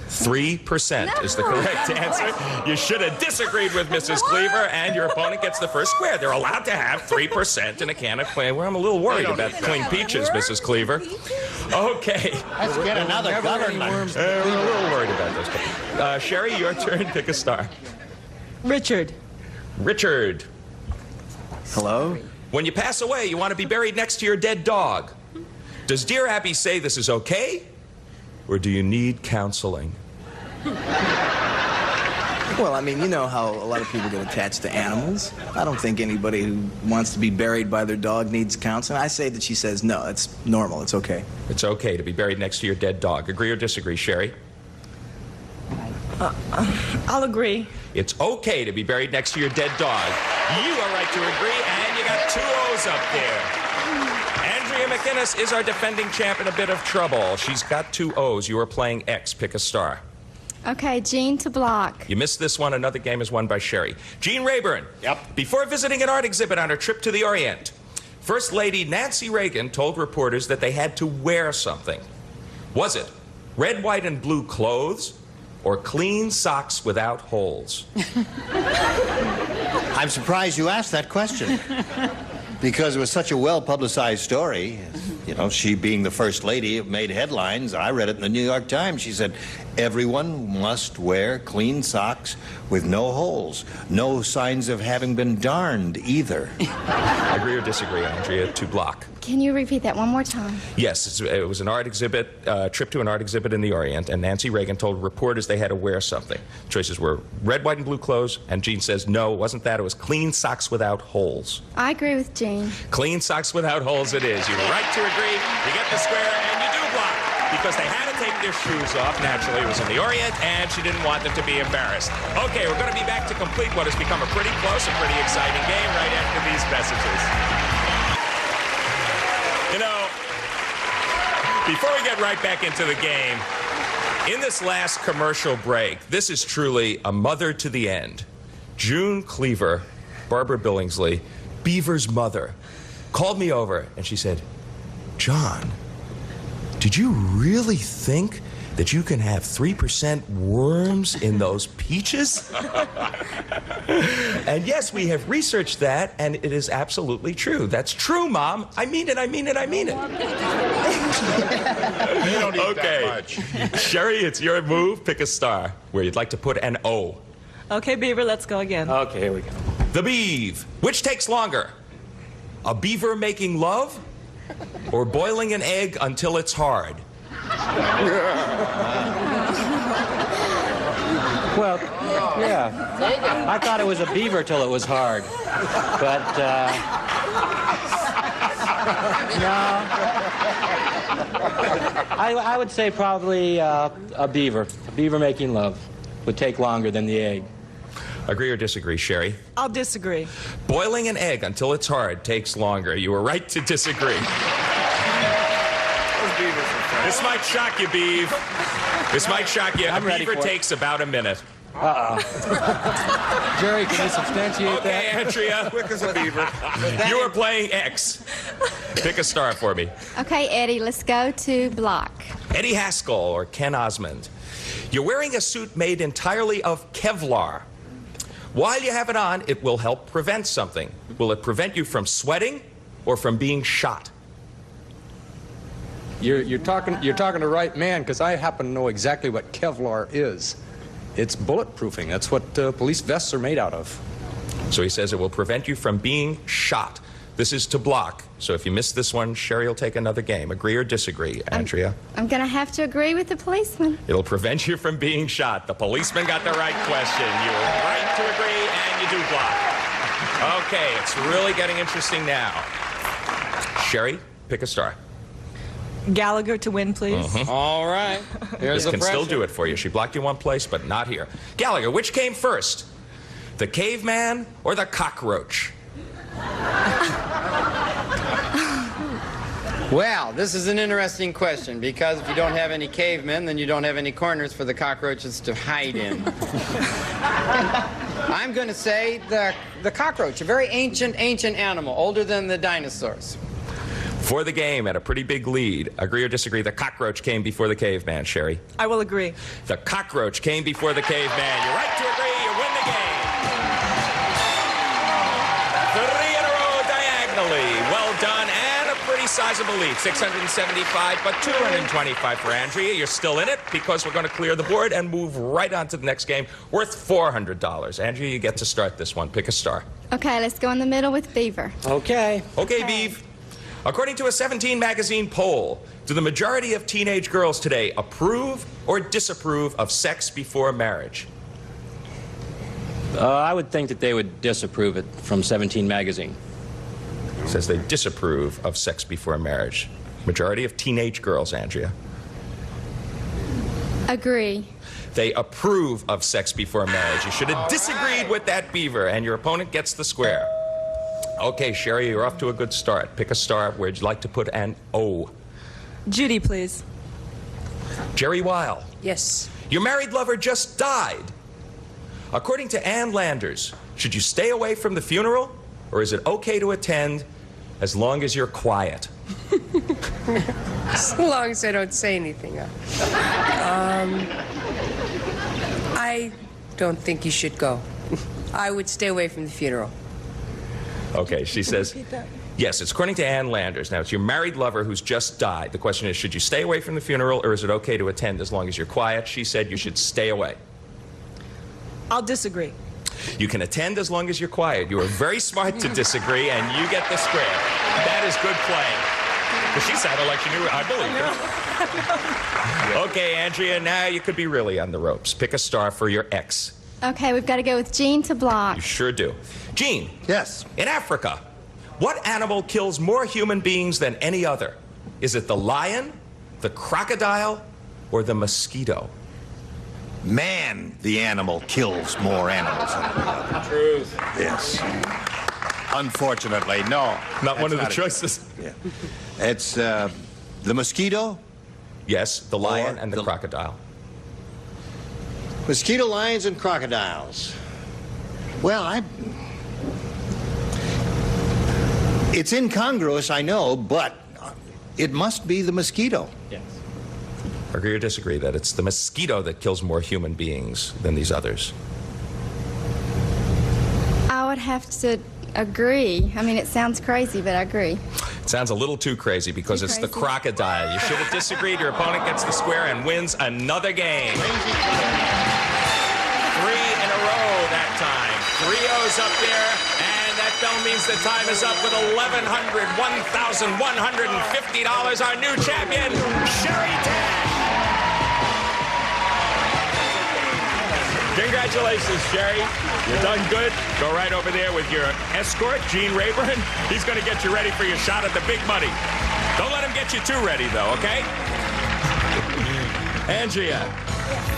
3% is the correct answer. You should have disagreed with Mrs. Cleaver, and your opponent gets the first square. They're allowed to have 3% in a can of cling. Well, I'm a little worried about cling peaches, Mrs. Cleaver. Okay. Let's get another government. We're a little worried about those. Sherry, your turn. Pick a star. Richard. Richard. Hello? When you pass away, you want to be buried next to your dead dog. Does Dear Abby say this is okay? Or do you need counseling? Well, I mean, you know how a lot of people get attached to animals. I don't think anybody who wants to be buried by their dog needs counseling. I say that she says, no, it's normal, it's okay. It's okay to be buried next to your dead dog. Agree or disagree, Sherry? I'll agree. It's okay to be buried next to your dead dog. You are right to agree, and you got 2 O's up there. Andrea McInnes is our defending champ in a bit of trouble. She's got 2 O's. You are playing X. Pick a star. Okay, Jean to block. You missed this one. Another game is won by Sherry. Jean Rayburn. Yep. Before visiting an art exhibit on her trip to the Orient, First Lady Nancy Reagan told reporters that they had to wear something. Was it red, white, and blue clothes or clean socks without holes? I'm surprised you asked that question. Because it was such a well-publicized story. You know, she being the First Lady, it made headlines. I read it in the New York Times. She said, everyone must wear clean socks with no holes. No signs of having been darned either. Agree or disagree, Andrea? To block. Can you repeat that one more time? Yes, it was an art exhibit, trip to an art exhibit in the Orient, and Nancy Reagan told reporters they had to wear something. Choices were red, white, and blue clothes, and Jean says, no, it wasn't that. It was clean socks without holes. I agree with Jean. Clean socks without holes it is. You were right to agree. You get the square, and you do block. Because they had to take their shoes off. Naturally, it was in the Orient, and she didn't want them to be embarrassed. Okay, we're going to be back to complete what has become a pretty close and pretty exciting game right after these messages. You know, before we get right back into the game, in this last commercial break, this is truly a mother to the end. June Cleaver, Barbara Billingsley, Beaver's mother, called me over and she said, John, did you really think that you can have 3% worms in those peaches? And yes, we have researched that, and it is absolutely true. That's true, Mom. I mean it, I mean it, I mean it. You don't need okay. that much. Sherry, it's your move. Pick a star where you'd like to put an O. Okay, Beaver, let's go again. Okay, here we go. The Beav. Which takes longer? A beaver making love or boiling an egg until it's hard? Well, yeah. I thought it was a beaver till it was hard. But, no. I would say probably a beaver. A beaver making love. would take longer than the egg. Agree or disagree, Sherry? I'll disagree. Boiling an egg until it's hard takes longer. You were right to disagree. This might shock you, Beav. This might shock you. I'm ready Beaver for it. takes about a minute. Jerry, can you substantiate that? Okay, Andrea. Quick as a beaver. You are playing X. Pick a star for me. Okay, Eddie, let's go to block. Eddie Haskell or Ken Osmond. You're wearing a suit made entirely of Kevlar. While you have it on, it will help prevent something. Will it prevent you from sweating or from being shot? You're talking to the right man, because I happen to know exactly what Kevlar is. It's bulletproofing. That's what police vests are made out of. So he says it will prevent you from being shot. This is to block. So if you miss this one, Sherry will take another game. Agree or disagree, Andrea? I'm going to have to agree with the policeman. It'll prevent you from being shot. The policeman got the right question. You were right to agree, and you do block. Okay, it's really getting interesting now. Sherry, pick a star. Gallagher to win, please. All right. Here's the Can pressure. still do it for you. She blocked you one place, but not here. Gallagher, which came first? The caveman or the cockroach? Well, this is an interesting question, because if you don't have any cavemen, then you don't have any corners for the cockroaches to hide in. I'm going to say the cockroach, a very ancient animal, older than the dinosaurs. For the game, at a pretty big lead. Agree or disagree, the cockroach came before the caveman, Sherry? I will agree. The cockroach came before the caveman. You're right to agree. You win the game. 3 in a row diagonally. Well done, and a pretty sizable lead. 675, but 225 for Andrea. You're still in it, because we're going to clear the board and move right on to the next game, worth $400. Andrea, you get to start this one. Pick a star. Okay, let's go in the middle with Beaver. Okay, Beav. According to a 17 magazine poll, do the majority of teenage girls today approve or disapprove of sex before marriage? I would think that they would disapprove it from 17 magazine. It says they disapprove of sex before marriage. Majority of teenage girls, Andrea. Agree. They approve of sex before marriage. You should have disagreed with that, Beaver, and your opponent gets the square. Okay, Sherry, you're off to a good start. Pick a star. Where'd you like to put an O? Judy, please. Jerry Weil. Yes. Your married lover just died. According to Ann Landers, should you stay away from the funeral, or is it okay to attend as long as you're quiet? As long as I don't say anything. I don't think you should go. I would stay away from the funeral. Okay, she says, yes, it's according to Ann Landers. Now, it's your married lover who's just died. The question is, should you stay away from the funeral, or is it okay to attend as long as you're quiet? She said you should stay away. I'll disagree. You can attend as long as you're quiet. You are very smart to disagree, and you get the square. That is good playing. But she sounded like she knew. I believe her. Okay, Andrea, now you could be really on the ropes. Pick a star for your ex. Okay, we've got to go with Jean to block. You sure do. Gene. Yes. In Africa, what animal kills more human beings than any other? Is it the lion, the crocodile, or the mosquito? Man, the animal kills more animals than any other. Truth. Yes. Unfortunately, no. Not one of the not choices. Yeah. It's the mosquito? Yes, the lion and the crocodile. Mosquito, lions, and crocodiles. Well, it's incongruous, I know, but it must be the mosquito. Yes. Agree or disagree that it's the mosquito that kills more human beings than these others? I would have to agree. I mean, it sounds crazy, but I agree. It sounds a little too crazy because it's the crocodile. You should have disagreed. Your opponent gets the square and wins another game. 3 in a row that time. 3 O's up there, and that bell means the time is up with $1,150. Our new champion, Sherry Tash. Congratulations, Sherry. You've done good. Go right over there with your escort, Gene Rayburn. He's going to get you ready for your shot at the big money. Don't let him get you too ready, though, okay? Andrea,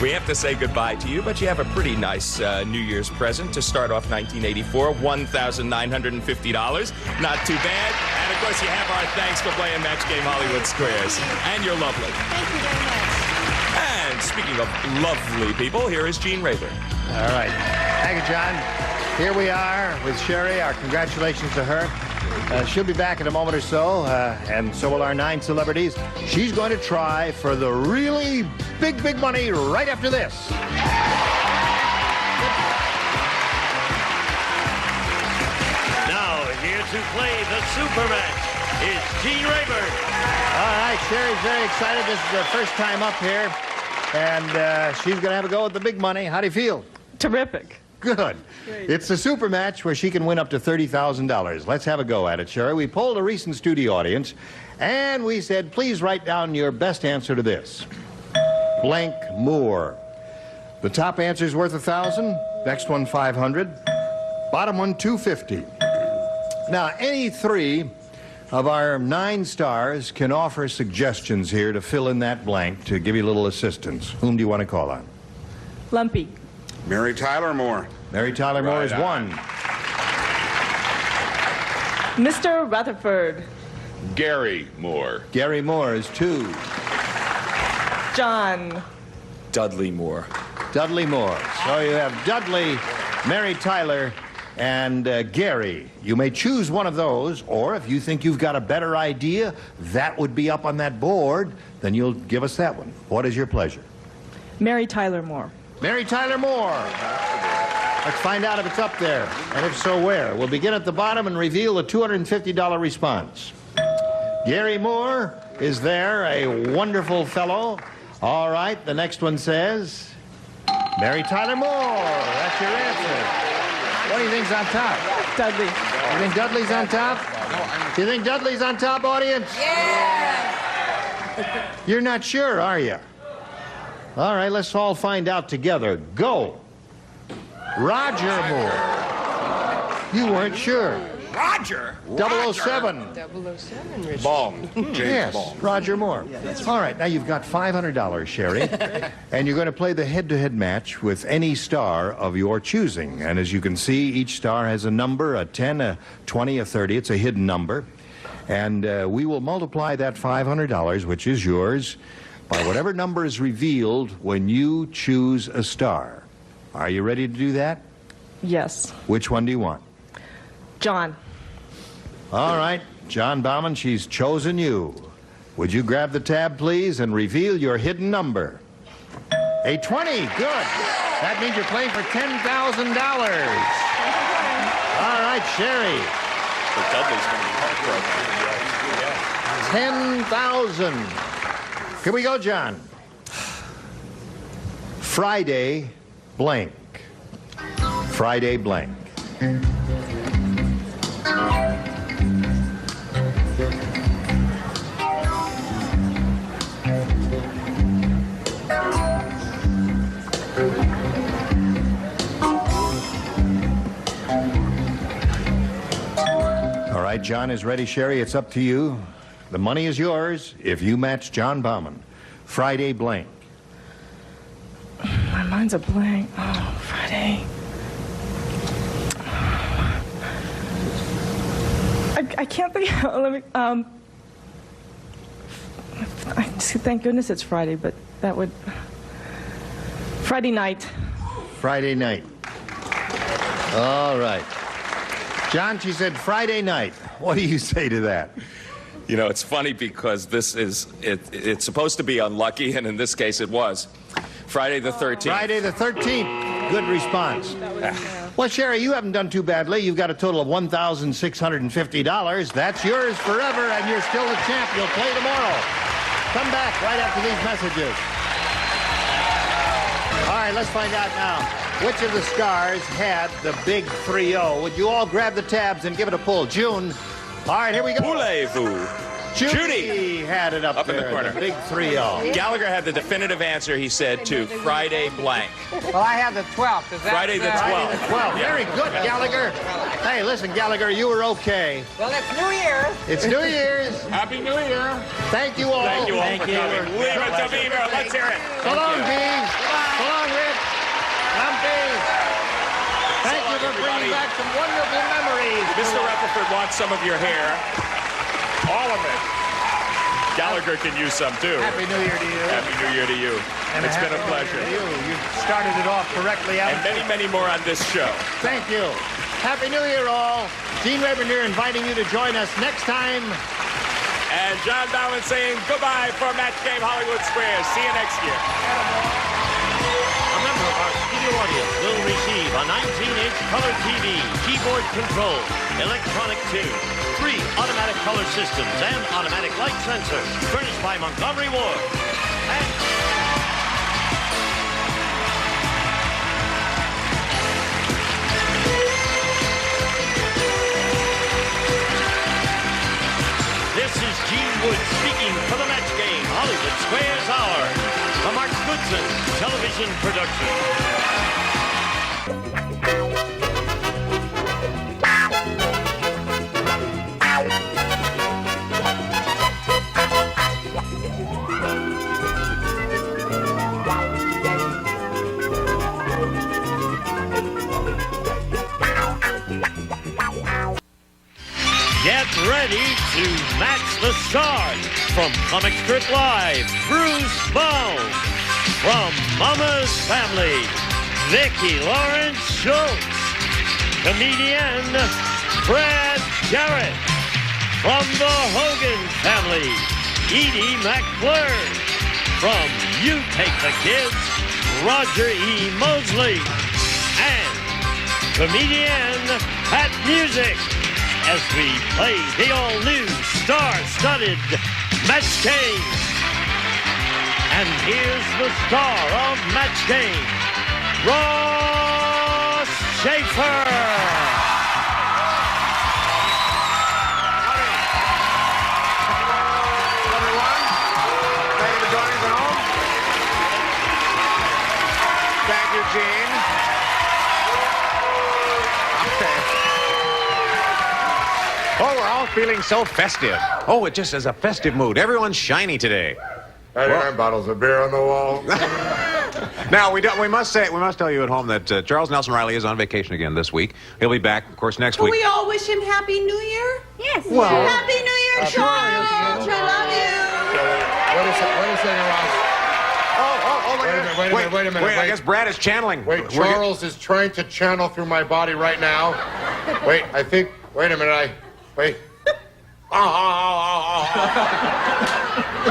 We have to say goodbye to you, but you have a pretty nice New Year's present to start off 1984, $1,950. Not too bad. And, of course, you have our thanks for playing Match Game Hollywood Squares. And you're lovely. Thank you very much. And speaking of lovely people, here is Gene Rayburn. All right. Thank you, John. Here we are with Sherry. Our congratulations to her. She'll be back in a moment or so, and so will our 9 celebrities. She's going to try for the really big, big money right after this. Now, here to play the super match is Gene Rayburn. All right, Sherry's very excited. This is her first time up here, and she's going to have a go at the big money. How do you feel? Terrific. Good. It's a super match where she can win up to $30,000. Let's have a go at it, Sherry. We polled a recent studio audience, and we said, please write down your best answer to this. Blank Moore. The top answer is worth $1,000. Next one, $500. Bottom one, $250. Now, any 3 of our 9 stars can offer suggestions here to fill in that blank, to give you a little assistance. Whom do you want to call on? Lumpy. Mary Tyler Moore. Mary Tyler Moore is 1. Mr. Rutherford. Gary Moore. Gary Moore is 2. John. Dudley Moore. Dudley Moore. So you have Dudley, Mary Tyler, and Gary. You may choose one of those, or if you think you've got a better idea, that would be up on that board, then you'll give us that one. What is your pleasure? Mary Tyler Moore. Mary Tyler Moore. Let's find out if it's up there, and if so, where. We'll begin at the bottom and reveal the $250 response. Gary Moore is there, a wonderful fellow. All right, the next one says Mary Tyler Moore. That's your answer. What do you think's on top? Dudley. You think Dudley's on top? You think Dudley's on top, audience? Yeah. You're not sure, are you? All right, let's all find out together. Go. Roger Moore. You weren't sure. Roger? 007. 007, Richard. Bond. James Yes, Bond. Roger Moore. All right, now you've got $500, Sherry, and you're going to play the head-to-head match with any star of your choosing. And as you can see, each star has a number, a 10, a 20, a 30. It's a hidden number. And we will multiply that $500, which is yours, by whatever number is revealed when you choose a star. Are you ready to do that? Yes. Which one do you want? John. All right, John Bauman, she's chosen you. Would you grab the tab, please, and reveal your hidden number? A 20, good. That means you're playing for $10,000. All right, Sherry. So Dudley's going to be heartbroken. $10,000. Here we go, John. Friday blank. Friday blank. All right, John is ready, Sherry. It's up to you. The money is yours if you match John Bauman. Friday blank. My mind's a blank. Oh, Friday. I can't think. Let me. Thank goodness it's Friday, but that would. Friday night. Friday night. All right. John, she said Friday night. What do you say to that? You know, it's funny because this is, it's supposed to be unlucky, and in this case it was. Friday the 13th. Friday the 13th. Good response. Well, Sherry, you haven't done too badly. You've got a total of $1,650. That's yours forever, and you're still the champ. You'll play tomorrow. Come back right after these messages. All right, let's find out now. Which of the stars had the big 3-0? Would you all grab the tabs and give it a pull? June. All right, here we go. Voulez-vous? Judy had it up in there, the corner. The big 3-0. Gallagher had the definitive answer, he said, to Friday blank. Well, I have the 12th. Is that Friday the 12th. Friday the 12th. Yeah. Very good, Gallagher. Hey, listen, Gallagher, you were okay. Well, it's New Year. It's New Year's. Happy New Year. Thank you all. Thank you all for coming. Leave it to Beaver. Let's hear it. So long, Bees. So long, Rick. Humpty. Thank you for bringing back some wonderful memories. Mr. Rutherford wants some of your hair. All of it. Gallagher can use some, too. Happy New Year to you. Happy New Year to you. And It's been a pleasure. You started it off correctly. And many, many more on this show. Thank you. Happy New Year, all. Gene Rayburn here inviting you to join us next time. And John Bowman saying goodbye for Match Game Hollywood Squares. See you next year. A member of our studio audience will receive a 19-inch color TV, keyboard control, electronic tune, 3 automatic color systems, and automatic light sensor, furnished by Montgomery Ward. This is Gene Wood speaking for the Match Game Hollywood Squares Hour, a Mark Goodson television production. Get ready to match the stars from Comic Strip Live. Bruce Bones from Mama's Family. Vicki Lawrence Schultz. Comedian Brad Garrett. From the Hogan Family. Edie McClure. From You Take the Kids, Roger E. Mosley. And comedian Pat Music, as we play the all-new star-studded Match Game. And here's the star of Match Game, Ross Schaefer. Everyone, thank you for joining us at home. Thank you, Gene. Okay. Oh, we're all feeling so festive. Oh, it just is a festive mood. Everyone's shiny today. 99 bottles of beer on the wall. Now, we must tell you at home that Charles Nelson Riley is on vacation again this week. He'll be back, of course, next Can week. we all wish him Happy New Year? Yes. Well, Happy New Year, Charles! I love you. Wait a second, Ross. Wait a minute. Wait, I guess Brad is channeling. Wait, Charles is trying to channel through my body right now. Wait a minute, wait.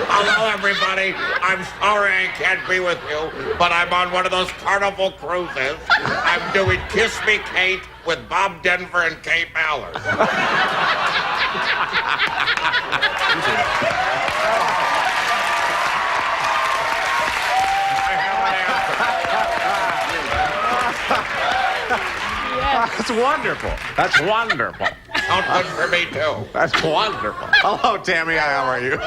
Hello, everybody. I'm sorry I can't be with you, but I'm on one of those Carnival cruises. I'm doing Kiss Me, Kate with Bob Denver and Kate Mallard. That's wonderful. That's wonderful. Sounds good for me, too. That's wonderful. Hello, Tammy. How are you?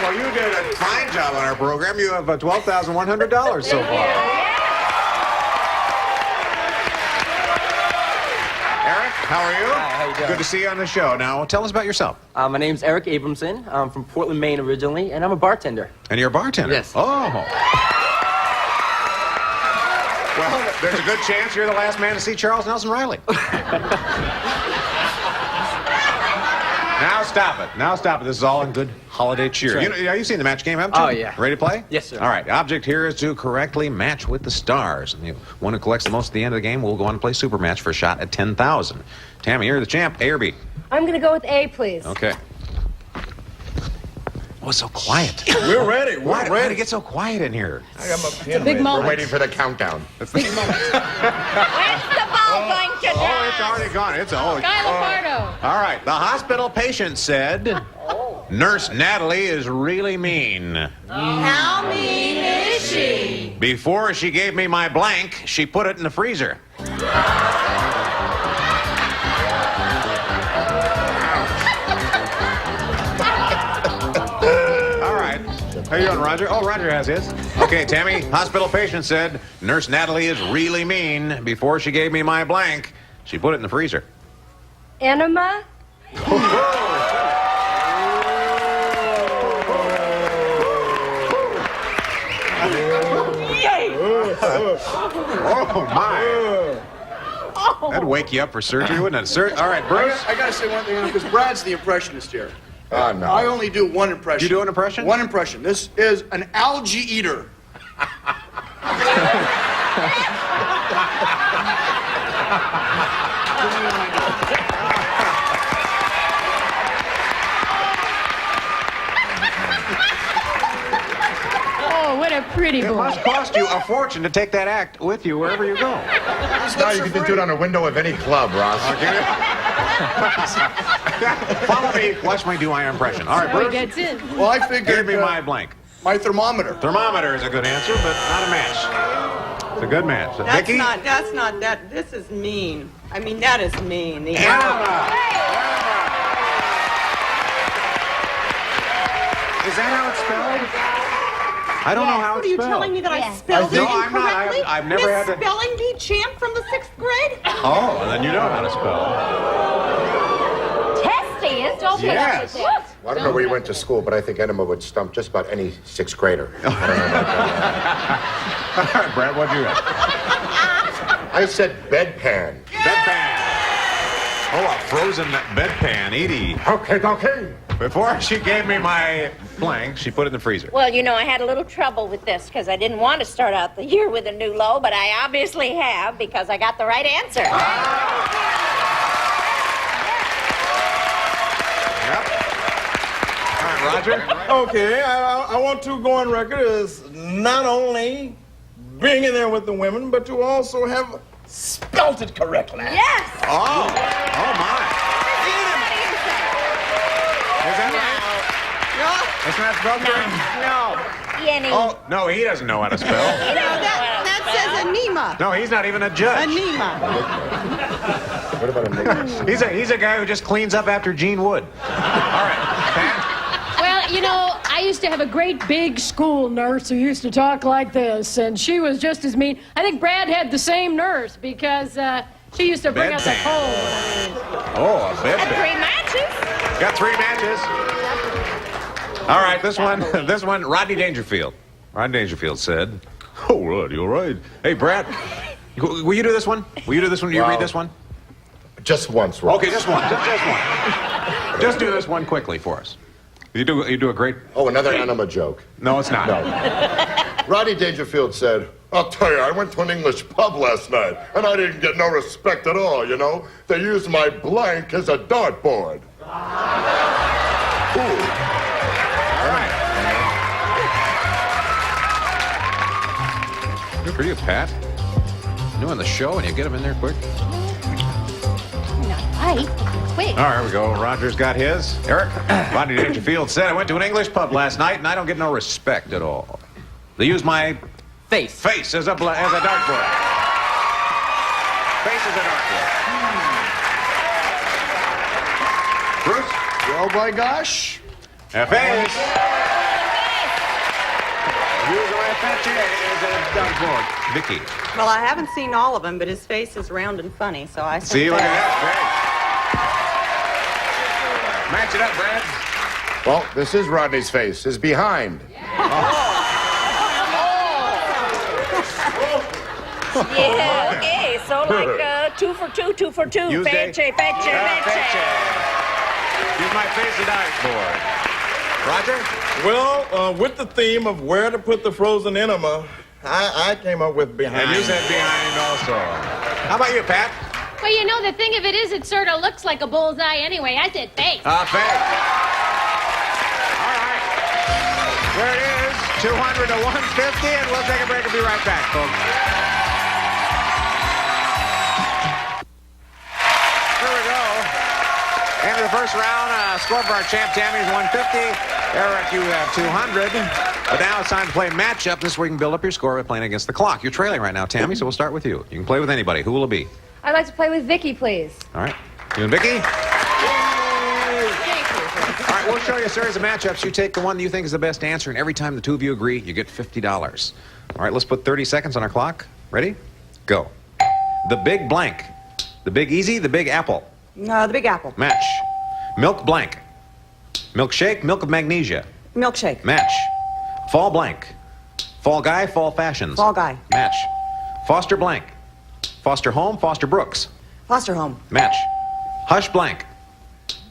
Well, you did a fine job on our program. You have $12,100 so far. Eric, how are you? Hi, how you doing? Good to see you on the show. Now, tell us about yourself. My name's Eric Abramson. I'm from Portland, Maine originally, and I'm a bartender. And you're a bartender? Yes. Oh. Well, there's a good chance you're the last man to see Charles Nelson Riley. Now stop it. This is all in good holiday cheer. That's right. You've seen the Match Game, haven't you? Oh, yeah. Ready to play? Yes, sir. All right. The object here is to correctly match with the stars. And the one who collects the most at the end of the game will go on to play Super Match for a shot at 10,000. Tammy, you're the champ. A or B? I'm going to go with A, please. Okay. Oh, it's so quiet. We're ready. Why did it get so quiet in here? It's a big moment. We're waiting for the countdown. Where's the ball going to Oh, it's already gone. Guy Lombardo. All right. The hospital patient said, Nurse Natalie is really mean. How mean is she? Before she gave me my blank, she put it in the freezer. All right. are you doing, Roger? Oh, Roger has his. Okay, Tammy, hospital patient said, Nurse Natalie is really mean. Before she gave me my blank, she put it in the freezer. Enema? Oh, my. That'd wake you up for surgery, wouldn't it? All right, Bruce. I gotta say one thing, because Brad's the impressionist here. Oh, no. I only do one impression. You do an impression? One impression. This is an algae eater. Oh, what a pretty boy. It must cost you a fortune to take that act with you wherever you go. Now you can do it on a window of any club, Ross. Okay. Follow me. Watch me do my impression. All right, Bruce. Gets in. Well, I figured... Give me my blank. My thermometer. Thermometer is a good answer, but not a match. It's a good match. Vicky? That's not, this is mean. I mean, that is mean. The Anna. Is that how it's spelled? I don't know how What it's are you spelled. telling me that I spelled it No, I'm not. incorrectly? I've never Miss had to... Spelling Bee champ from the 6th grade? Oh, well, then you know how to spell. Testy is. Don't put up with it. I don't know where you went to school, but I think enema would stump just about any 6th grader. I don't know about that. All right, Brad, what'd you have? I said bedpan. Bedpan. Oh, a frozen bedpan, Edie. Okay. Before she gave me my blank, she put it in the freezer. Well, you know, I had a little trouble with this because I didn't want to start out the year with a new low, but I obviously have because I got the right answer. All right, Roger. Okay, I want to go on record as not only being in there with the women, but to also have spelt it correctly. Yes! Oh my. Is that right? It's not spelled correct? No. Oh, no, he doesn't know how to spell. That says anema. No, he's not even a judge. Anema. What about a nigga? He's a guy who just cleans up after Gene Wood. All right, Pat. Well, you know, I used to have a great big school nurse who used to talk like this, and she was just as mean. I think Brad had the same nurse because she used to bring out the cold. Oh, a bedpan. Got 3 matches. Got 3 matches. All right, this one, Rodney Dangerfield. Rodney Dangerfield said, "Oh, Rod, you all right? Hey, Brad, will you do this one? Will you do this one? Will you read this one? Just once, Ross. Okay, just one. Just one. Just do this one quickly for us. You do a great... Oh, another enema joke. No, it's not. No. Rodney Dangerfield said, I'll tell you, I went to an English pub last night, and I didn't get no respect at all, you know? They used my blank as a dartboard. Ooh. All right. Good for you, Pat. Doing the show, and you get him in there quick. Not right. Quick. All right, here we go. Roger's got his. Eric, Rodney Dangerfield said, I went to an English pub last night, and I don't get no respect at all. They use my face as a dartboard. Face as a dartboard. Bruce? Oh, my gosh. A face. Use my face as a dartboard. Vicky. Well, I haven't seen all of them, but his face is round and funny, so I See, look at that. Match it up, Brad. Well, this is Rodney's face. His behind. Yeah, okay, so like 2 for 2, 2 for 2. Feche. Use my face as a dartboard. Roger? Well, with the theme of where to put the frozen enema, I came up with behind. And you said behind also. How about you, Pat? Well, you know, the thing of it is, it sort of looks like a bullseye anyway. I said face. Face. All right. There it is, 200 to 150, and we'll take a break and be right back, folks. Here we go. End of the first round, score for our champ, Tammy, is 150. Eric, you have 200. But now it's time to play matchup. This is where you can build up your score by playing against the clock. You're trailing right now, Tammy, so we'll start with you. You can play with anybody. Who will it be? I'd like to play with Vicky, please. All right. You and Vicky? All right, we'll show you a series of matchups. You take the one that you think is the best answer, and every time the two of you agree, you get $50. All right, let's put 30 seconds on our clock. Ready? Go. The big blank. The big easy, the big apple. No, the Big Apple. Match. Milk blank. Milkshake, milk of magnesia. Milkshake. Match. Fall blank. Fall guy, fall fashions. Fall Guy. Match. Foster blank. Foster home, Foster Brooks. Foster Home. Match. Hush blank.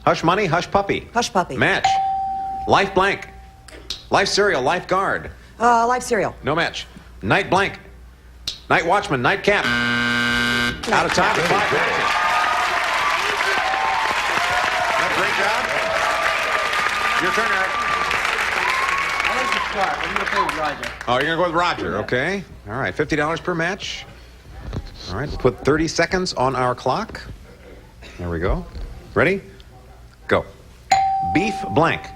Hush money, hush puppy. Hush Puppy. Match. Life blank. Life cereal, lifeguard. Life Cereal. No match. Night blank. Night watchman, nightcap. Out of time for 5 matches. Great job. Your turn, Eric. I like to start. I'm going to play with Roger. Oh, you're going to go with Roger, okay. All right, $50 per match. All right, put 30 seconds on our clock. There we go. Ready? Go. Beef blank.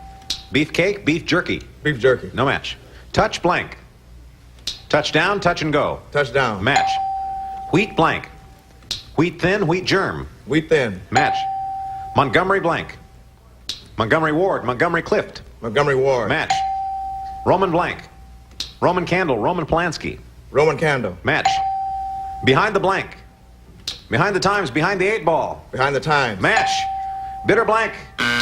Beef cake, beef jerky. Beef jerky. No match. Touch blank. Touchdown, touch and go. Touchdown. Match. Wheat blank. Wheat thin, wheat germ. Wheat thin. Match. Montgomery blank. Montgomery Ward, Montgomery Clift. Montgomery Ward. Match. Roman blank. Roman candle, Roman Polanski. Roman candle. Match. Behind the blank. Behind the times, behind the 8 ball. Behind the times. Match. Bitter blank. Very,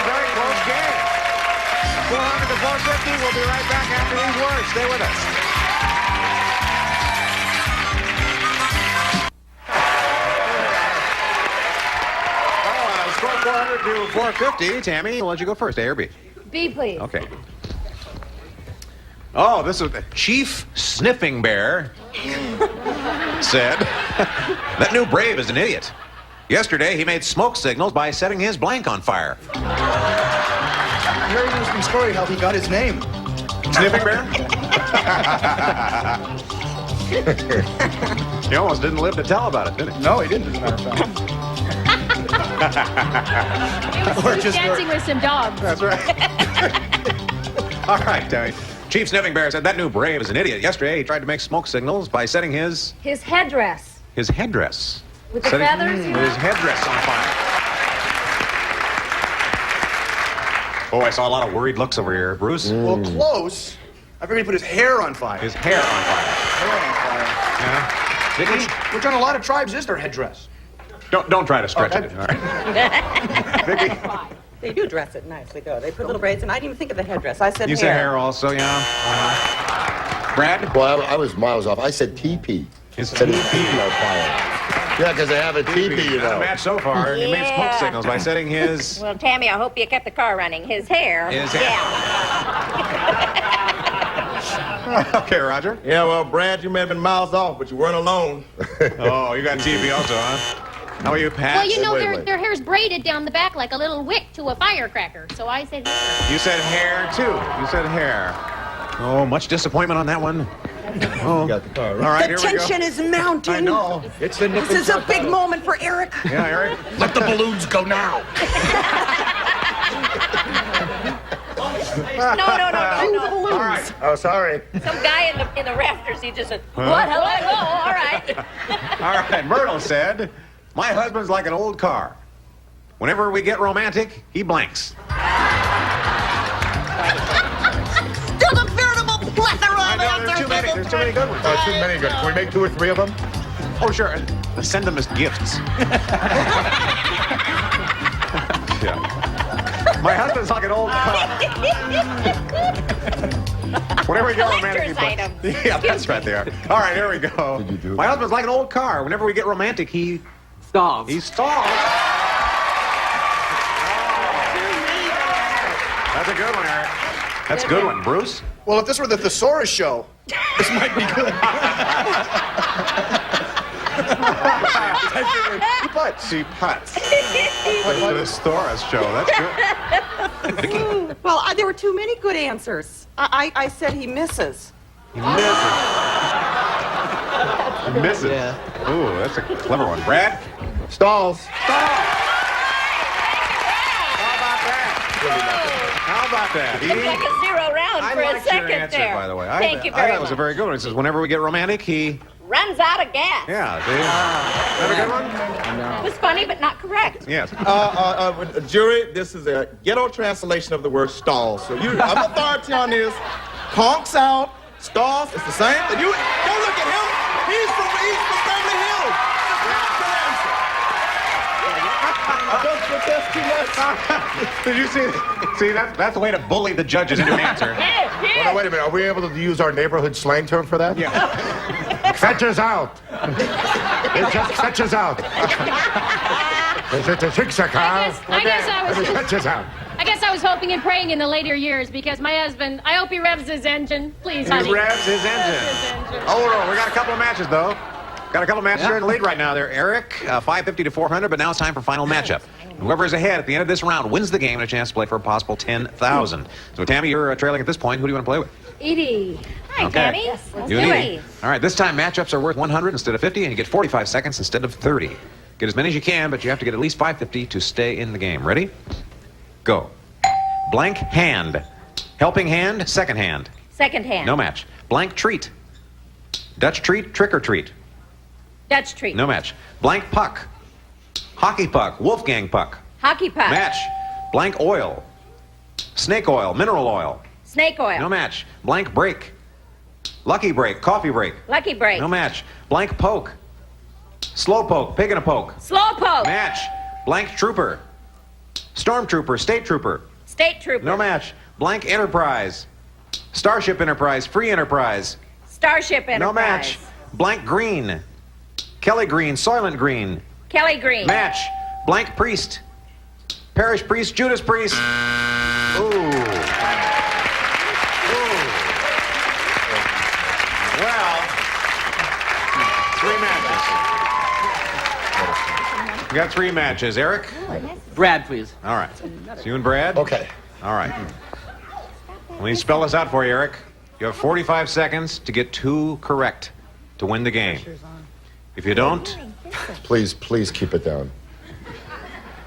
very close game. 400 to 450. We'll be right back after these words. Stay with us. Score 400 to 450. Tammy, we'll let you go first. A or B? B, please. Okay. Oh, this is Chief Sniffing Bear said, that new Brave is an idiot. Yesterday, he made smoke signals by setting his blank on fire. Very interesting story how he got his name. Sniffing Bear? He almost didn't live to tell about it, did he? No, he didn't, as a matter of fact. He was dancing with some dogs. That's right. All right, Tammy. Chief Sniffing Bear said that new Brave is an idiot. Yesterday, he tried to make smoke signals by setting his headdress. His headdress. With the feathers? With his headdress on fire. Oh, I saw a lot of worried looks over here. Bruce? Well, close. I figured he put his hair on fire. His hair on fire. Hair on fire. Yeah. Did he? Which on a lot of tribes is their headdress. Don't try to stretch it. All right. Vicky? They do dress it nicely, though. They put little braids, and I didn't even think of the headdress. I said You hair. said hair also, yeah. Brad? Well, I was miles off. I said teepee. His Said his teepee. teepee on fire. Yeah, because they have a teepee, you Not a know. match so far. He made smoke Yeah. signals by setting his... Well, Tammy, I hope you kept the car running. His hair. His hair. Yeah. Okay, Roger. Yeah, well, Brad, you may have been miles off, but you weren't alone. Oh, you got TV also, huh? How are you, Pat? Well, you know, their hair's braided down the back like a little wick to a firecracker, so I said hair. You said hair, too. You said hair. Oh, much disappointment on that one. Oh. Got the car, All right? right, The here we go. tension is mounting. I know. It's the This is a big moment for Eric. Yeah, Eric? Let the balloons go now. No. All right. Oh, sorry. Some guy in the rafters, he just said, Huh? what? Hello? All right. All right, Myrtle said, my husband's like an old car. Whenever we get romantic, he blanks. There's a veritable plethora I of know, answers. there's too many good ones. Oh, too many good. Can we make 2 or 3 of them? Oh, sure. Send them as gifts. Yeah. My husband's like an old car. Whenever we get romantic, he Collector's blanks. Yeah, that's right there. All right, here we go. Did you do My husband's like an old car. Whenever we get romantic, he Stalls. stalls. That's a good one, Eric. That's a good one. Bruce? Well, if this were the Thesaurus show, this might be good. She putts. The Stora's show. That's good. Vicky? Well, there were too many good answers. I said he misses. He misses. He misses. Yeah. Ooh, that's a clever one. Brad? Stalls. How about that? It's like a 0 round I for a liked your second answer, there. by the way. Thank you I very thought it was a much. very good one. It says, whenever we get romantic, he... Runs out of gas. Yeah, see? Is that a good one? Was was funny, but not correct. Yes. Jury, this is a ghetto translation of the word stalls. So I'm authority on this. Conks out, stalls, it's the same. And don't look at him. He's from Beverly Hills. I don't protest too much. Did you see? See, that's the way to bully the judges into an answer. Well, now, wait a minute. Are we able to use our neighborhood slang term for that? Yeah. Fetches out. It just fetches out. Is it a six-a-car? I guess I was. It fetches out. I guess I was hoping and praying in the later years because my husband, I hope he revs his engine. Please, honey. He revs his engine. Hold on. We got a couple of matches, though. Got a couple of matches here in the lead right now. They're Eric, 550 to 400, but now it's time for final matchup. Whoever's ahead at the end of this round wins the game and a chance to play for a possible 10,000. So, Tammy, you're trailing at this point. Who do you want to play with? Edie. Hi, Tammy. Let's You do and it. Edie. All right, this time matchups are worth 100 instead of 50, and you get 45 seconds instead of 30. Get as many as you can, but you have to get at least 550 to stay in the game. Ready? Go. Blank hand. Helping hand, second hand. Second hand. No match. Blank treat. Dutch treat, trick or treat. Dutch treat. No match. Blank puck. Hockey puck, Wolfgang puck. Hockey puck. Match. Blank oil. Snake oil, mineral oil. Snake oil. No match. Blank break. Lucky break, coffee break. Lucky break. No match. Blank poke. Slow poke, pig in a poke. Slow poke. Match. Blank trooper. Stormtrooper, state trooper. State trooper. No match. Blank enterprise. Starship Enterprise, free enterprise. Starship Enterprise. No match. Blank green. Kelly green, Soylent green. Kelly Green. Match. Blank priest. Parish priest, Judas priest. Ooh. Well, 3 matches. We got 3 matches. Eric? Brad, please. All right. It's you and Brad? Okay. All right. Let me spell this out for you, Eric. You have 45 seconds to get 2 correct to win the game. If you don't... Please keep it down.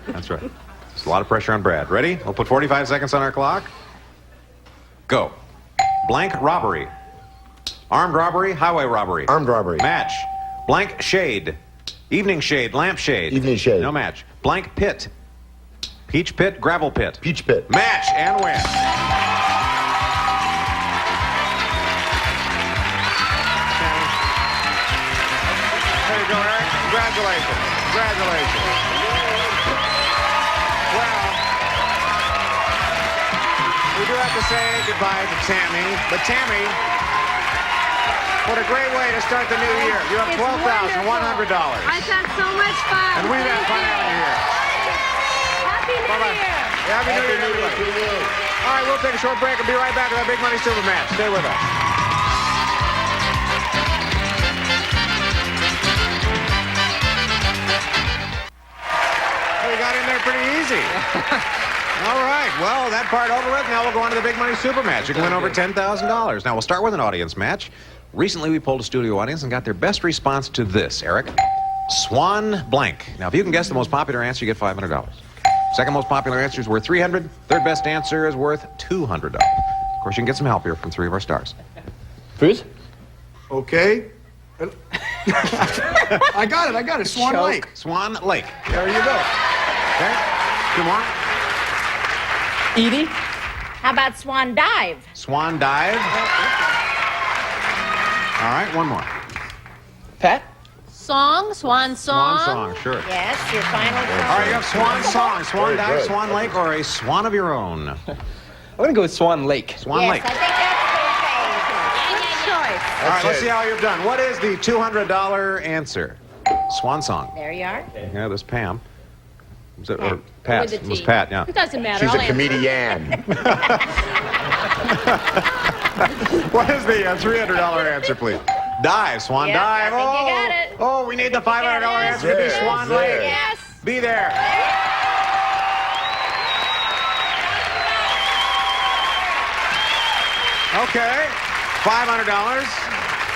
That's right. There's a lot of pressure on Brad. Ready? We'll put 45 seconds on our clock. Go. Blank robbery. Armed robbery, highway robbery. Armed robbery. Match. Blank shade. Evening shade, lamp shade. Evening shade. No match. Blank pit. Peach pit, gravel pit. Peach pit. Match and win. There you go, Eric. Congratulations. Congratulations. Well, we do have to say goodbye to Tammy, but Tammy, what a great way to start the new year. You have $12,100. I've had so much fun. And we've had fun having you here. Happy New Year. Happy New Year, everybody. All right, we'll take a short break and be right back with our Big Money Super Match. Stay with us. We got in there pretty easy. All right, well, that part over with. Now we'll go on to the Big Money Super Match. You can win over $10,000. Now we'll start with an audience match. Recently, we polled a studio audience and got their best response to this, Eric. Swan blank. Now, if you can guess the most popular answer, you get $500. Second most popular answer is worth $300. Third best answer is worth $200. Of course, you can get some help here from 3 of our stars. Bruce? Okay. I got it. Swan Lake. Swan Lake. There you go. Okay. 2 more. Edie? How about Swan Dive? Swan Dive. All right, 1 more. Pat? Swan Swan song, sure. Yes, your final song. All right, you have Swan song, Swan Very Dive, good. Swan Lake, or a swan of your own. I'm going to go with Swan Lake. Swan Yes, Lake. I think that's All right, let's see how you've done. What is the $200 answer? Swan song. There you are. Yeah, this Pam. Was it, or Pat? With a It was T. Pat, yeah. It doesn't matter. She's I'll a answer. comedian. What is the $300 answer, please? Dive, Swan Yep, Dive. I think you got it. Oh, we need the $500 answer to be There, Swan there. Lake. Yes. Be there. Okay, $500.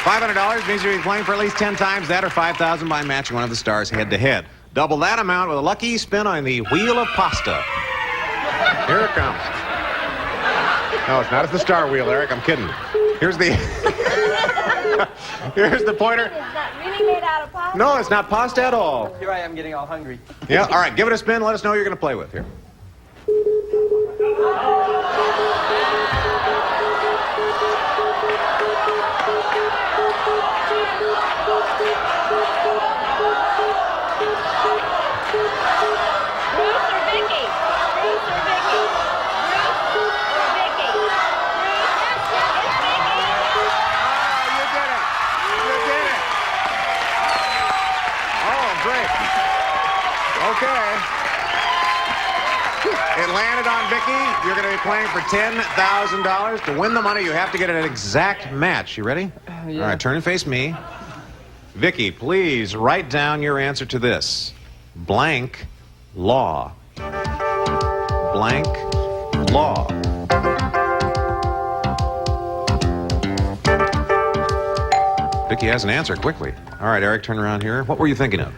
$500 means you'll be playing for at least 10 times that, or $5,000 by matching one of the stars head-to-head. Double that amount with a lucky spin on the Wheel of Pasta. Here it comes. No, it's not. It's the Star Wheel, Eric. I'm kidding. Here's the... Here's the pointer. It's not really made out of pasta. No, it's not pasta at all. Here I am getting all hungry. Yeah, all right, give it a spin. Let us know who you're going to play with here. Okay. It landed on Vicky. You're going to be playing for $10,000. To win the money, you have to get an exact match. You ready? Yeah. All right, turn and face me. Vicky, please write down your answer to this. Blank law. Blank law. Vicky has an answer quickly. All right, Eric, turn around here. What were you thinking of?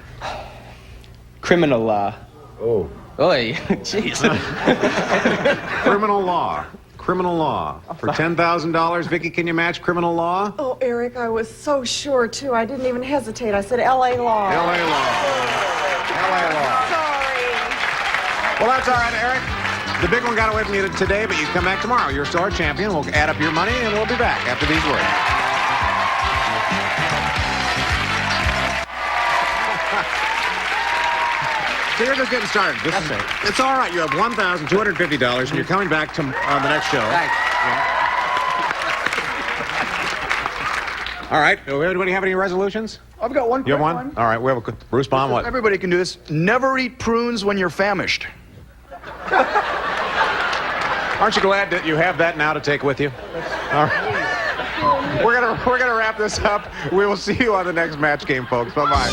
Criminal law. Oh. Oy, jeez. Criminal law. Criminal law. For $10,000, Vicky, can you match criminal law? Oh, Eric, I was so sure, too. I didn't even hesitate. I said L.A. law. L.A. law. L.A. law. Sorry. Well, that's all right, Eric. The big one got away from you today, but you come back tomorrow. You're still our champion. We'll add up your money, and we'll be back after these words. So you're just getting started. It's all right. You have $1,250, and you're coming back to the next show. Thanks. Yeah. All right. Anybody have any resolutions? I've got one. You have quick one? All right. We have a Bruce Baum. What? Everybody can do this. Never eat prunes when you're famished. Aren't you glad that you have that now to take with you? All right. We're gonna wrap this up. We will see you on the next match game, folks. Bye-bye.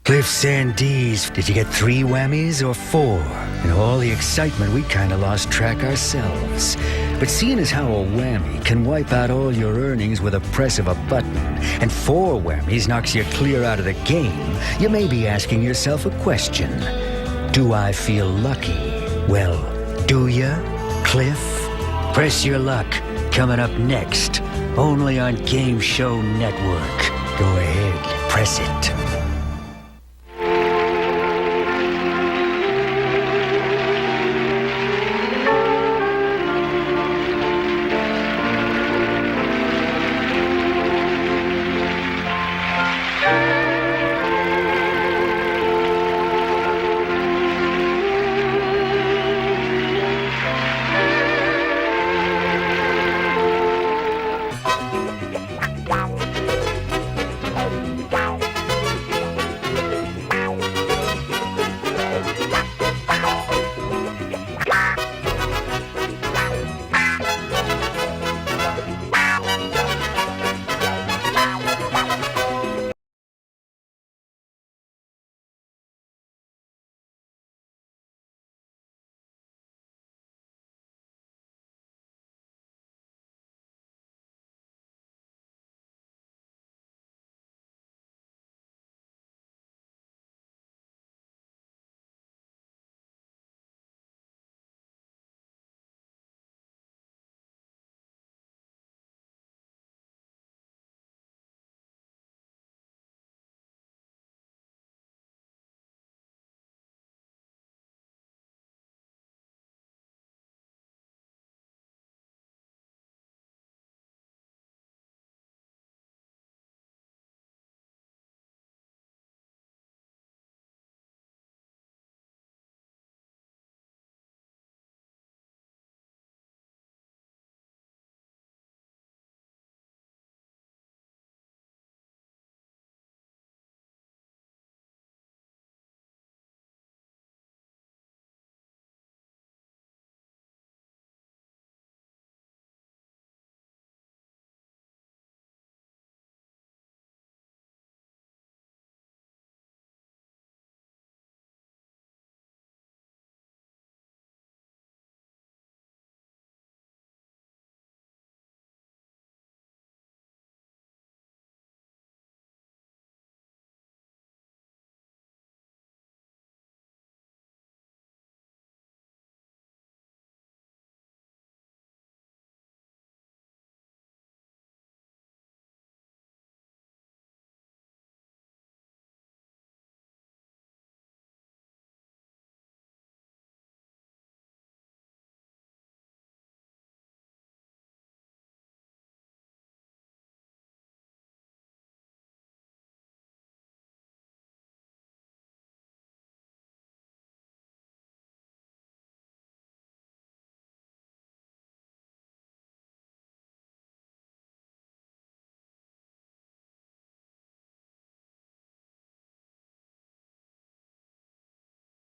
Cliffs and D's. Did you get 3 whammies or 4? In all the excitement, we kind of lost track ourselves. But seeing as how a whammy can wipe out all your earnings with a press of a button, and 4 whammies knocks you clear out of the game, you may be asking yourself a question. Do I feel lucky? Well, do ya, Cliff? Press your luck. Coming up next, only on Game Show Network. Go ahead, press it.